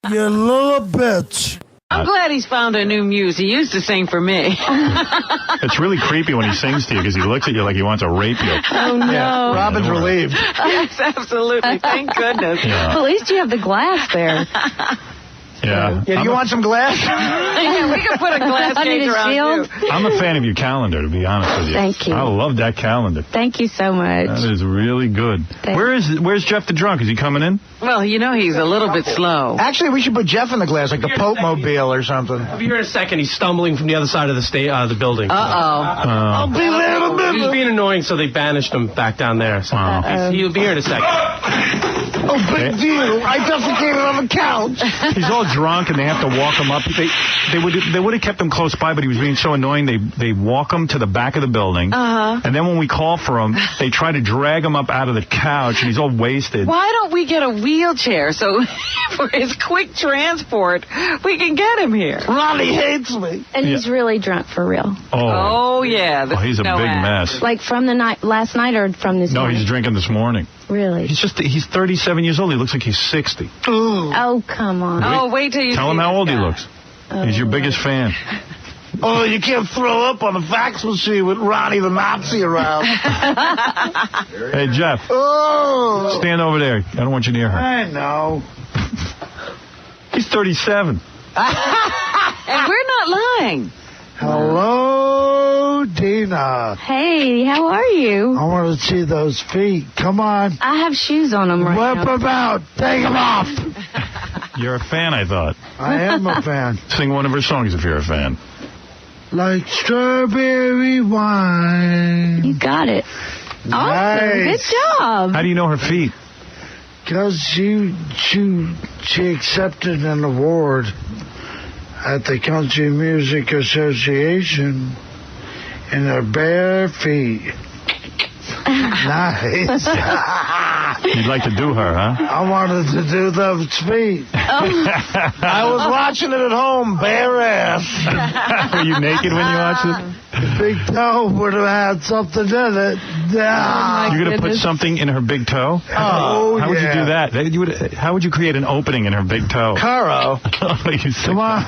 You little bitch. I'm glad he's found a new muse. He used to sing for me. It's really creepy when he sings to you because he looks at you like he wants to rape you. Oh, no. Yeah, Robin's relieved. Yes, absolutely. Thank goodness. Yeah. Well, at least you have the glass there. Yeah. Yeah, you want some glass? Yeah, we can put a glass case around you. I'm a fan of your calendar, to be honest with you. Thank you. I love that calendar. Thank you so much. That is really good. Where's Jeff the drunk? Is he coming in? Well, you know he's a little bit slow. Actually, we should put Jeff in the glass, like the Pope Mobile or something. I'll be here in a second. He's stumbling from the other side of the building. I'll be there in a minute. He's being annoying, so they banished him back down there. So he'll be here in a second. Oh, big deal. I defecated on the couch. He's all drunk, and they have to walk him up. They would have kept him close by, but he was being so annoying, they walk him to the back of the building. And then when we call for him, they try to drag him up out of the couch, and he's all wasted. Why don't we get a wheelchair so for his quick transport, we can get him here? Ronnie hates me. And he's really drunk for real. Oh yeah. He's a big mess. Like from the last night or from this morning? No, he's drinking this morning. Really? He's 37 years old. He looks like he's 60. Oh, come on. Oh, wait till you Tell him how old he looks. He's your biggest fan. Oh, you can't throw up on a fax machine with Ronnie the Nazi around. Hey, Jeff. Oh. Stand over there. I don't want you near her. I know. He's 37. And we're not lying. Hello, Dina. Hey, how are you? I want to see those feet. Come on. I have shoes on them right now. Whip them out. Take them off. You're a fan, I thought. I am a fan. Sing one of her songs if you're a fan. Like strawberry wine. You got it. Awesome. Nice. Good job. How do you know her feet? Because she accepted an award at the Country Music Association in her bare feet. Nice. You'd like to do her, huh? I wanted to do those feet. I was watching it at home, bare ass. Were you naked when you watched it? The big toe would have had something in it. You're going to put something in her big toe? Oh, How would you do that? How would you create an opening in her big toe? Curro. Come on.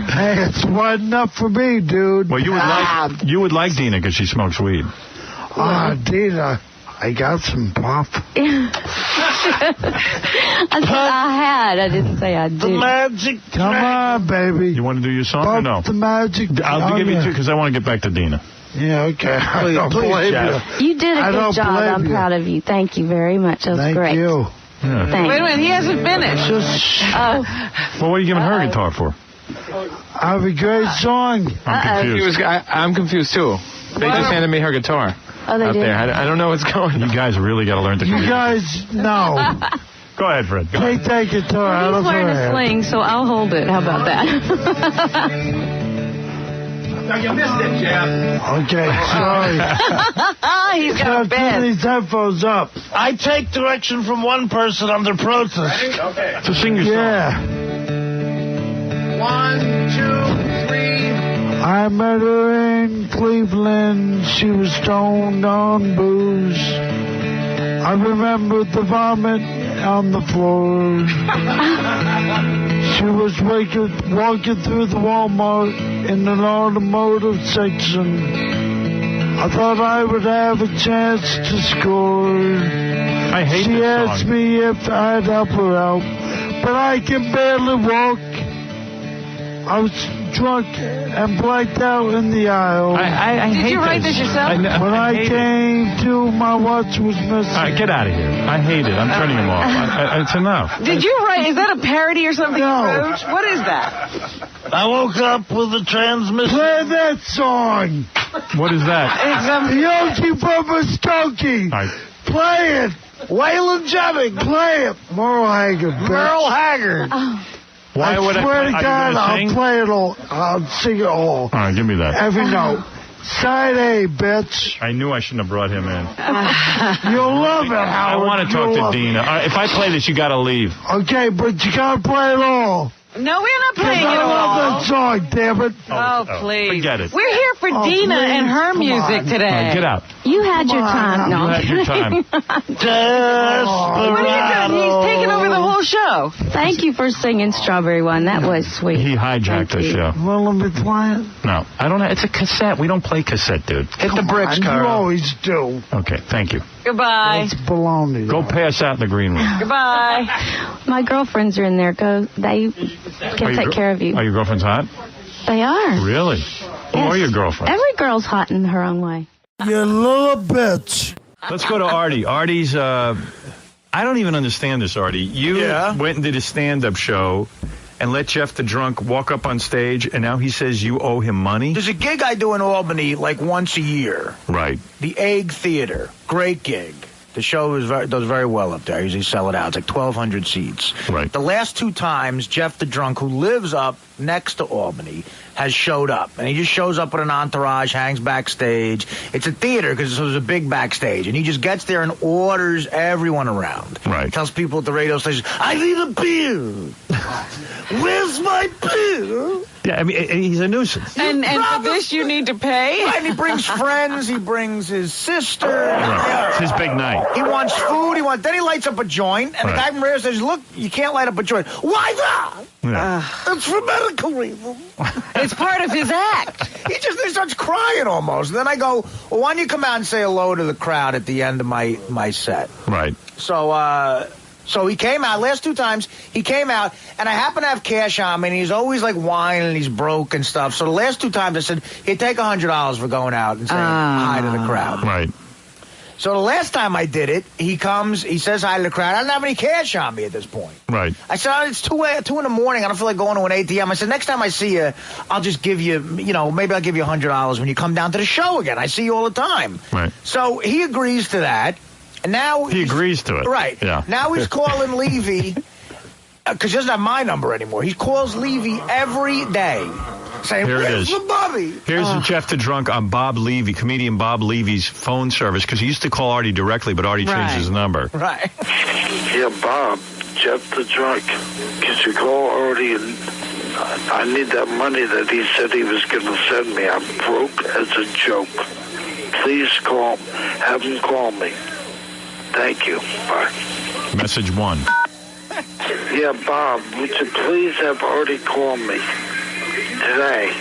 Hey, it's wide enough for me, dude. Well, you would like Dina because she smokes weed. Dina, I got some pop. I said I had. I didn't say I did. The magic. Come on, baby. You want to do your song or no? The magic. I'll give you two because I want to get back to Dina. Yeah, okay. I don't blame you. You did a good job. I'm proud of you. Thank you very much. That was great. Thank you. Yeah. Thanks. Wait a minute, he hasn't finished. Well, what are you giving her a guitar for? I have a great song. I'm confused. I'm confused too. They just handed me her guitar. Oh, they out did? there. I don't know what's going on. You guys really got to learn to You guys, no. Go ahead, Fred. Go Take that guitar out of He's wearing her a sling, so I'll hold it. How about that? No, you missed it, Jeff. Okay, sorry. He's got a bed. These headphones up. I take direction from one person under protest. Ready? Okay. So sing your song. Yeah. 1, 2, 3. I met her in Cleveland. She was stoned on booze. I remember the vomit on the floor. She was walking through the Walmart in an automotive section. I thought I would have a chance to score. I hate She this asked song. me if I'd help her out, but I can barely walk. I was drunk and blacked out in the aisle. I hate Did you write this yourself? When I came to, my watch was missing. All right, get out of here. I hate it. I'm turning him off. It's enough. Did you write? Is that a parody or something? No. You wrote? What is that? I woke up with a transmission. Play that song. What is that? It's Yogi Bubba Skokie. All right. Play it. Waylon Jennings. Play it. Merle Haggard. bitch. Merle Haggard. Why would swear I? to Are God, you gonna sing? I'll play it all. I'll sing it all. All right, give me that. Every note. Side A, bitch. I knew I shouldn't have brought him in. You'll love it, I Howard. want to talk You'll to love Dina. All right, if I play this, you got to leave. it. Okay, but you gotta play it all. No, we're not playing it I love all. that song, damn it. Oh, please. Forget it. We're here for Dina please, and her come music on. today. All right, get out. You had your time. No, You had your time. What are you doing? He's taking over the whole show. Thank you for singing Strawberry One. That was sweet. He hijacked the show. Well, let me play it. No, I don't know. It's a cassette. We don't play cassette, dude. Hit the bricks, You Curro. always do. Okay, thank you. Goodbye. It's baloney. Go pass out in the green room. Goodbye. My girlfriends are in there. They can take care of you. Are your girlfriends hot? They are. Really? Who are your girlfriends? Every girl's hot in her own way. You little bitch. Let's go to Artie. Artie's, I don't even understand this, Artie. You went and did a stand-up show and let Jeff the Drunk walk up on stage, and now he says you owe him money? There's a gig I do in Albany like once a year. Right. The Egg Theater. Great gig. The show does very well up there. I usually sell it out. It's like 1,200 seats. Right. The last two times, Jeff the Drunk, who lives up next to Albany, has showed up. And he just shows up with an entourage, hangs backstage. It's a theater because there's a big backstage. And he just gets there and orders everyone around. Right. Tells people at the radio station, I need a beer. Where's my beer? Yeah, I mean, he's a nuisance. And for this you need to pay? And he brings friends. He brings his sister. Right. It's his big night. He wants food. Then he lights up a joint. And the guy from radio says, look, you can't light up a joint. Why not? Yeah. It's for medical reasons. It's part of his act. He starts crying almost. And then I go, well, why don't you come out and say hello to the crowd at the end of my set? Right. So he came out, last two times, he came out, and I happen to have cash on me, and he's always like whining, and he's broke and stuff. So the last two times I said, hey, take $100 for going out and saying hi to the crowd. Right. So the last time I did it, he comes, he says hi to the crowd. I don't have any cash on me at this point. Right. I said, it's 2 in the morning. I don't feel like going to an ATM. I said, next time I see you, I'll just give you, maybe I'll give you $100 when you come down to the show again. I see you all the time. Right. So he agrees to that. And now he agrees to it. Right. Yeah. Now he's calling Levy, because he doesn't have my number anymore. He calls Levy every day. Saying, Here it where's is. the Bobby? Here's Jeff the Drunk on Bob Levy, comedian Bob Levy's phone service, because he used to call Artie directly, but Artie changed his number. Right. Yeah, Bob, Jeff the Drunk. Could you call Artie and I need that money that he said he was going to send me. I'm broke as a joke. Please call, have him call me. Thank you. Bye. Message 1. Yeah, Bob, would you please have Artie call me today?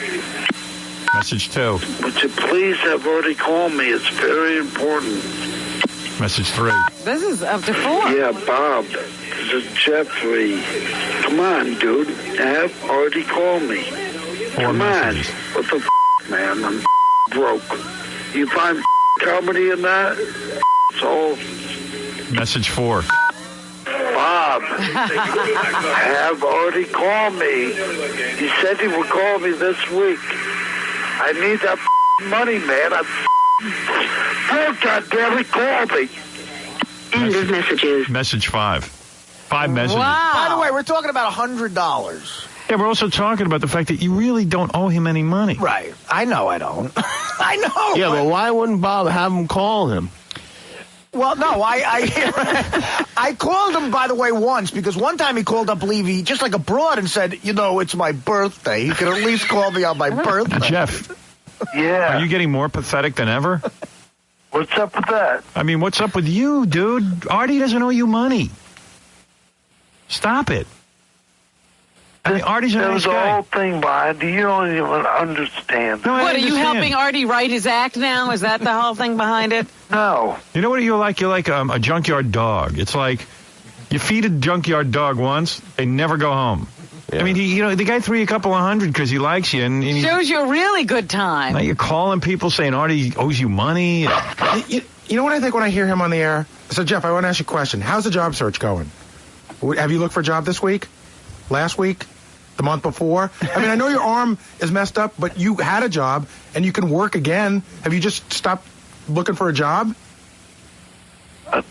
Message 2. Would you please have Artie call me? It's very important. Message 3. This is up to 4. Yeah, Bob, this is Jeffrey. Come on, dude. Have Artie call me. 4 messages. What the man? I'm broke. You find comedy in that? It's all... Message 4. Bob, have Artie call me. He said he would call me this week. I need that money, man. I'm broke, goddammit, call me. End of messages. Message 5. 5 messages. By the way, we're talking about $100. Yeah, we're also talking about the fact that you really don't owe him any money. Right. I know I don't. I know. Yeah, but why wouldn't Bob have him call him? Well, no, I called him, by the way, once, because one time he called up Levy just like a broad and said, it's my birthday. You can at least call me on my birthday. Jeff. Yeah. Are you getting more pathetic than ever? What's up with that? I mean, what's up with you, dude? Artie doesn't owe you money. Stop it. I mean, Artie's a There nice was a guy. whole thing behind it. You don't even understand. No, I What, are you understand. helping Artie write his act now? Is that the whole thing behind it? No. You know what you're like? You're like a junkyard dog. It's like you feed a junkyard dog once, they never go home. I mean, the guy threw you a couple of $100 because he likes you. And shows you a really good time. Now you're calling people saying Artie owes you money. You know what I think when I hear him on the air? So, Jeff, I want to ask you a question. How's the job search going? Have you looked for a job this week? Last week? The month before? I mean, I know your arm is messed up, but you had a job, and you can work again. Have you just stopped looking for a job? I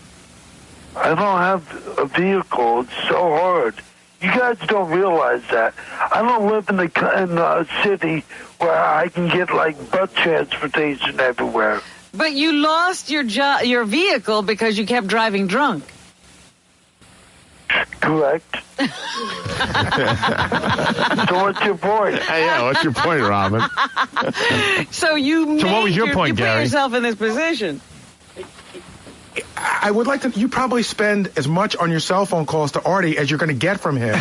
don't have a vehicle. It's so hard. You guys don't realize that. I don't live in a city where I can get, like, bus transportation everywhere. But you lost your vehicle because you kept driving drunk. Correct. So what's your point? Yeah, what's your point, Robin? So what was your point, you Gary? put yourself in this position. I would like to. You probably spend as much on your cell phone calls to Artie as you're going to get from him,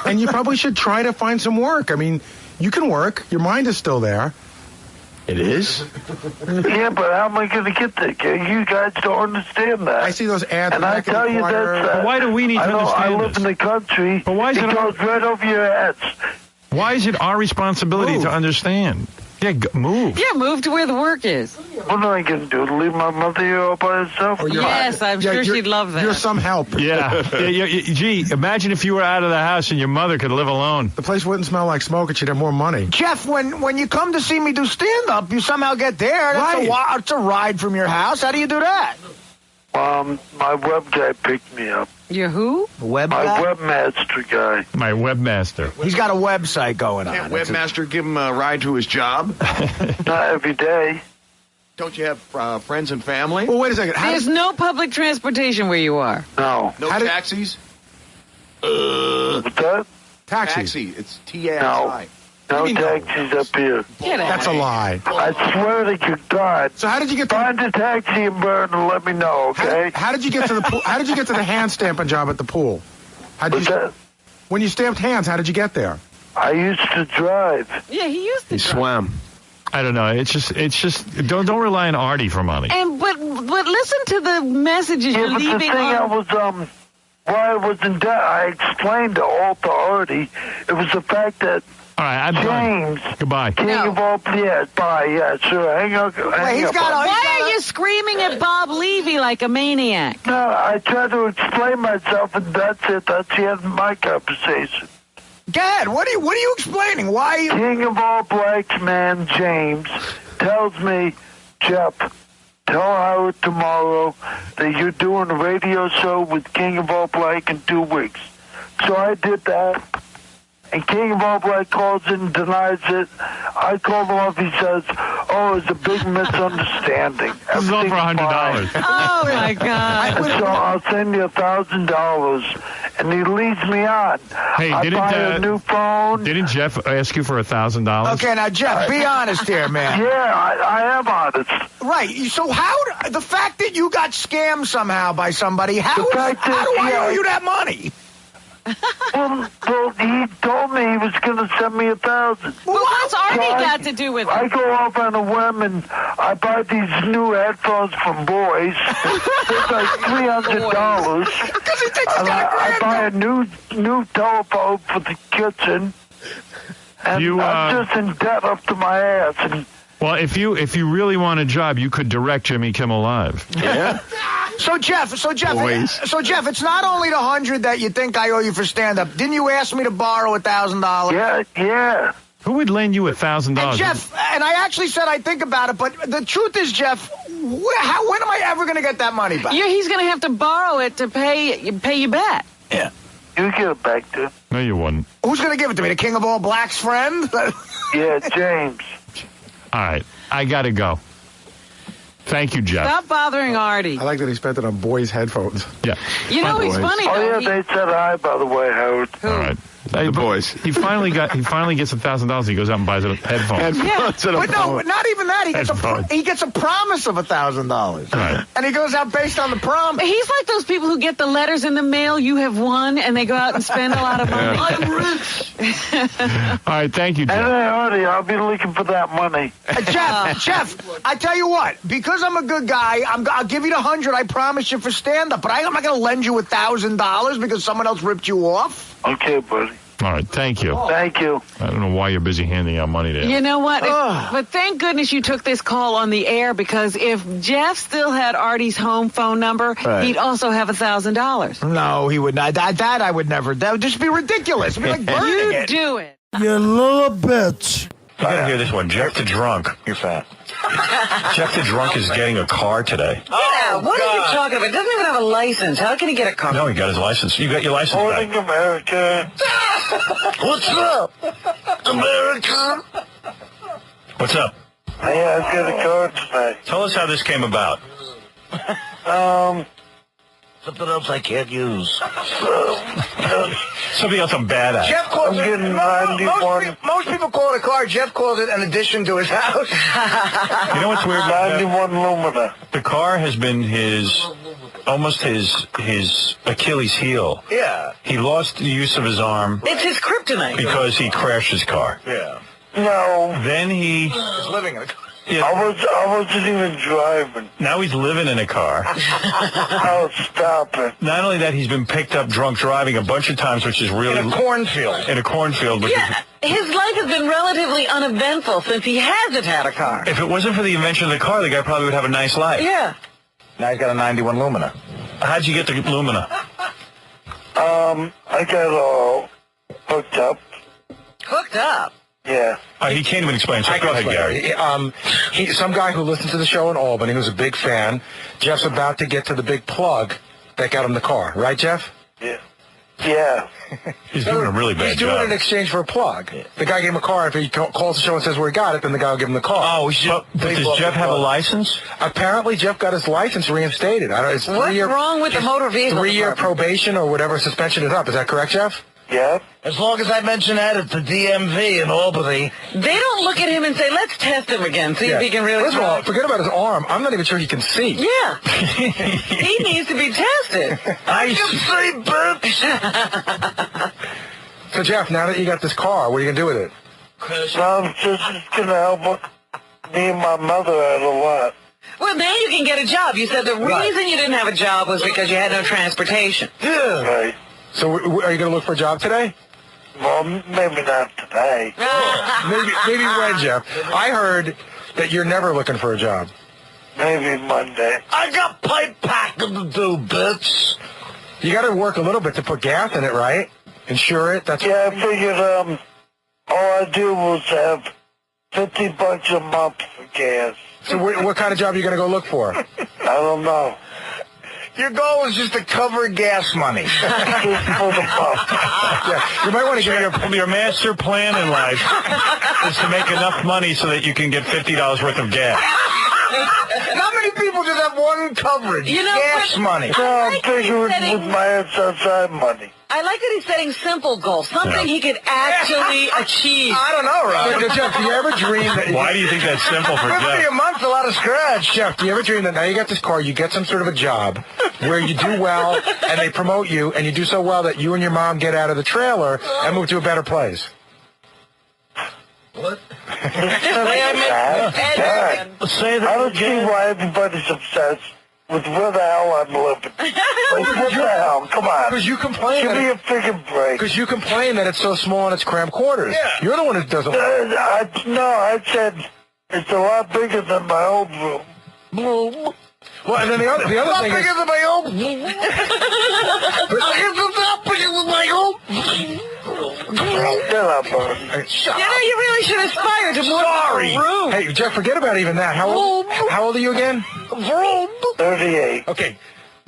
and you probably should try to find some work. I mean, you can work. Your mind is still there. It is? Yeah, but how am I going to get there? You guys don't understand that. I see those ads. And I tell you that. Why do we need to understand I live this? in the country. But why is it goes right over your heads. Why is it our responsibility to understand? Yeah, move. Yeah, move to where the work is. What am I going to do? Leave my mother here all by herself? Yes, I'm sure she'd love that. You're some help. Yeah. Gee, imagine if you were out of the house and your mother could live alone. The place wouldn't smell like smoke and she'd have more money. Jeff, when you come to see me do stand-up, you somehow get there. That's a ride from your house. How do you do that? My web guy picked me up. Your who? My webmaster guy. My webmaster. He's got a website going on. Can't webmaster give him a ride to his job? Not every day. Don't you have friends and family? Well, wait a second. There's no public transportation where you are. No. No taxis? What's that? Taxi. It's T-A-X-I. No taxis up here. That's a lie. I swear to God. So how did you get Find a taxi in Berne and let me know, okay? How did you get to the pool? How did you get to the hand stamping job at the pool? When you stamped hands, how did you get there? I used to drive. Yeah, he used to drive. Swam. I don't know. It's just don't rely on Artie for money. And but listen to the messages you're but leaving. The thing I was why I was in debt, I explained to Artie. It was the fact that. All right, I'm James. done. Goodbye. King of all, yeah, bye, yeah, sure. Hang up. Why are you screaming at Bob Levy like a maniac? No, I tried to explain myself, and that's it. That's the end of my conversation. Dad, what are you explaining? Why? King of all blacks, man, James, tells me, Jeff, tell Howard tomorrow that you're doing a radio show with King of all black in 2 weeks. So I did that. And King of All Black calls in and denies it. I called him up. He says, oh, it's a big misunderstanding. This is all for $100. Oh, my God. So I'll send you $1,000. And he leads me on. Hey, I buy a new phone. Didn't Jeff ask you for $1,000? Okay, now, Jeff, be honest here, man. Yeah, I am honest. Right. So the fact that you got scammed somehow by somebody, how do I owe you that money? Well, he told me he was going to send me $1,000. Well, what's Artie got to do with it? I go off on a whim and I buy these new headphones from Boys. It's like $300. I buy a new telephone for the kitchen. And I'm just in debt up to my ass. And well, if you really want a job, you could direct Jimmy Kimmel Live. Yeah. So Jeff, it's not only the $100 that you think I owe you for stand-up. Didn't you ask me to borrow $1,000? Yeah. Who would lend you $1,000? And Jeff, and I actually said I'd think about it, but the truth is, Jeff, when am I ever going to get that money back? He's going to have to borrow it to pay you back. Yeah. You get it back, dude. No, you wouldn't. Who's going to give it to me? The King of All Blacks friend? Yeah, James. All right, I got to go. Thank you, Jeff. Stop bothering Artie. I like that he spent it on Boys headphones. Yeah. You know, he's funny, though. Oh, yeah, they said hi, by the way, Howard. All right. The boys. He finally gets $1,000. He goes out and buys a headphone. But no, not even that. He gets a promise of $1,000. Right. And he goes out based on the promise. He's like those people who get the letters in the mail, you have won, and they go out and spend a lot of money. I'm rich. All right, thank you, Jeff. And Artie, I'll be looking for that money. Jeff, I tell you what, because I'm a good guy, I'll give you the $100 I promised you for stand-up, but I'm not going to lend you $1,000 because someone else ripped you off. Okay, buddy. All right, thank you. Thank you. I don't know why you're busy handing out money to him. You know what? But thank goodness you took this call on the air, because if Jeff still had Artie's home phone number, he'd also have $1,000. No, he would not. That I would never. That would just be ridiculous. It'd be like burning You it. do it. You little bitch. You gotta hear this one. Jeff the Drunk. You're fat. Jeff the Drunk is getting a car today. Yeah, what are you talking about? He doesn't even have a license. How can he get a car? No, he got his license. You got your license back. Morning, America. What's up, America? What's up? Hey, I've got a car today. Tell us how this came about. Something else I can't use. Something else I'm bad at. Jeff calls I'm it. getting 91. Most people call it a car. Jeff calls it an addition to his house. You know what's weird? 91 Lumina. The car has been almost his Achilles heel. Yeah. He lost the use of his arm It's his kryptonite. because he crashed his car. Yeah. No. Then He's living in a car. I wasn't even driving. Now he's living in a car. Oh, stop it. Not only that, he's been picked up drunk driving a bunch of times, which is really... In a cornfield. In a cornfield. Which Yeah, his life has been relatively uneventful since he hasn't had a car. if it wasn't for the invention of the car, the guy probably would have a nice life. Yeah. Now he's got a 91 Lumina. How'd you get the Lumina? I got all hooked up. Hooked up? Yeah. He can't even explain. So go ahead, Gary. Some guy who listens to the show in Albany, who's a big fan. Jeff's about to get to the big plug that got him the car. Right, Jeff? Yeah. Yeah. He's doing a really bad He's doing job. it in exchange for a plug. The guy gave him a car. If he calls the show and says where he got it, then the guy will give him the car. Oh, but does Jeff have a license? Apparently, Jeff got his license reinstated. I don't know. It's What's wrong with the motor vehicle 3-year department? probation or whatever suspension is up. Is that correct, Jeff? Yeah. As long as I mention that at the DMV in Albany. They don't look at him and say, let's test him again, see if he can really First of all, drive. forget about his arm. I'm not even sure he can see. Yeah. He needs to be tested. I can see, bitch. So, Jeff, now that you got this car, what are you going to do with it? I'm just going to help me and my mother out a lot. Well, now you can get a job. You said the reason you didn't have a job was because you had no transportation. Yeah. Right. So, are you going to look for a job today? Well, maybe not today. maybe when, Jeff? I heard that you're never looking for a job. Maybe Monday. I got pipe packing to do, bitch. You got to work a little bit to put gas in it, right? Insure it. That's I figured all I do was have $50 a month for gas. So what kind of job are you going to go look for? I don't know. Your goal is just to cover gas money. Just for the pump. Yeah, you might want to get your master plan in life is to make enough money so that you can get $50 worth of gas. How many people just have one coverage? You know, gas money. No, I'm figuring with my outside money. I like that he's setting simple goals, something he could actually achieve. I don't know, Rob. Jeff, do you ever dream that... Why do you think that's simple for $50 Jeff? a month's a lot of scratch. Jeff, do you ever dream that now you got this car, you get some sort of a job where you do well and they promote you and you do so well that you and your mom get out of the trailer and move to a better place? What? Say that I don't see why everybody's obsessed with where the hell I'm living. Like, what the hell? Come on. Because you complain. Give me a freaking break. Because you complain that it's so small and it's cramped quarters. Yeah. You're the one who doesn't. I said it's a lot bigger than my old room. Well, and then the other thing is... bigger than my own. It's not bigger than my own. Shut up, Berne. You know, you really should aspire to more than a room. Hey, Jeff, forget about even that. How old are you again? 38. Okay.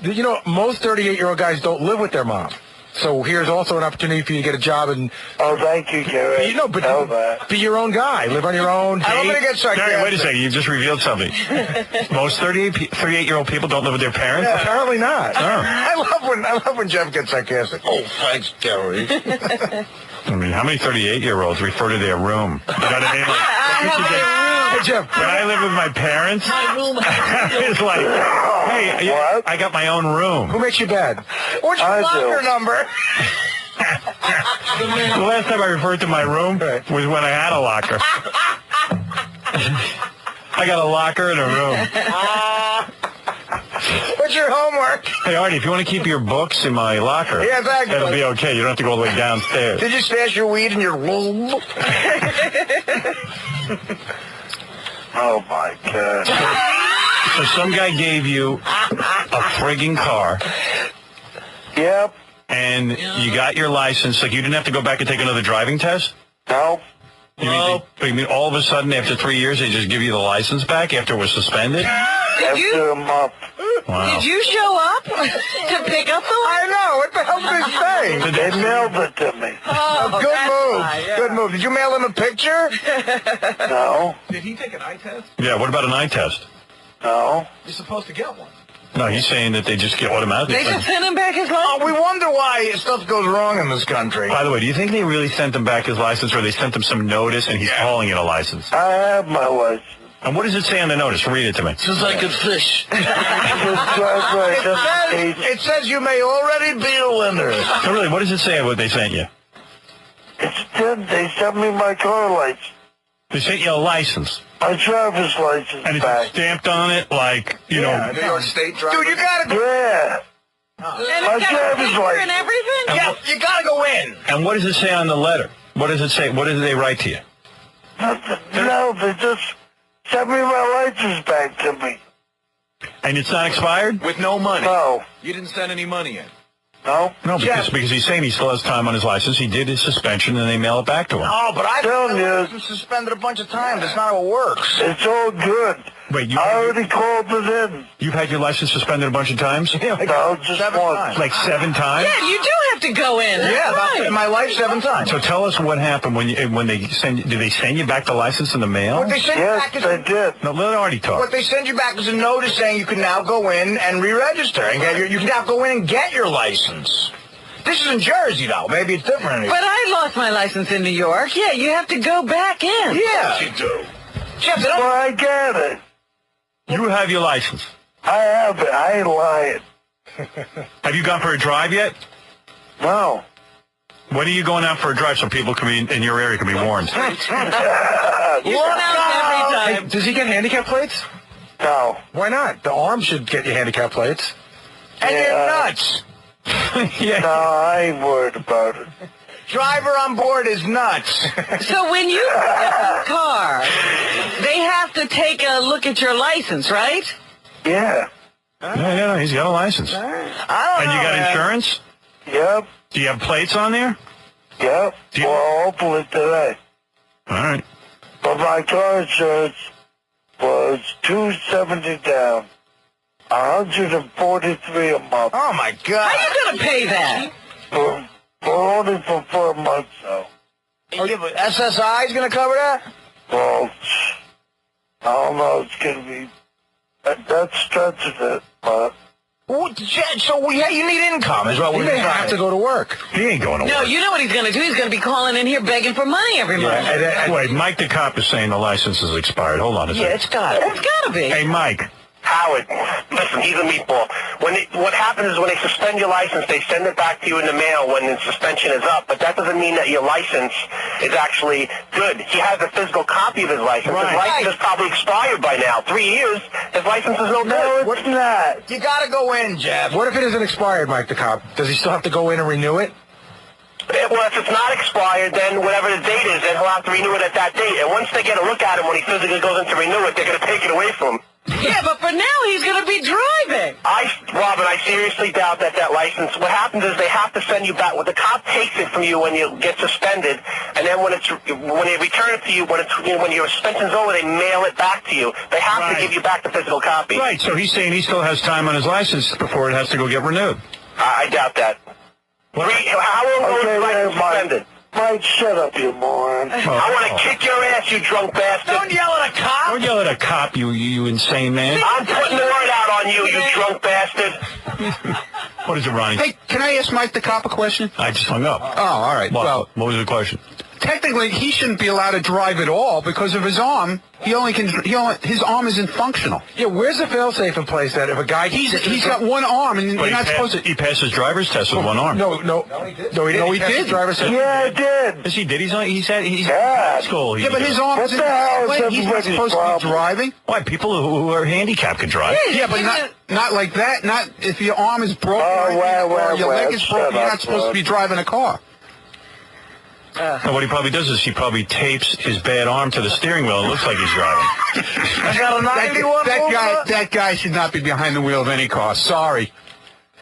You know, most 38-year-old guys don't live with their mom. So here's also an opportunity for you to get a job and... Oh, thank you, Gary. You know, but be your own guy. Live on your own. I'm going to get sarcastic. Gary, wait a second. You just revealed something. Most 38-year-old people don't live with their parents? Yeah. Apparently not. I love when Jeff gets sarcastic. Oh, thanks, Gary. I mean, how many 38-year-olds refer to their room? You know what I mean? Hey, Jeff, when I live with my parents, it's like, hey, I got my own room. Who makes you bed? What's your locker number? The last time I referred to my room was when I had a locker. I got a locker and a room. What's That's your homework. Hey, Artie, if you want to keep your books in my locker, Yeah, thank you. that'll be okay. You don't have to go all the way downstairs. Did you stash your weed in your room? Oh, my God. So some guy gave you a frigging car. Yep. And you got your license. Like, you didn't have to go back and take another driving test? No. You mean all of a sudden, after 3 years, they just give you the license back after it was suspended? After a month. Wow. Did you show up to pick up the I know. What the hell did they say? They mailed it to me. Oh, good move. Good move. Did you mail him a picture? No. Did he take an eye test? Yeah, what about an eye test? No. You're supposed to get one. No, he's saying that they just get automatically. They just sent him back his license? Oh, we wonder why stuff goes wrong in this country. By the way, do you think they really sent him back his license, or they sent him some notice and he's calling it a license? I have my license. And what does it say on the notice? Read it to me. Says I could fish. It says you may already be a winner. So really, what does it say what they sent you? They sent me my car license. They sent you a license. My driver's license And it's back. stamped on it like, you know. New York State driver. Dude, you gotta Yeah. And My it's got a driver's picture license. and everything? Yeah, you gotta go in. And what does it say on the letter? What does it say? What did they write to you? Nothing. No, they just sent me my license back to me. And it's not expired? With no money. No. You didn't send any money in. No? No, because he's saying he still has time on his license. He did his suspension, and they mail it back to him. Oh, but I've Telling you. been suspended a bunch of times. That's not how it works. It's all good. Wait, I already called it in. You've had your license suspended a bunch of times? No, just 7 once. times. Like 7 times? Yeah, you do have to go in. Yeah, Right. in my life 7 times. So tell us what happened when they send you. Did they send you back the license in the mail? What they send you Yes, back is they did. No, let Artie talk. What they send you back is a notice saying you can now go in and re-register and get you can now go in and get your license. This is in Jersey, though. Maybe it's different. But I lost my license in New York. Yeah, you have to go back in. Yeah. You do. Jeff, they don't... Well, I get it. You have your license. I have it. I ain't lying. Have you gone for a drive yet? No. When are you going out for a drive so people can be in your area can be warned? You're going out every time. Does he get handicap plates? No. Why not? The arm should get you handicap plates. And Yeah. you're nuts. Yeah. No, I ain't worried about it. Driver on board is nuts. So when you get the car, they have to take a look at your license, right? Yeah. Yeah, he's got a license. I don't And know, you got man. insurance? Yep. Do you have plates on there? Yep. Well, hopefully today. All right. But my car insurance was $270 down, $143 a month. Oh, my God. How you going to pay that? For only for 4 months, though. Oh, yeah, but SSI is going to cover that? Well, I don't know. It's going to be... That's stretching it, but... So you need income is what we're He may have to go to work. He ain't going to No, work. you know what he's going to do? He's going to be calling in here begging for money every month. Wait, Mike the cop is saying the license is expired. Hold on a second. Yeah, it's got it. It's got to be. Hey, Mike. Howard, listen, he's a meatball. What happens is when they suspend your license, they send it back to you in the mail when the suspension is up, but that doesn't mean that your license is actually good. He has a physical copy of his license. Right. His license is probably expired by now. 3 years, his license is no good. What's that? You got to go in, Jeff. What if it isn't expired, Mike the cop? Does he still have to go in and renew it? Well, if it's not expired, then whatever the date is, then he'll have to renew it at that date. And once they get a look at him when he physically goes in to renew it, they're going to take it away from him. Yeah, but for now he's going to be driving. Robin, I seriously doubt that license. What happens is they have to send you back. Well, the cop takes it from you when you get suspended, and then when they return it to you, when your suspension's over, they mail it back to you. They have to give you back the physical copy. Right, so he's saying he still has time on his license before it has to go get renewed. I doubt that. How long was his license suspended? Mike, shut up, you moron. I want to kick your ass, you drunk bastard. Don't yell at a cop. Don't yell at a cop, you insane man. I'm putting the word out on you, you drunk bastard. What is it, Ronnie? Hey, can I ask Mike the cop a question? I just hung up. Oh, all right. What was the question? technically, he shouldn't be allowed to drive at all because of his arm. His arm isn't functional. Yeah, where's the fail-safe in place that if a guy... He's got one arm, and you're not supposed to... He passed his driver's test with one arm. No, he did. Driver's test. Yeah, I did. Yes, he did. He's in high school. Yeah, but his arm What isn't... the hell is He's not everybody's supposed to problem? be driving. Why? People who are handicapped can drive. Yeah, but not like that. Not if your arm is broken or your leg is broken. You're not supposed to be driving a car. And what he probably does is he probably tapes his bad arm to the steering wheel. It looks like he's driving. I got a 91 That guy should not be behind the wheel of any car. Sorry.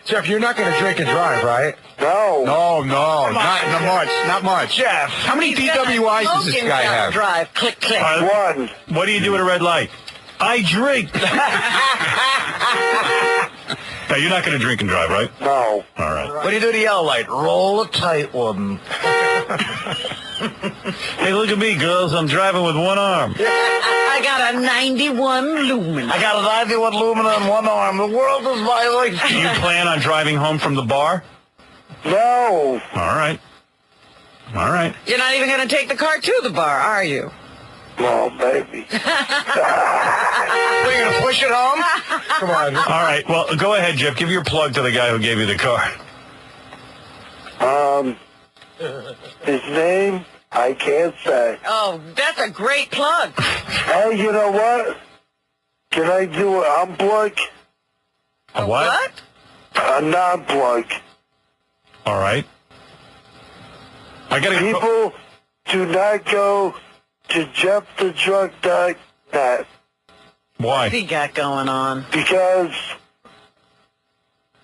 Jeff, you're not going to drink and drive, right? No. No, not much. Jeff. How many DWIs does this guy have? Drive, click, click. One. What do you do at a red light? I drink. Now, you're not going to drink and drive, right? No. All right. What do you do at the yellow light? Roll a tight one. Hey, look at me, girls. I'm driving with one arm. I got a 91 lumen. I got a 91 lumen on one arm. The world is my life. Do you plan on driving home from the bar? No. All right. You're not even going to take the car to the bar, are you? No, baby. What, are you going to push it home? Come on. All right. Well, go ahead, Jeff. Give your plug to the guy who gave you the car. His name, I can't say. Oh, that's a great plug. Hey, you know what? Can I do an unplug? A what? A non-plug. All right. People do not go to JeffTheDrunk.net. Why? What's he got going on? Because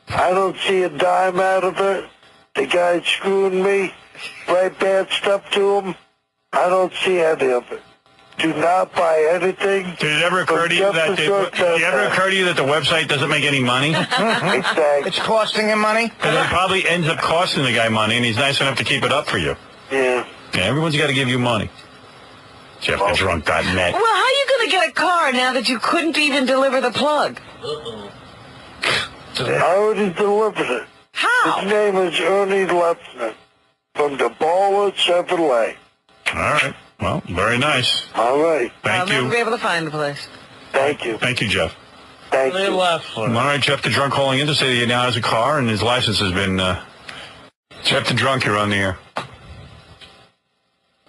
I don't see a dime out of it. The guy's screwing me. Write bad stuff to him. I don't see any of it. Do not buy anything. Did it ever occur to you that the website doesn't make any money? Exactly. It's costing him money? Because it probably ends up costing the guy money, and he's nice enough to keep it up for you. Yeah. Yeah, everyone's got to give you money. JeffTheDrunk.net. Well, how are you going to get a car now that you couldn't even deliver the plug? I already delivered it. How? His name is Ernie Lefner from the Baller Chevrolet. All right. Well, very nice. All right. Thank I'll you. never be able to find the place. Thank you. Thank you, Jeff. Thank you. All right, Jeff the Drunk calling in to say that he now has a car and his license has been... Jeff the Drunk, you're on the air.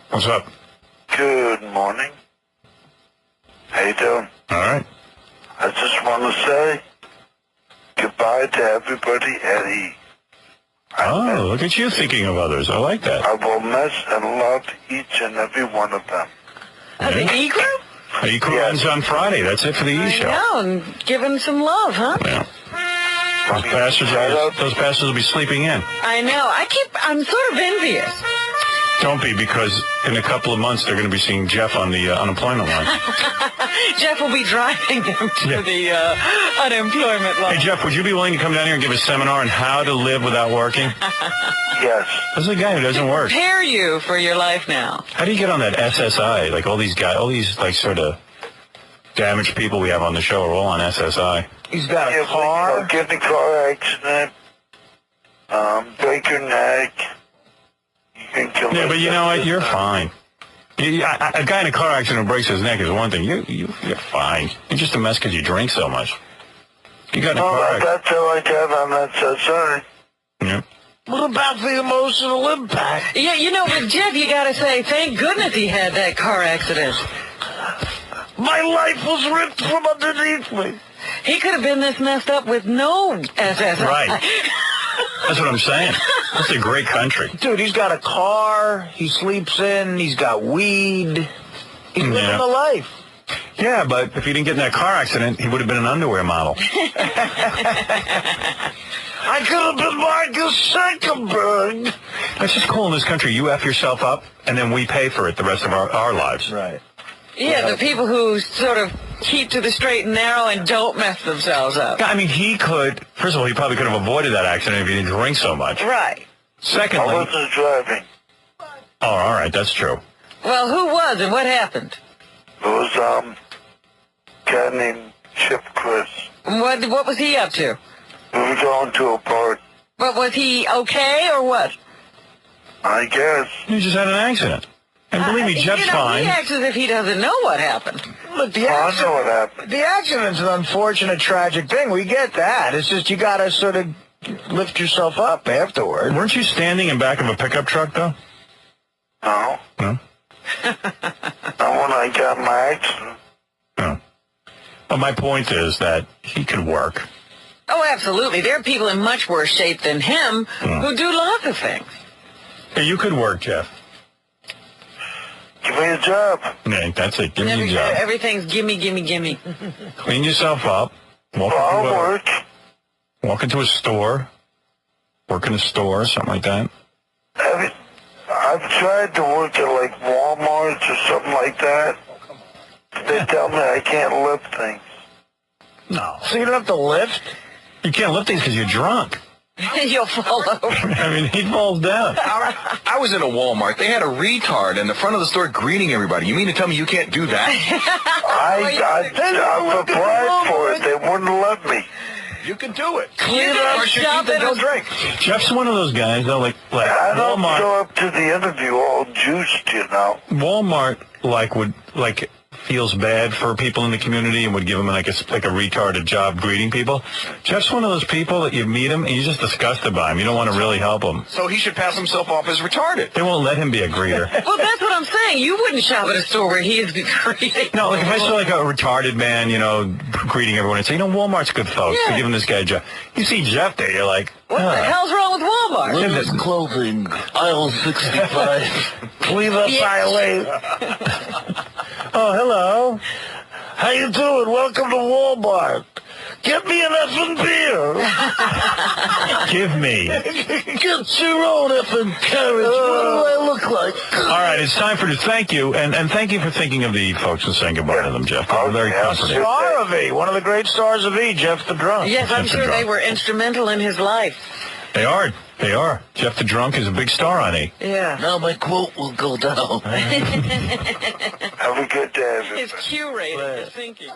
What's up? Good morning. How you doing? All right. I just want to say goodbye to everybody at E. Oh, look at you thinking of others. I like that. I will miss and love each and every one of them. The E crew? The E crew ends on Friday. That's it for the E show. Yeah, and give him some love, huh? Yeah. Those bastards will be sleeping in. I know. I'm sort of envious. Don't be, because in a couple of months they're going to be seeing Jeff on the unemployment line. Jeff will be driving them to the unemployment line. Hey, Jeff, would you be willing to come down here and give a seminar on how to live without working? Yes. This is a guy who doesn't work. Prepare you for your life now. How do you get on that SSI? Like all these like sort of damaged people we have on the show are all on SSI. He's got a car. Get in a car accident. Break your neck. Yeah, but you know what? You're fine. A guy in a car accident who breaks his neck is one thing. You're fine. You're just a mess because you drink so much. You got in a car accident. That's how I got on that SSI. Yeah. What about the emotional impact? Yeah, you know, with Jeff, you got to say, thank goodness he had that car accident. My life was ripped from underneath me. He could have been this messed up with no SSI. Right. That's what I'm saying. That's a great country. Dude, he's got a car, he sleeps in, he's got weed. He's living the life. Yeah, but if he didn't get in that car accident, he would have been an underwear model. I could have been Marcus Zuckerberg. That's just cool in this country. You F yourself up, and then we pay for it the rest of our lives. Right. Yeah, the people who sort of keep to the straight and narrow and don't mess themselves up. I mean, he could, first of all, he probably could have avoided that accident if he didn't drink so much. Right. Secondly... I wasn't driving. Oh, all right, that's true. Well, who was and what happened? It was, a guy named Chip Chris. What was he up to? We were going to a party. But was he okay or what? I guess. He just had an accident. And believe me, Jeff's fine. He acts as if he doesn't know what happened. I Look, know what happened. The accident's an unfortunate, tragic thing. We get that. It's just you got to sort of lift yourself up afterward. Weren't you standing in back of a pickup truck, though? No. No? Not when I got my accident. No. But my point is that he could work. Oh, absolutely. There are people in much worse shape than him who do lots of things. Hey, you could work, Jeff. Give me a job. Yeah, that's it. Give me a job. Everything's gimme, gimme, gimme. Clean yourself up. Walk into a store. Work in a store, something like that. I've tried to work at like Walmart or something like that. They tell me I can't lift things. No. So you don't have to lift? You can't lift things because you're drunk. You'll fall over. I mean, he falls down. I was in a Walmart. They had a retard in the front of the store greeting everybody. You mean to tell me you can't do that? I've applied for it. They wouldn't let me. You can do it. Clean up, Brush your teeth and don't drink. Jeff's one of those guys, though, like I don't Walmart. show up to the interview all juiced, you know. Walmart, feels bad for people in the community and would give them like a retarded job greeting people. Jeff's one of those people that you meet him and you're just disgusted by him. You don't want to really help him. So he should pass himself off as retarded. They won't let him be a greeter. Well, that's what I'm saying. You wouldn't shop at a store where he is greeting. No, like if I saw like a retarded man, greeting everyone and say, Walmart's good folks. Yeah. They're giving this guy a job. You see Jeff there, you're like, what the hell's wrong with Walmart? Women's clothing, aisle 65. Clean up aisle 8. Oh, hello. How you doing? Welcome to Walmart. Get me an effing beer. Give me. Get your own effing carriage. What do I look like? All right, it's time for thank you, and thank you for thinking of the folks and saying goodbye to them, Jeff. They're very comforting. Star of E, one of the great stars of E, Jeff the Drunk. Yes, I'm sure they were instrumental in his life. They are. They are. Jeff the Drunk is a big star on E. Yeah. Now my quote will go down. Have a good day, everybody. His Q rate is sinking.